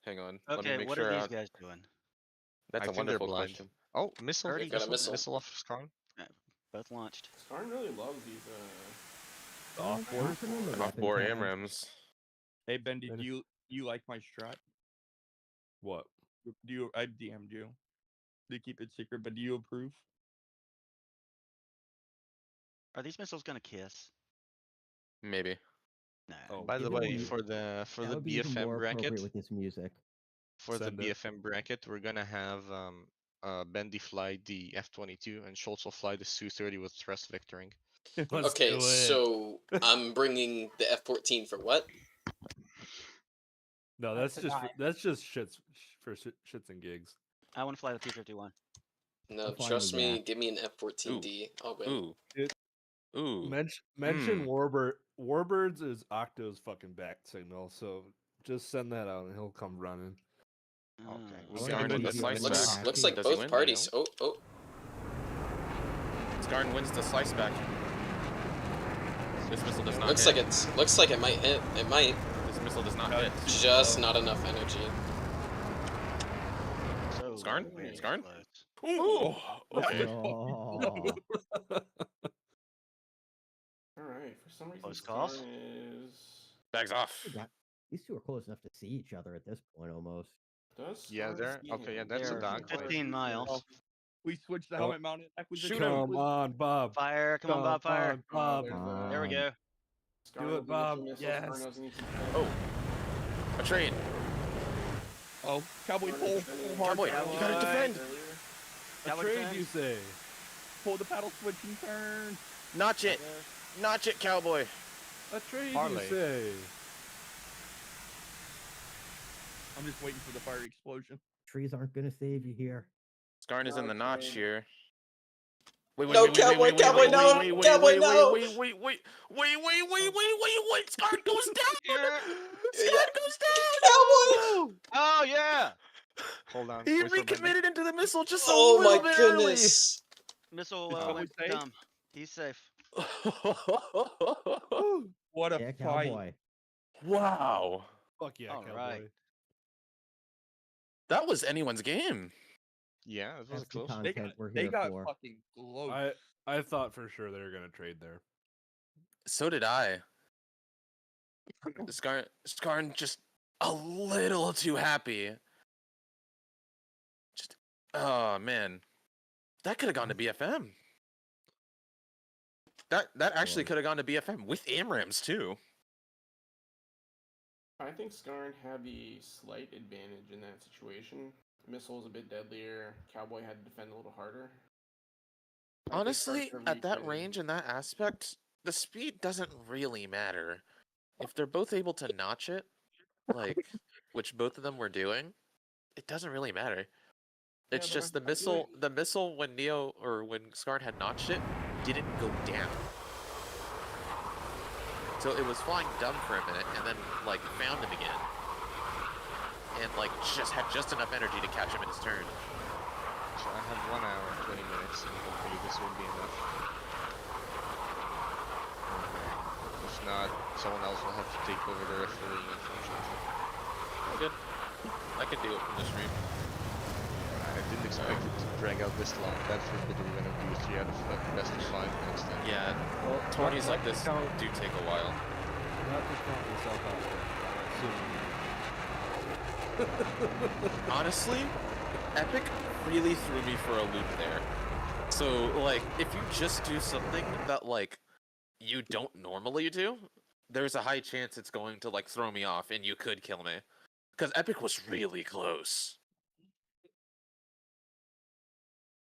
Hang on, let me Okay, make what sure. are these guys doing? That's I a think they're wonderful blind. question. Oh, missile! Already got a missile. Missile off Skarn. Both launched. Skarn really loves these. Off-board AMRAMs. Hey Bendy, do you like my strat? What? Do you? I DM'd you. They keep it secret, but do you approve? Are these missiles gonna kiss? Maybe. Nah. Oh, By the Give it way, a- for the That would be even BFM more bracket, appropriate with this music. for the Send it. BFM bracket, we're gonna have Bendy fly the F-22 and Schultz will fly the Su-30 with thrust vectoring. Let's Okay, do it. so I'm bringing the F-14 for what? No, That's that's a just nine. that's just shits and gigs. I want to fly the P-51. No, I'm fine trust with me. that. Give me an F-14D. I'll win. Ooh. Mention Warbirds is Octo's fucking back signal, so just send that out and he'll come running. Okay. I We'll like get Skarn the with the BVR slice and Looks back. looks like Does he both win? parties. Oh, oh. Skarn wins the slice back. This missile does not Looks hit. like it might hit. It might. This missile does not hit. Just not enough energy. So Skarn? very Skarn? close. Ooh, okay. Oh. All right. For some reason, Close calls. Skarn is Bags off. These two are close enough to see each other at this point, almost. does. Yeah, Skarn there. see Okay, yeah, him? that's a They're dog fight. 15 miles. We switched the Oh. helmet mounted acquisition. Shoot him. Come on, Bob. Fire! Come on, Bob! Fire! Bob. There we go. Skarn Do will it, be with Bob. your missiles, Yes. Skarn doesn't need to Oh, a train. Oh, cowboy Skarn pull. is defending Pull hard. Cowboy, you gotta defend. earlier. A Cowboy trade, defense. you say? Pull the paddle switch and turn. Notch it. Notch it, cowboy. A trade, Parlay. you say? I'm just waiting for the fire explosion. Trees aren't gonna save you here. Skarn is in the notch Okay. here. Wait, No, Cowboy, Cowboy, no! Cowboy, no! Wait, Skarn goes down! Yeah. Skarn goes down! Cowboy! Oh yeah! Hold on. He wait for Brendan. recommitted into the missile just a Oh little my bit goodness! Missile Is Cowboy went safe? dumb. He's safe. early. What a Yeah, fight. cowboy. Wow. Fuck yeah, All cowboy. right. That was anyone's game. Yeah, it was That's the close. content we're They here got for. fucking close. I thought for sure they were gonna trade there. So did I. Skarn just a little too happy. Just, oh man, that could have gone to BFM. That actually could have gone to BFM with AMRAMs too. I think Skarn had the slight advantage in that situation. Missile was a bit deadlier. Cowboy had to defend a little harder. I think Skarn Honestly, should have at that retraded. range and that aspect, the speed doesn't really matter. If they're both able to notch it, like which both of them were doing, it doesn't really matter. It's but just I the feel missile when when Skarn had notched it didn't go down. So it was flying dumb for a minute and then like found him again. And like just had just enough energy to catch him in his turn. So I have 1 hour, 20 minutes, and hopefully this will be enough. If not, someone else will have to take over the refereeing, unfortunately. All good. I can do it from the stream. I didn't expect it to drag out this long. That's forbidden when we do 3 out of best of 5 next time. Yeah, Well, tourneys not like to this count- do take a while. Not to count yourself out there. Honestly, Epic really threw me for a loop there. So, like, if you just do something that, like, you don't normally do, there's a high chance it's going to, like, throw me off and you could kill me. Because Epic was really close.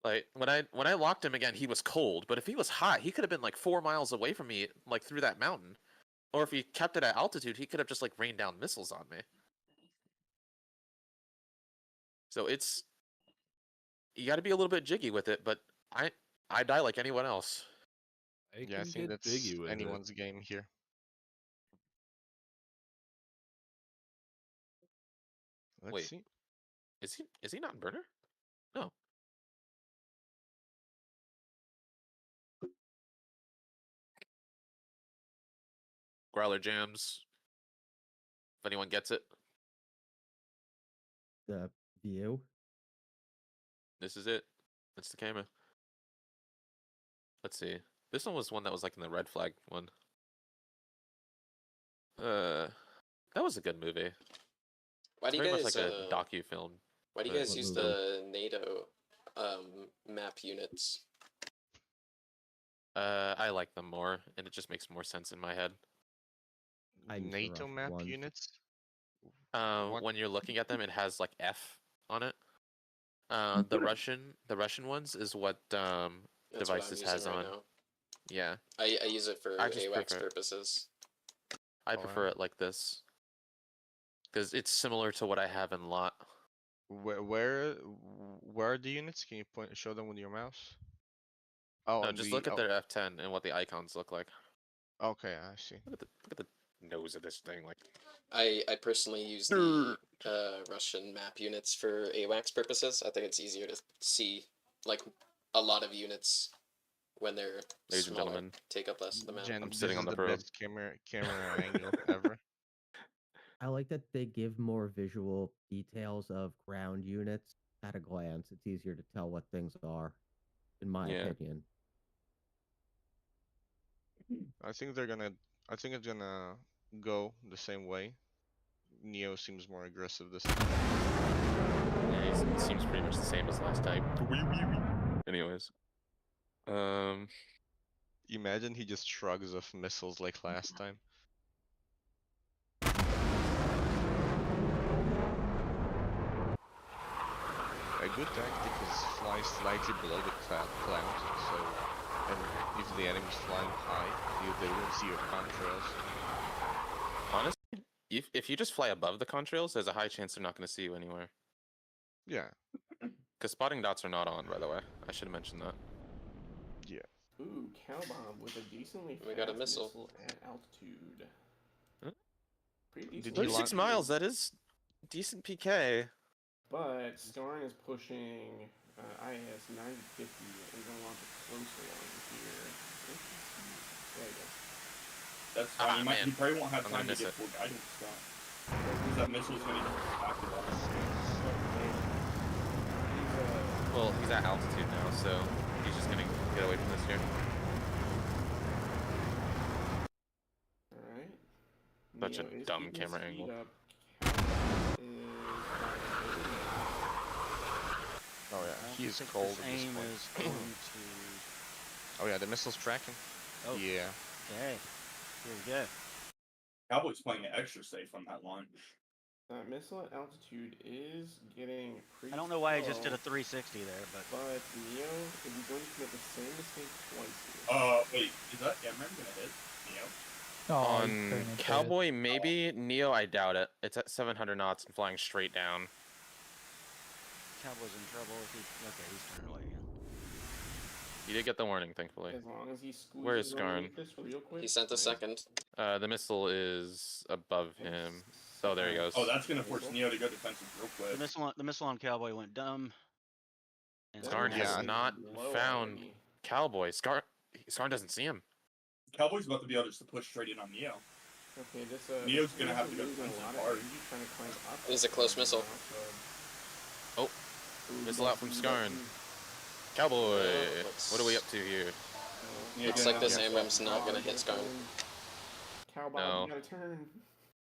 Like, when I locked him again, he was cold, but if he was hot, he could have been, like, 4 miles away from me, like, through that mountain. Or if he kept it at altitude, he could have just, like, rained down missiles on me. So it's... You gotta be a little bit jiggy with it, but I die like anyone else. Yeah, I think that's anyone's game here. Let's Wait, see. is he not in burner? No. Growler jams. If anyone gets it, The view. this is it. It's the Kama. Let's see. This one was one that was like in the red flag one. That was a good movie. Why do It's you very guys much like a docu-film. Why do you but- guys use the NATO map units? I like them more, and it just makes more sense in my head. I use the NATO Russian map ones. units? When you're looking at them, it has like F on it. The Russian ones is what That's what I'm devices using has right on. now. Yeah. I use it for I just AWACS prefer- purposes. I prefer it like this. Because it's similar to what I have in lot. Where are the units? Can you show them with your mouse? Oh, No, on just the- look at oh, their F10 and what the icons look like. Okay, I see. Look at the nose of this thing. Like, I personally use the Russian map units for AWACS purposes. I think it's easier to see like a lot of units when they're ladies and smaller, gentlemen, take up less of the map. Jen, I'm this sitting is on the the probe. best camera angle ever. I like that they give more visual details of ground units at a glance. It's easier to tell what things are, in my Yeah. opinion. I think it's gonna go the same way. Neo seems more aggressive this time. Yeah, he seems pretty much the same as last time. Anyways, Imagine he just shrugs off missiles like last time. A good tactic is fly slightly below the cloud, so and if the enemy's flying high, they won't see your contrails. honestly, if you just fly above the contrails, there's a high chance they're not going to see you anywhere. Yeah. Because spotting dots are not on, by the way. I should have mentioned that. Yeah. Ooh, cow bomb with a decently We got a fast missile. at altitude. Huh? Pretty Did decent. he 36 miles. That is decent PK. But Skarn is pushing IS 950 and going on the closer one here. There you go. That's fine. Ah, He probably won't have I'm gonna time to miss get it. full guidance stuff. Because that missile's going to get impacted on us. Well, he's at altitude now, so he's just going to get away from this here. Alright. Such a dumb camera angle. Oh yeah, I he's think cold his at this aim point. is going to. Oh yeah, the missile's tracking. Oh. Yeah. Okay. Here we go. Cowboy's playing it extra safe on that launch. Missile at altitude is getting pretty I don't know why I just slow, did a 360 there, but But Neo is going to commit the same mistake twice here. Wait, is that Cameron going to hit Neo? Oh, On he's turning into it. Cowboy, maybe. Neo, I doubt it. It's at 700 knots and flying straight down. Cowboy's in trouble. Okay, he's turning away again. You did get the warning, thankfully. As long as he squeezes Where is Skarn? underneath this real quick. He sent a second. The missile is above him. Oh, there he goes. Oh, that's going to force Neo to go defensive real quick. The missile on Cowboy went dumb. And Skarn Skarn has has not low found already. Cowboy. Skarn doesn't see him. Cowboy's about to be able to push straight in on Neo. Okay, this Neo's gonna have to go losing a defensive lot of hard. energy trying to climb up. This is a close missile. Oh, missile out from Skarn. Cowboy, what are we up to here? Looks like this AMRAM's not gonna hit Skarn. Cow No. bomb, you gotta turn.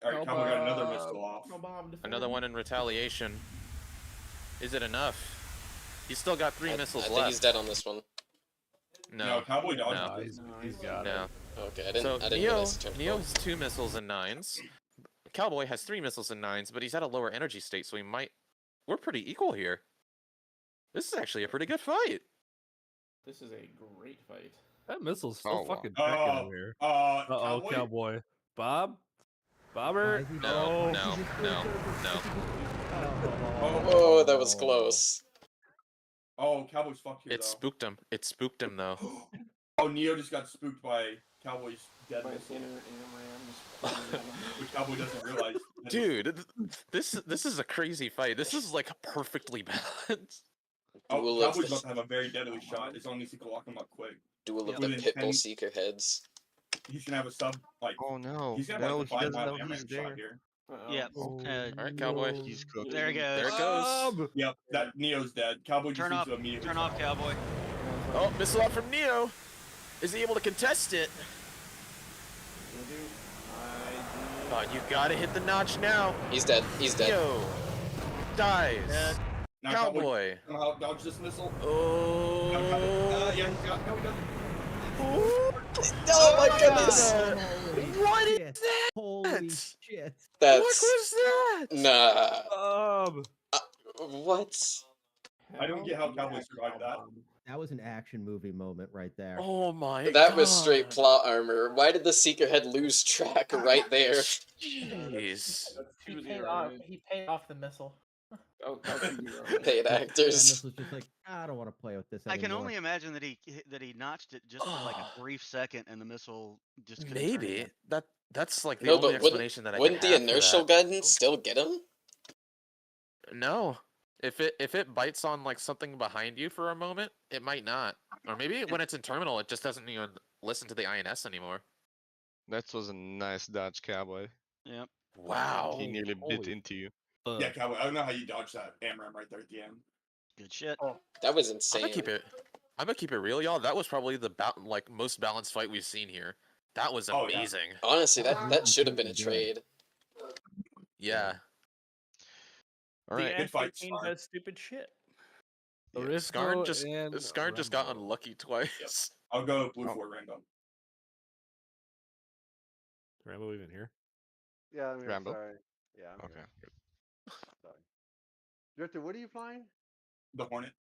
Alright, Cowboy got another missile off. Cow bomb, defend. Another one in retaliation. Is it enough? He's still got 3 missiles I left. think he's dead on this one. No, Cowboy dodged no. it. He's got No. Okay, I didn't So realize he turned Neo full. has 2 missiles and 9s. Cowboy has 3 missiles and 9s, but he's at a lower energy state, so we're pretty equal here. This is actually a pretty good fight. This is a great fight. That missile's still Oh, fucking tracking over here. Uh-oh, Cowboy. Cowboy. Bobber? Why is he- No, No. no. Oh, that was close. Oh, Cowboy's fucked here, It though. spooked him. It spooked him, though. Oh, Neo just got spooked by Cowboy's dead By missile, inner AMRAM. which Cowboy doesn't realize. Dude, this is a crazy fight. This is like perfectly balanced. Oh, Duel of Cowboy's the- about to have a very deadly shot as long as he can lock him up quick. Duel of Yeah. the Within Pitbull 10 Seeker heads. He's gonna have a sub like. Oh no. He's gonna No, have he like a 5 doesn't mile know he's AMRAM there. shot here. Yeah. Alright, Cowboy. He's cooked. There he goes. There it goes. Yep, that Neo's dead. Cowboy just Turn needs off. to immediately Turn off, turn Cowboy. Oh, missile out from Neo. Is he able to contest it? Oh, you gotta hit the notch now. He's dead. He's dead. Neo dies. Dead. Now Cowboy. Somehow dodge this missile. Oh. Yeah, he's got. No, he doesn't. Oh my goodness! What is Shit. that? Holy shit. What That's was that? nah. Bob! What? I don't get how Cowboy survived that. That was an action movie moment right there. Oh my god. That was straight plot armor. Why did the Seeker head lose track right there? Jeez. He paid off the missile. That's who you are. Paid And actors. this was just like, I don't want to play with this I can anymore. only imagine that he notched it just for like a brief second, and the missile just couldn't turn Maybe again. that's like the No, only but explanation that I wouldn't can the have for inertial that. gun still get him? No. If it bites on like something behind you for a moment, it might not. Or maybe when it's in terminal, it just doesn't even listen to the INS anymore. That was a nice dodge, Cowboy. Yep. Wow. He nearly bit Holy into you. Yeah, Cowboy. I don't know how you dodged that AMRAM right there at the end. Good shit. Oh, That was I'm insane. gonna keep it real, y'all. That was probably the like most balanced fight we've seen here. That was Oh, yeah. amazing. Honestly, that Really should have been a freaking good. trade. Yeah. All The right. Good fight, F-18 Scar. does stupid shit. Yeah. Skarn and just got Rambo. unlucky twice. I'll go blue Oh. for Rainbow. Rambo even here? Yeah, I'm here. Rambo? Sorry. Yeah, I'm Okay. here. Sorry. Drifter, what are you flying? The Hornet.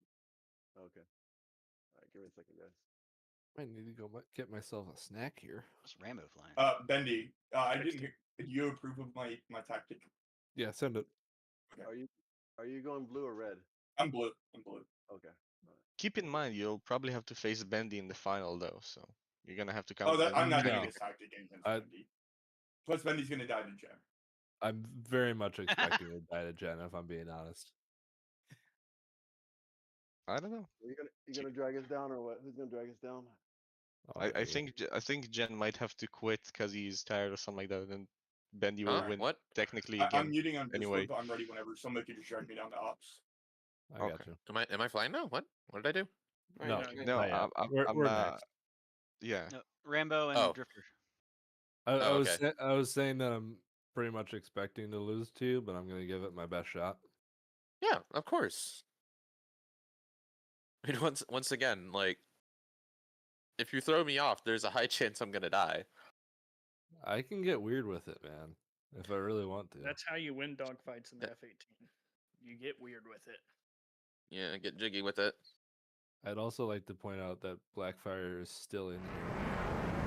Okay. All right, give me a second, guys. I need to go get myself a snack here. What's Rambo flying? Bendy. I didn't hear. Did you approve of my tactic? Yeah, send it. Okay. Are you going blue or red? I'm blue. I'm blue. Okay. Keep in mind, you'll probably have to face Bendy in the final, though, so you're gonna have to come. Oh, I'm not No. gonna get tactic against Bendy. Plus, Bendy's gonna die to Jen. I'm very much expecting to die to Jen, if I'm being honest. I don't know. You gonna drag us down or what? Who's gonna drag us down? Oh, I think Jen might have to quit because he's tired or something like that, and Bendy will Huh? win What? technically I'm again. muting on Discord, Anyway. but I'm ready whenever somebody can just drag me down to ops. I got Okay. you. Am I flying now? What did I do? No, No, not yet. I'm we're next. yeah. No, Rambo and Oh. Drifter. I okay. I was saying that I'm pretty much expecting to lose to you, but I'm gonna give it my best shot. Yeah, of course. I mean, once again, like, if you throw me off, there's a high chance I'm gonna die. I can get weird with it, man, if I really want to. That's how you win dogfights in the F-18. You get weird with it. Yeah, get jiggy with it. I'd also like to point out that Blackfire is still in here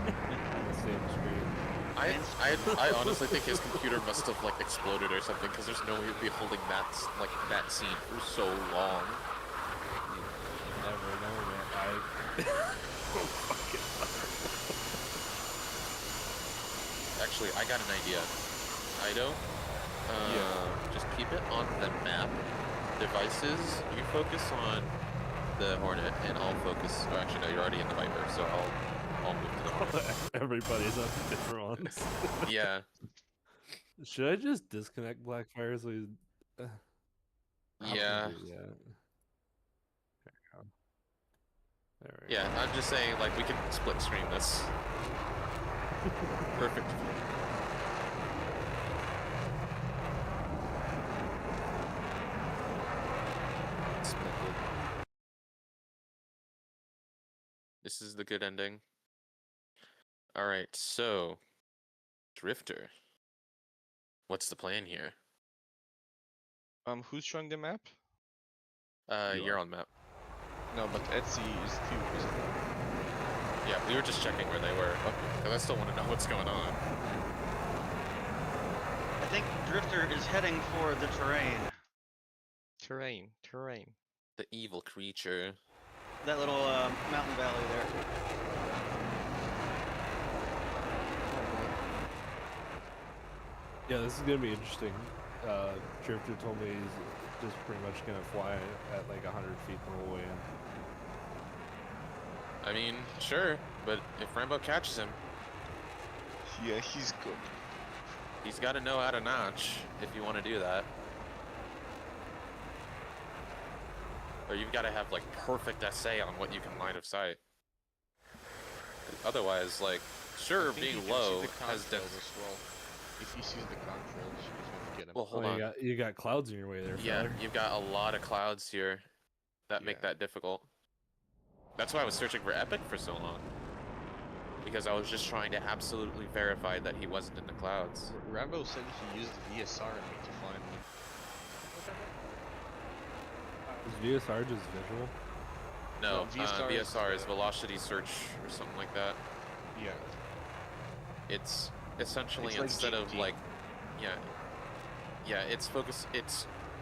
on the same screen. I honestly think his computer must have like exploded or something, because there's no way he'd be holding that scene for so long. You never know, man. Actually, I got an idea. Ido, just keep it on the map. Devices, you focus on the Hornet, and I'll focus. Oh, actually, no, you're already in the Viper, so I'll move to the Hornet. Everybody's on different ones. Yeah. Should I just disconnect Blackfire so he's... Yeah. There we Yeah, I'm just saying, like, we can split screen this. Perfect. Splendid. This is the good ending. Alright, so... Drifter. What's the plan here? Who's showing the map? You're on map. No, but Etsy is too, isn't it? Yeah, we were just checking where they were. Because I still want to know what's going on. I think Drifter is heading for the terrain. Terrain. The evil creature. That little mountain valley there. Yeah, this is gonna be interesting. Drifter told me he's just pretty much gonna fly at like 100 feet the whole way in. I mean, sure, but if Rambo catches him... Yeah, he's good. He's got to know how to notch if you want to do that. Or you've got to have, like, perfect essay on what you can line of sight. Otherwise, like, sure, being low has done... as well. If he sees the contrails, he's gonna get him. Well, hold on. You got clouds in your way there, Yeah, feller. you've got a lot of clouds here that make that difficult. That's why I was searching for Epic for so long. Because I was just trying to absolutely verify that he wasn't in the clouds. Rambo said he used VSR to find me. Is VSR just visual? No, No, VSR is velocity search or something like that. Yeah. It's essentially It's like instead of GT. like, yeah, it's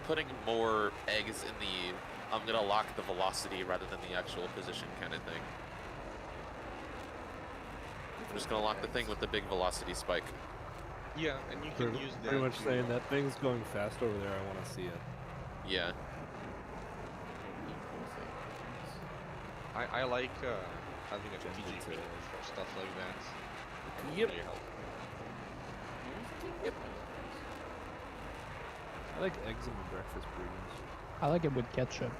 putting more eggs in the I'm gonna lock the velocity rather than the actual position kind of thing. I'm just gonna lock the thing with the big velocity spike. Yeah, and you can use that. Pretty much to, saying that thing's going fast over there. I want to see it. Yeah. I like having a strategic meeting for stuff like that. Yep. Really help. Yep. I like eggs in my breakfast burgers. I like it with ketchup.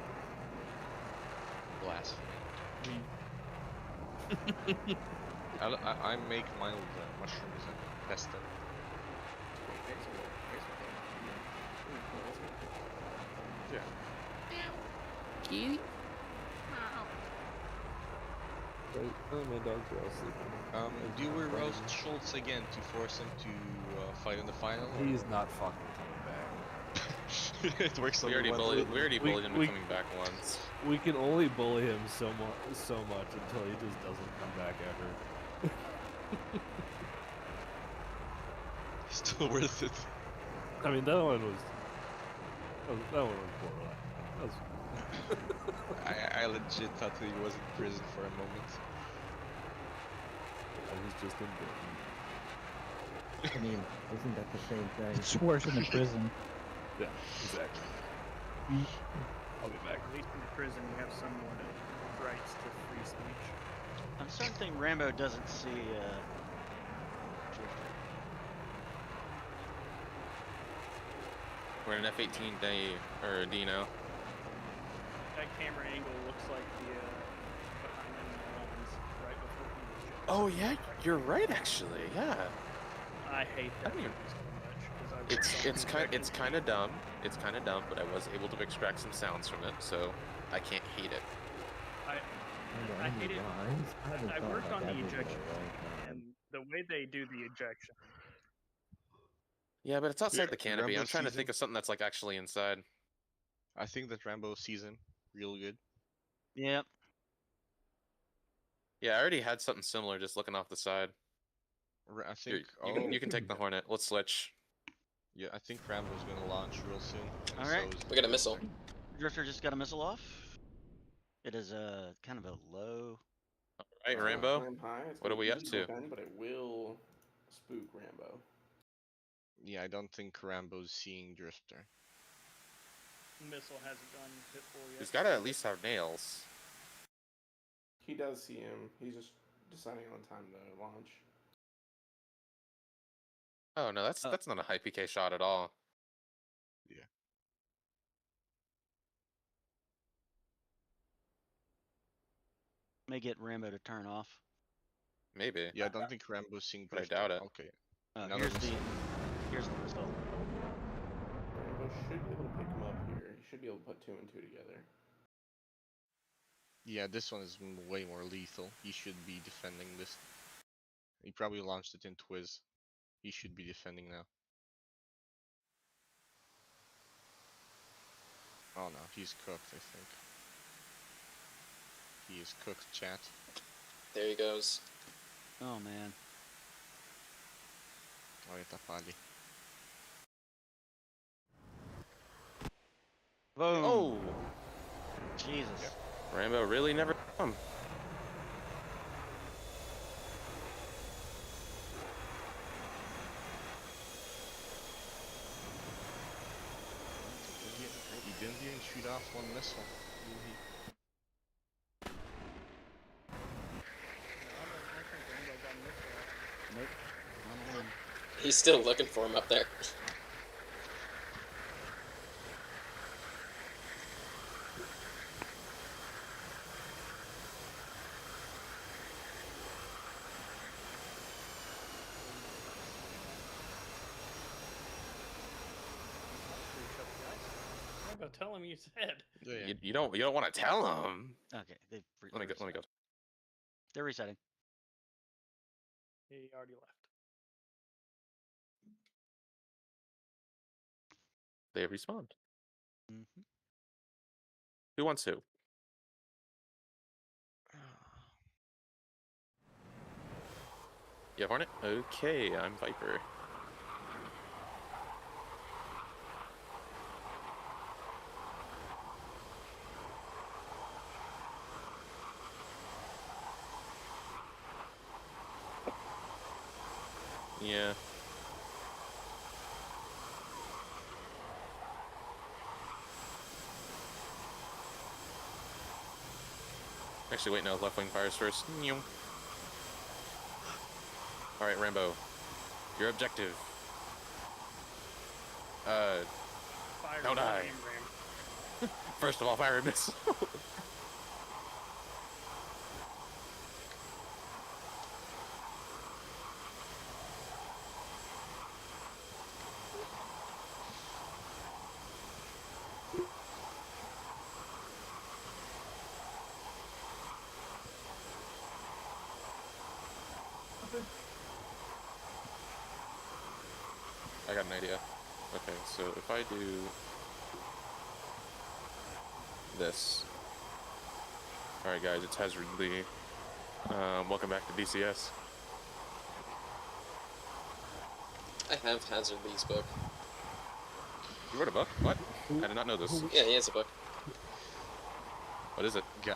Blasphemy. I make mine with mushrooms and pesto. Yeah. Kitty? Right. Oh, my dogs are all sleeping. Do we roast Schultz again to force him to fight in the final? He's not fucking coming back. It works. We already bullied him into coming back once. We can only bully him so much until he just doesn't come back ever. Still worth it. I mean, that one was borderline. I legit thought that he was in prison for a moment. I was just in Britain. I mean, isn't that the same thing? It's worse in the prison. Yeah, exactly. I'll be back. At least in prison, you have somewhat of rights to free speech. I'm starting to think Rambo doesn't see Drifter. We're in an F-18 day or Dino. That camera angle looks like the behind enemy lines right before he was jumped. Oh yeah, you're right actually. Yeah. I hate that movie so much because It's kind of dumb. It's kind of dumb, but I was able to extract some sounds from it, so I can't hate it. I hate it. I worked on the ejection and the way they do the ejection. Yeah, but it's outside the canopy. Rambo I'm trying to season. think of something that's like actually inside. I think that Rambo season real good. Yep. Yeah, I already had something similar just looking off the side. I think You can take the Hornet. Let's switch. Yeah, I think Rambo's gonna launch real soon. And All right. so is We got a missile. Drifter just got a missile off. It is a kind of a low. All right, Rambo. Climb high, it's What are gonna we up easy to? defend, but it will spook Rambo. Yeah, I don't think Rambo's seeing Drifter. Missile hasn't gone hit for yet. He's got to at least have nails. He does see him. He's just deciding on time to launch. Oh no, that's not a high PK shot at all. Yeah. May get Rambo to turn off. Maybe. Yeah, I don't think Rambo's seeing But I Drifter. doubt it. Okay. Here's the missile. Rambo should be able to pick him up here. He should be able to put 2 and 2 together. Yeah, this one is way more lethal. He should be defending this. He probably launched it in Twiz. He should be defending now. Oh no, he's cooked, I think. He is cooked, chat. There he goes. Oh man. Ahorita pali. Boom. Oh, Jesus. Rambo really never come. He didn't even shoot off one missile. Nope. Not one. He's still looking for him up there. Rambo, tell him you said. Yeah. You don't want to tell him. Okay. Let me go. They're resetting. He already left. They respawned. Mm-hmm. Who wants who? You have Hornet? Okay, I'm Viper. Yeah. Actually, wait, no, left wing fires first. Alright, Rambo. Your objective. Fire Don't die. medium ram. First of all, fire and miss. I got an idea. Okay, so if I do this. Alright guys, it's Hazard Lee. Welcome back to DCS. I have Hazard Lee's book. You wrote a book? What? I did not know this. Yeah, he has a book. What is it? Yeah.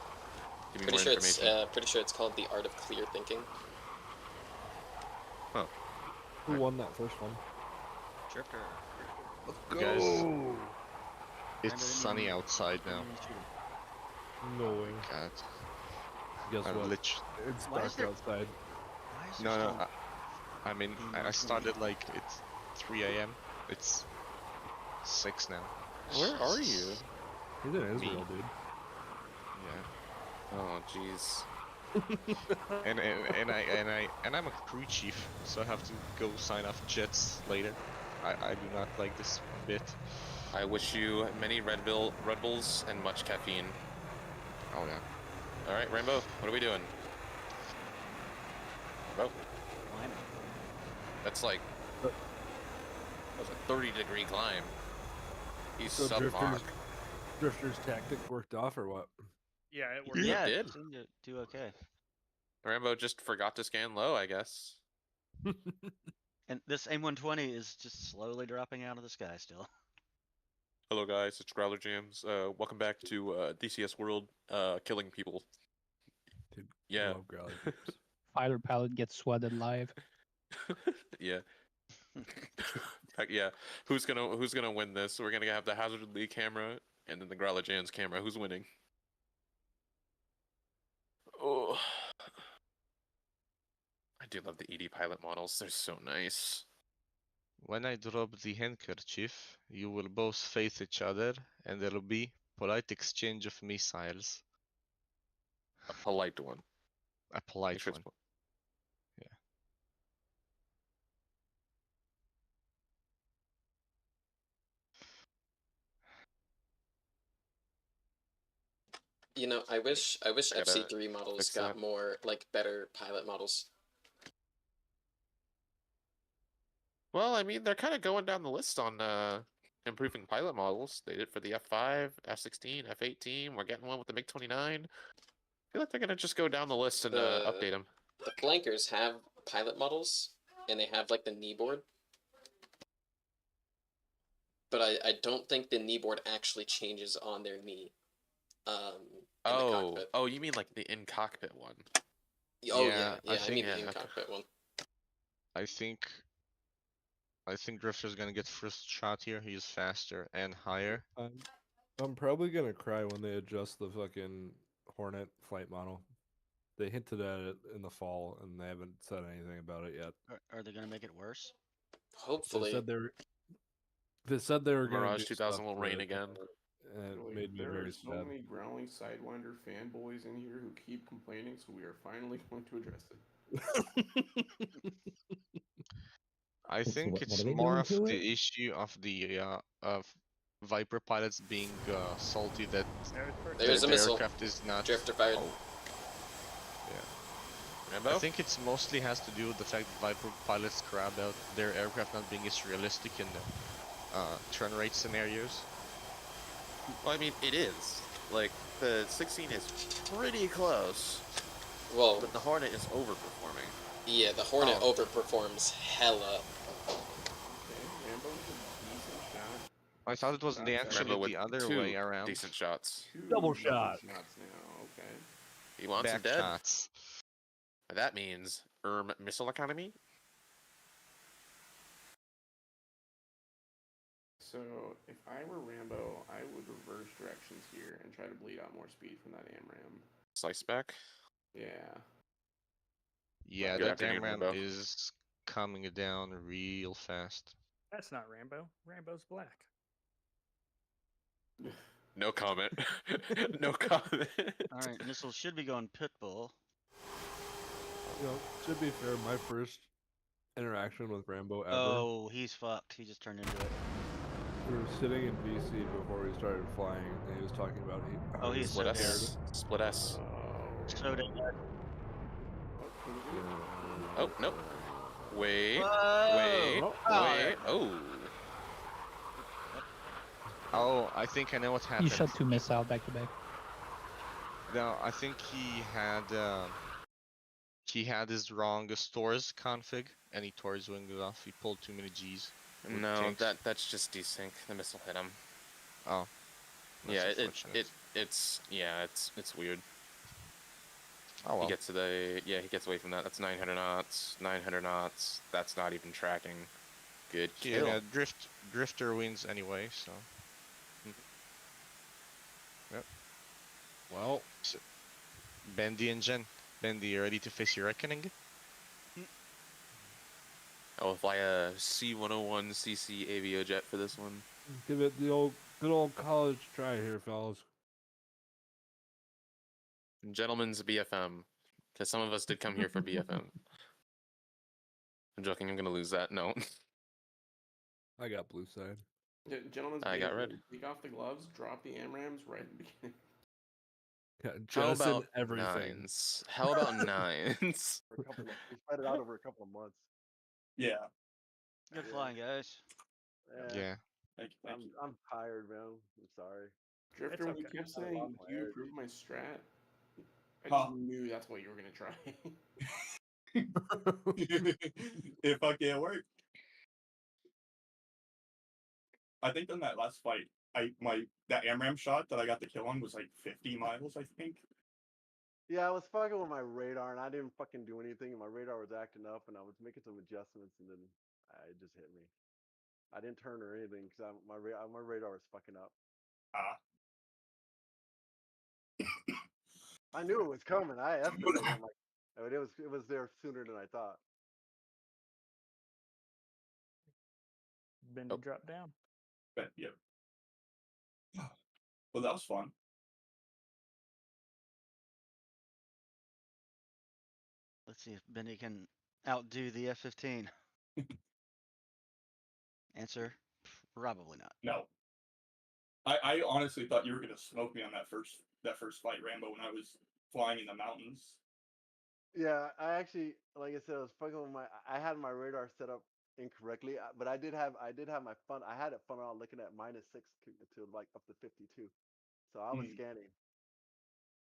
Give me Pretty more sure it's information. pretty sure it's called The Art of Clear Thinking. Huh. Who won that first one? Drifter. You guys, it's sunny outside now. No way. God. Guess I'm what? It's dark outside. No, I mean, I started like it's 3 a.m. It's 6 now. Where are you? He's in Israel, dude. Yeah. Oh, jeez. and I'm a crew chief, so I have to go sign off jets later. I do not like this bit. I wish you many Red Bulls and much caffeine. Oh yeah. Alright, Rainbow, what are we doing? Bro. That's like... That was a 30-degree climb. He's So sub-Mach. Drifter's tactic worked off or what? Yeah, it worked. Yeah, it did. Seemed to do okay. Rambo just forgot to scan low, I guess. And this M120 is just slowly dropping out of the sky still. Hello guys, it's Growler Jams. Welcome back to DCS World, killing people. Dude, Yeah. I love Growler Jams. Fighter pilot gets swatted live. Yeah. Heck yeah. Who's gonna win this? We're gonna have the Hazard Lee camera and then the Growler Jams camera. Who's winning? Oh. I do love the ED pilot models. They're so nice. When I drop the handkerchief, you will both face each other, and there will be polite exchange of missiles. A polite one. A polite one. Yeah. You know, I wish I gotta FC3 models fix got that. more better pilot models. Well, I mean, they're kind of going down the list on improving pilot models. They did for the F5, F16, F18. We're getting one with the MiG-29. I feel like they're gonna just go down the list and update them. The flankers have pilot models, and they have like the knee board. But I don't think the knee board actually changes on their knee. In the cockpit. Oh, you mean like the in-cockpit one? Oh Yeah, yeah, I I mean think- the in-cockpit one. I think Drifter's gonna get first shot here. He's faster and higher. I'm probably gonna cry when they adjust the fucking Hornet flight model. They hinted at it in the fall, and they haven't said anything about it yet. Are they gonna make it worse? Hopefully. They said they were gonna Mirage do 2000 stuff will to rain it, again. and it Like, made me there very are so sad. many growling Sidewinder fanboys in here who keep complaining, so we are finally going to address it. I think what it's are they more doing of to the issue of the of Viper pilots being salty that There's a the missile. aircraft is not. Drifter fired. Oh. Yeah. Rambo? I think it's mostly has to do with the fact that Viper pilots crab out their aircraft not being as realistic in the turn rate scenarios. Well, I mean, it is. Like, the 16 is pretty close. Well, But the Hornet is overperforming. yeah, the Hornet Oh. overperforms hella. Okay, Rambo's a decent shot. I thought it was the That's actually Rambo with the other two way around. decent shots. Two Double double shot. shots now, okay. He wants him Back dead. shots. That means missile economy. So if I were Rambo, I would reverse directions here and try to bleed out more speed from that AMRAM. Slice back. Yeah. Yeah, Good that afternoon, AMRAM Rambo. is coming down real fast. That's not Rambo. Rambo's black. No comment. No comment. All right, missiles should be going pitbull. You know, to be fair, my first interaction with Rambo ever. Oh, he's fucked. He just turned into it. We were sitting in VC before we started flying, and he was talking about Oh, he's Split so S. dead. Split S. So dead. Oh, nope. Wait. Whoa! Wait. Oh, Wait. Oh. Oh, I think I know what You happened. shot 2 missiles back to back. No, I think he had his wrong stores config, and he tore his wing off. He pulled too many Gs. with No, tanks. that's just desync. The missile hit him. Oh. Yeah, That's unfortunate. it's weird. Oh well. He gets to the he gets away from that. That's 900 knots. 900 knots. That's not even tracking. Good kill. Yeah, drifter wins anyway, so. Yep. Well, So, Bendy and Jen. Bendy, you ready to face your reckoning? I'll fly a C-101 CC Avio jet for this one. give it the good old college try here, fellas. Gentlemen's BFM. Because some of us did come here for BFM. I'm joking, I'm going to lose that. No. I got blue side. Gentlemen's I got red. Take off the gloves, drop the AMRAMs right at the beginning. Yeah, How jettison about everything. nines? How about nines? For a couple of, we spread it out over a couple of months. Yeah. Good flying, guys. Yeah. Thank you. I'm tired, man. I'm sorry. Drifter, when you okay. kept I saying, lost do my you edge. approve my strat? I Huh. just knew that's what you were going to try. It fucking worked. I think on that last fight, that AMRAM shot that I got the kill on was like 50 miles, I think. Yeah, I was fucking with my radar, and I didn't fucking do anything, and my radar was acting up, and I was making some adjustments, and then it just hit me. I didn't turn or anything because my radar was fucking up. I knew it was coming. I estimated. I'm like, it was there sooner than I thought. Bendy drop down. But yeah. Well, that was fun. Let's see if Bendy can outdo the F-15. Answer: probably not. No. I honestly thought you were gonna smoke me on that first flight, Rambo, when I was flying in the mountains. Yeah, I actually, like I said, I was fucking with I had my radar set up incorrectly, but I did have my fun. I had it fun on looking at -6 to like up to 52. So I was scanning.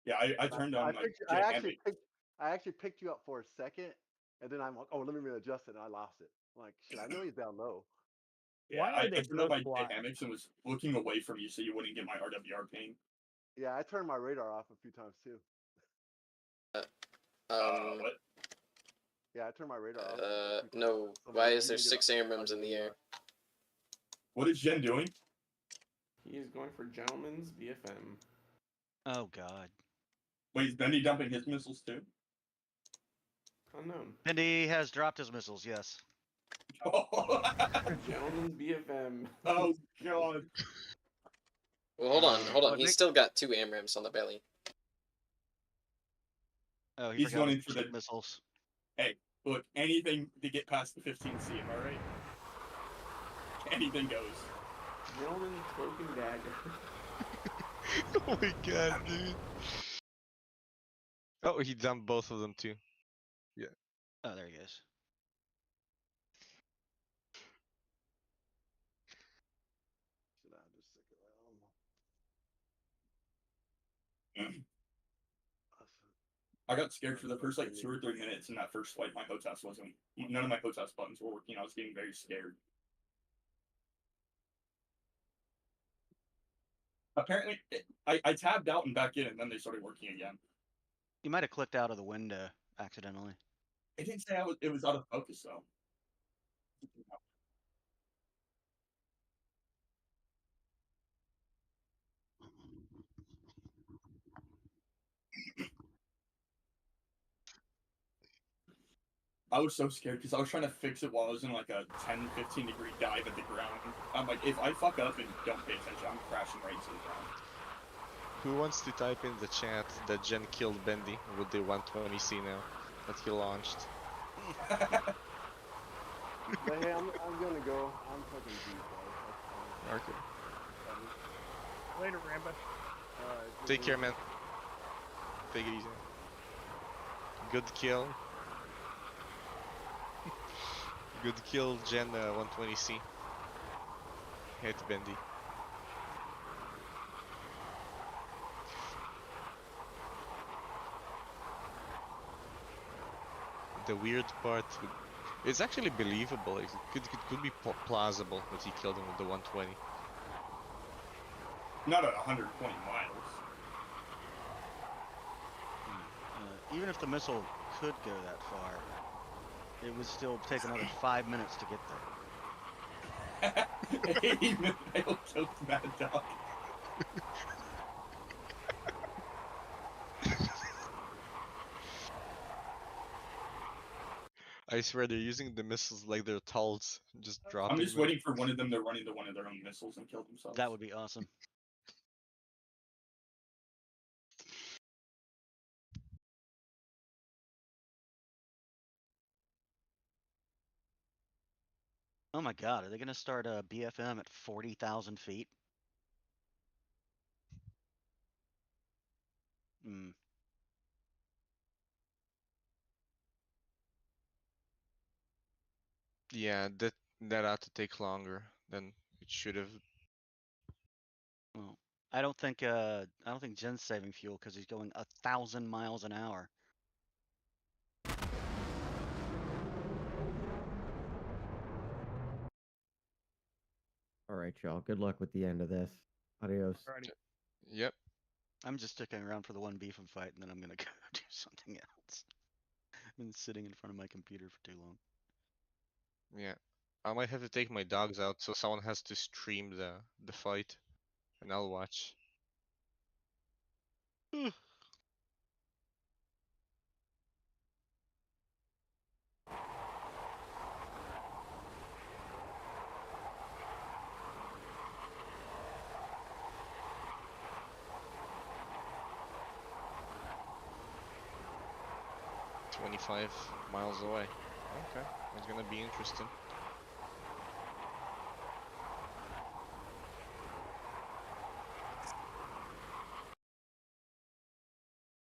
Yeah, I turned on like I actually picked you up for a second, and then I'm like, oh, let me readjust it, and I lost it. I'm like, shit, I know he's down low. Yeah, Why are I they turned on both my black? dynamics and was looking away from you so you wouldn't get my RWR ping. Yeah, I turned my radar off a few times too. What? Yeah, I turned my radar off. a few times. No. So Why you is there didn't get 6 AMRAMs in the RWR. air? What is Jen doing? He is going for Gentleman's BFM. Oh God. Wait, is Bendy dumping his missiles too? Unknown. Bendy has dropped his missiles. Yes. Gentleman's BFM. Oh God. Well, hold on. He's still got 2 AMRAMs on the belly. Oh, he He's forgot going to in for shoot the missiles. Hey, look, anything to get past the 15C, am I right? Anything goes. Gentleman's broken dagger. Oh my god, dude. Oh, he dumped both of them too. Yeah. Oh, there he goes. Should I just stick around? I got scared for the first like 2 or 3 minutes in that first flight. None of my HOTAS buttons were working. I was getting very scared. Apparently, I tabbed out and back in, and then they started working again. You might have clicked out of the window accidentally. It didn't say it was out of focus though. I was so scared because I was trying to fix it while I was in like a 10, 15 degree dive at the ground. I'm like, if I fuck up and don't pay attention, I'm crashing right to the ground. Who wants to type in the chat that Jen killed Bendy with the 120C now that he launched? But hey, I'm gonna go. I'm fucking beat, guys. Okay. Later, Rambo. Take care, man. Take it easy. Good kill. Good kill, Jen 120C. Hit Bendy. The weird part, it's actually believable. It could be plausible that he killed him with the 120. Not at 120 miles. Even if the missile could go that far, it would still take another 5 minutes to get there. 80 minutes, I killed Mad Dog. I swear they're using the missiles like they're tulls, just dropping I'm just them. waiting for one of them to run into one of their own missiles and kill themselves. That would be awesome. Oh my god, are they gonna start a BFM at 40,000 feet? Hmm. Yeah, that ought to take longer than it should have. Well, I don't think Jen's saving fuel because he's going 1,000 miles an hour. All right, y'all. Good luck with the end of this. Adios. Alrighty. Yep. I'm just sticking around for the one beefing fight, and then I'm gonna go do something else. I've been sitting in front of my computer for too long. Yeah. I might have to take my dogs out, so someone has to stream the fight, and I'll watch. 25 miles away. Okay, it's gonna be interesting.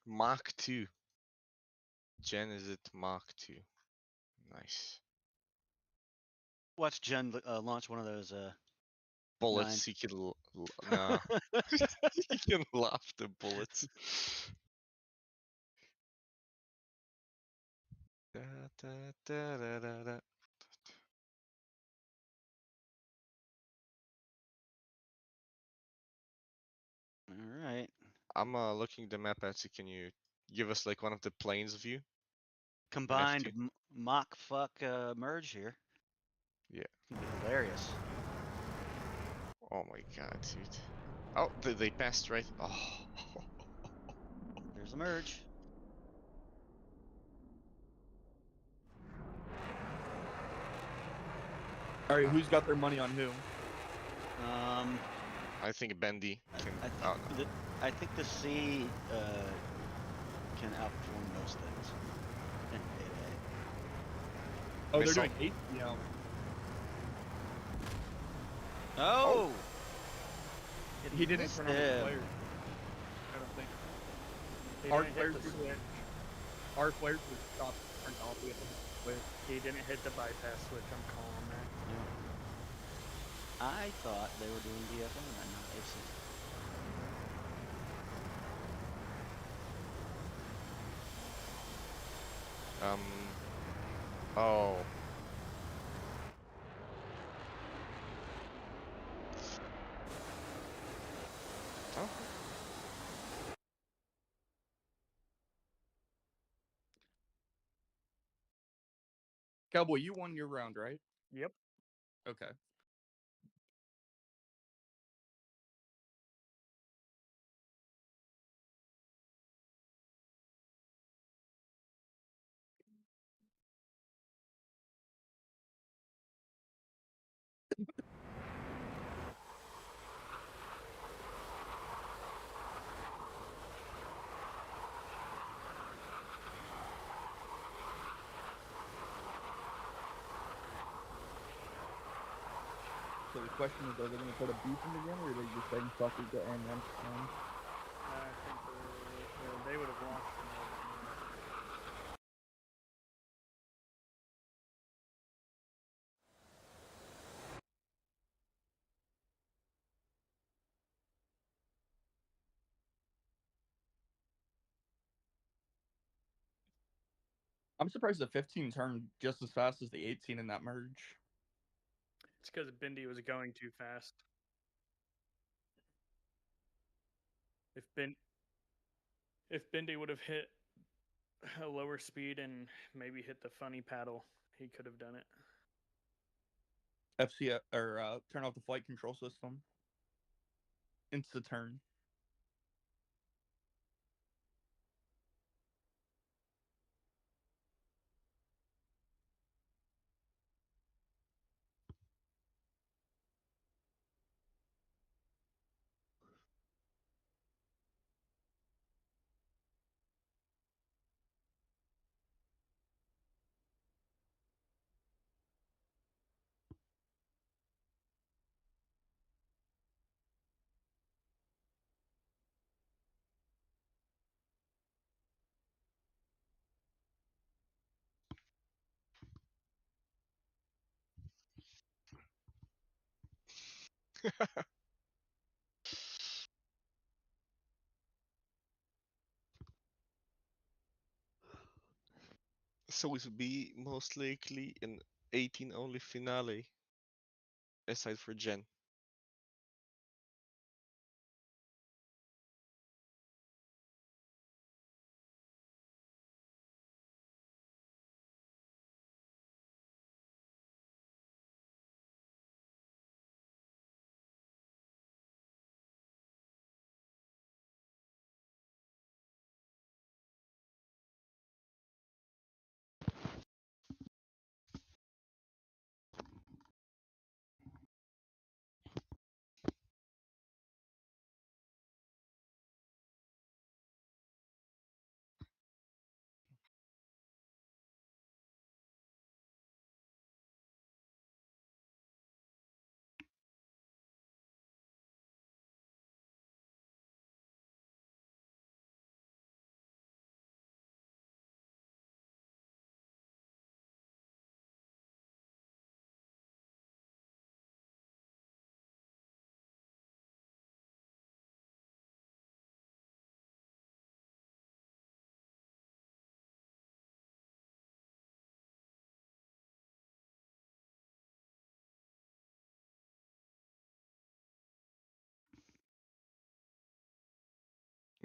Mach 2. Jen is it Mach 2? Nice. Watch Jen launch one of those Bullets, he can no. He can laugh the bullets. Da, da, da, da, da, da. All right. I'm looking the map at, so can you give us like one of the planes view? Combined mock fuck merge here. Yeah. It'd be hilarious. Oh my god, dude. Oh, they passed right. Oh. There's a merge. Alright, who's got their money on who? I think Bendy can. I think the C can outperform most things. And Oh, Missile. they're doing 8? Yeah. Oh! He didn't missed turn on his him. flares. I don't think. He Our didn't flares hit the were switch. Our flares were stopped turned off with him. He didn't hit the bypass switch. I'm calling that. I thought they were doing BFM and not AC. Oh. Oh. Cowboy, you won your round, right? Yep. Okay. So the question is, are they going to put a beef in again, or are they just saying fuck it, go and run? I think they would have launched another one. I'm surprised the 15 turned just as fast as the 18 in that merge. It's because Bindi was going too fast. If Bindi would have hit a lower speed and maybe hit the funny paddle, he could have done it. FC or turn off the flight control system. Insta turn. So it would be most likely an 18 only finale, aside for Jen.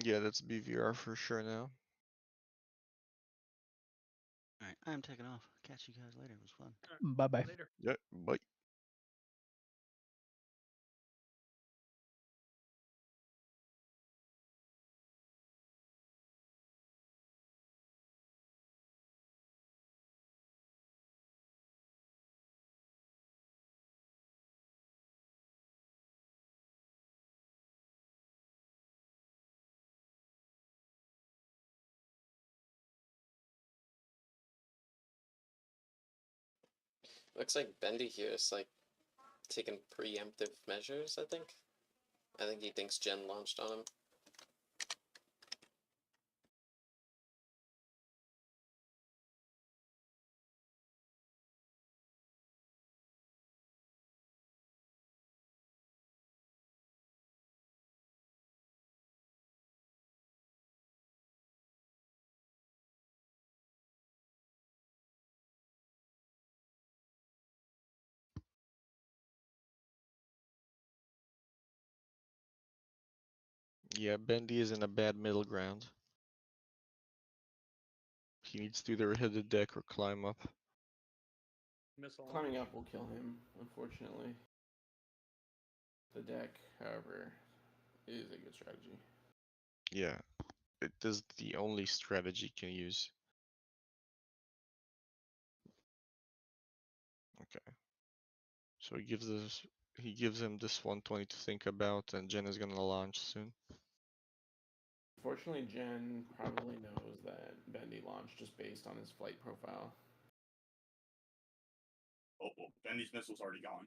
Yeah, that's BVR for sure now. Alright, I'm taking off. Catch you guys later. It was fun. Bye bye. Later. Yeah, bye. Looks like Bendy here is like taking preemptive measures, I think. I think he thinks Jen launched on him. Yeah, Bendy is in a bad middle ground. He needs to either hit the deck or climb up. Missile. Climbing up will kill him, unfortunately. The deck, however, is a good strategy. Yeah, it is the only strategy he can use. Okay. So he gives him this 120 to think about, and Jen is gonna launch soon. Fortunately, Jen probably knows that Bendy launched just based on his flight profile. Oh, well, Bendy's missile's already gone.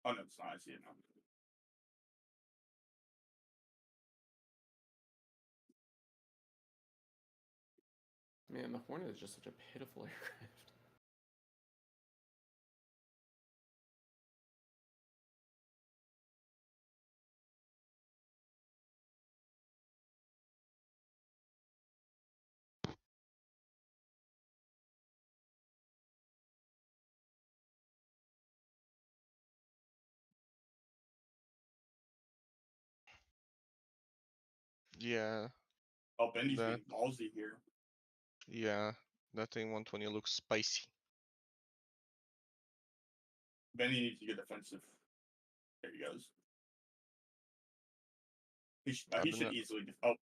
Oh no, it's not. I see it now. Man, the Hornet is just such a pitiful aircraft. Yeah. Oh, Bendy's That, being ballsy here. yeah, that thing 120 looks spicy. Bendy needs to get defensive. There he goes. He should easily. Oh,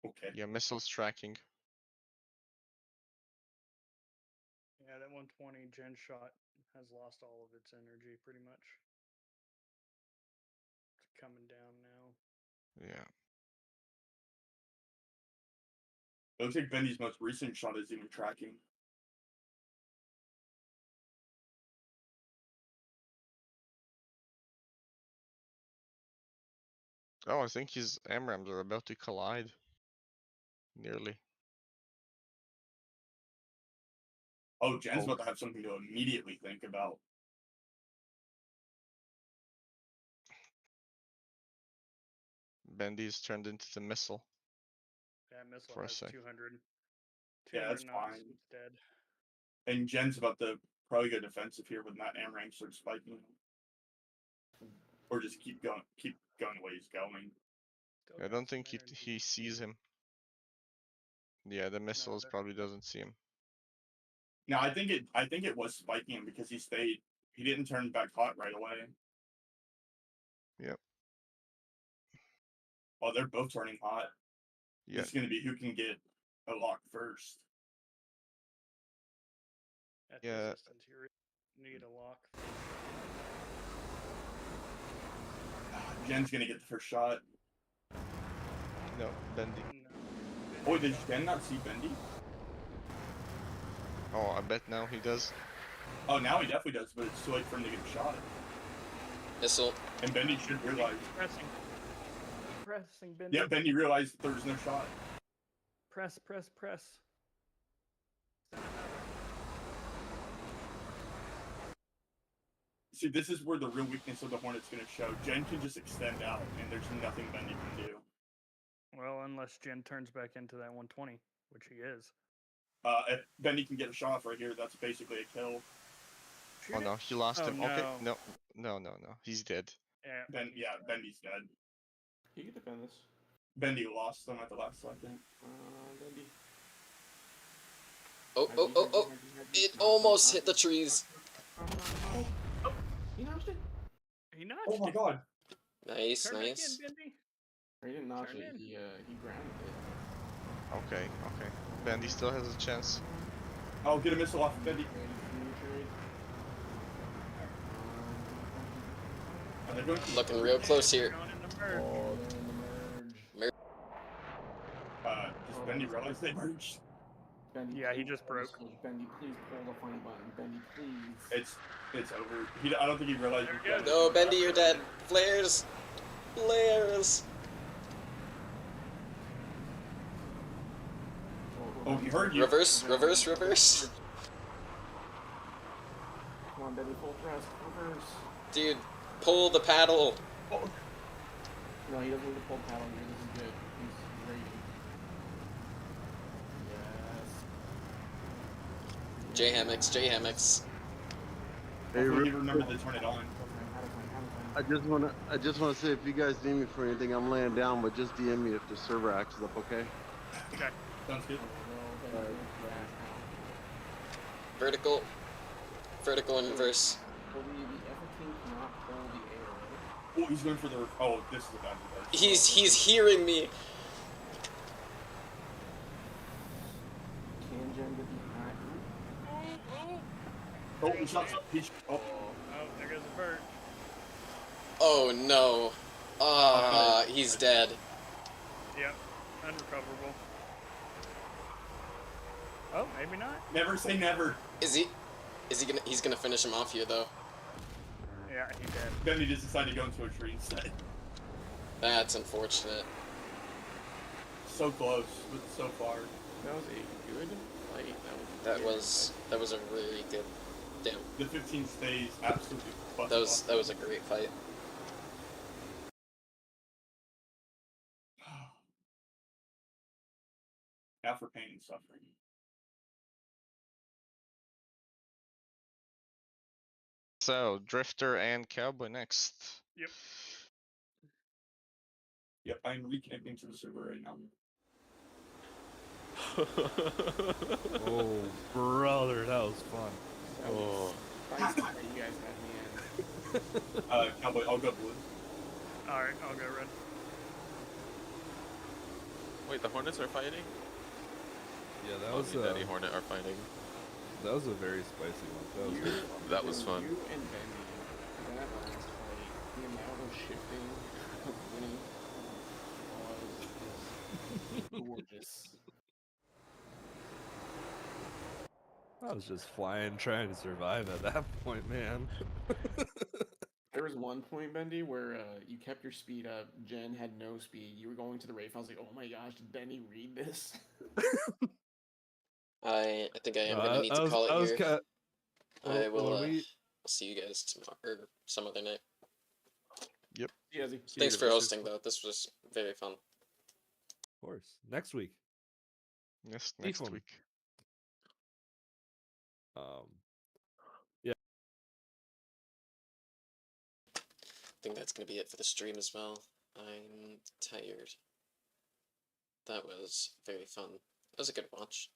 okay. Yeah, missiles tracking. Yeah, that 120 gen shot has lost all of its energy pretty much. It's coming down now. Yeah. It looks like Bendy's most recent shot is even tracking. Oh, I think his MRAMs are about to collide. Nearly. Oh, Jen's about to have something to immediately think about. Bendy's turned into the missile. That missile For a has sec. 200. Yeah, that's 200 knots, fine. it's dead. And Jen's about to probably go defensive here when that AMRAM starts spiking. Or just keep going the way he's going. Still I got don't some think energy. he sees him. Yeah, the missiles there- probably doesn't see him. No, I think it was spiking him because he didn't turn back hot right away. Yep. Oh, they're both turning hot. Yeah. It's gonna be who can get a lock first. At Yeah. this distance, you need a lock. Jen's gonna get the first shot. No, Bendy. Oh, did Jen not see Bendy? Oh, I bet now he does. Oh, now he definitely does, but it's too late for him to get a shot. Missile. And Bendy should realize. Pressing Bendy. Yeah, Bendy realized there was no shot. Press. See, this is where the real weakness of the Hornet's going to show. Jen can just extend out, and there's nothing Bendy can do. Well, unless Jen turns back into that 120, which he is. If Bendy can get a shot off right here, that's basically a kill. Oh no, he lost Oh, him. Okay, no. no, he's dead. Yeah, Bendy's dead. You can defend this. Bendy lost them at the last second. Bendy. Oh! It almost hit the trees. He notched it. He notched Oh my god. Nice, Turn back nice. in, Bendy. Or he didn't notch Turn it. in. He grounded it. Okay. Bendy still has a chance. I'll get a missile off of Bendy. Looking real close here. Oh, they're in the merge. Does Bendy realize they merged? Bendy, Yeah, he please just pull the broke. switch. Bendy, please pull the funny button. Bendy, please. It's over. I don't think he realized. No, Bendy, you're dead. Flares. Oh, he heard you. Reverse. Come on, Bendy, full thrust. Reverse. Dude, pull the paddle. No, he doesn't need to pull paddle here. This is good. He's raiding. Yes. J-hammocks. Hey, Hopefully he real remembered quick, to turn it on. I just wanna say if you guys need me for anything, I'm laying down, but just DM me if the server acts up, okay? Okay, sounds good. Vertical and reverse. The F-King cannot pull the arrow. Oh, he's going for the. Oh, this is a bad reverse. He's hearing me. Can Jen get behind? Oh, he shot. Oh. Oh, there goes a bird. Oh no. He's dead. Yep, unrecoverable. Oh, maybe not. Never say never. He's gonna finish him off here though. Yeah, he did. Then he just decided to go into a tree instead. That's unfortunate. So close, but so far. That was a good fight. That was a really good. Damn. The 15 stays absolutely. That was a great fight. Now for pain and suffering. So Drifter and Cowboy next. Yep. Yep, I'm reconnecting to the server right now. Oh, brother, that was fun. Oh. You guys had me in. Cowboy, I'll go blue. Alright, I'll go red. Wait, the Hornets are fighting? Yeah, that Oh, was me and Daddy Hornet are fighting. That was a very spicy one. That was very fun. That was fun. You and Benny, that last fight, the amount of shifting of winning was gorgeous. I was just flying, trying to survive at that point, man. There was one point, Bendy, where you kept your speed up. Jen had no speed. You were going to the Wraith. I was like, oh my gosh, did Benny read this? I think I am gonna need to call it here. I will. I'll see you guys tomorrow or some other night. Yep. Yeah, Thanks for hosting, though. This was very fun. Of course. Next week. Yes, next Fun. week. Yeah. I think that's gonna be it for the stream as well. I'm tired. That was very fun. That was a good watch.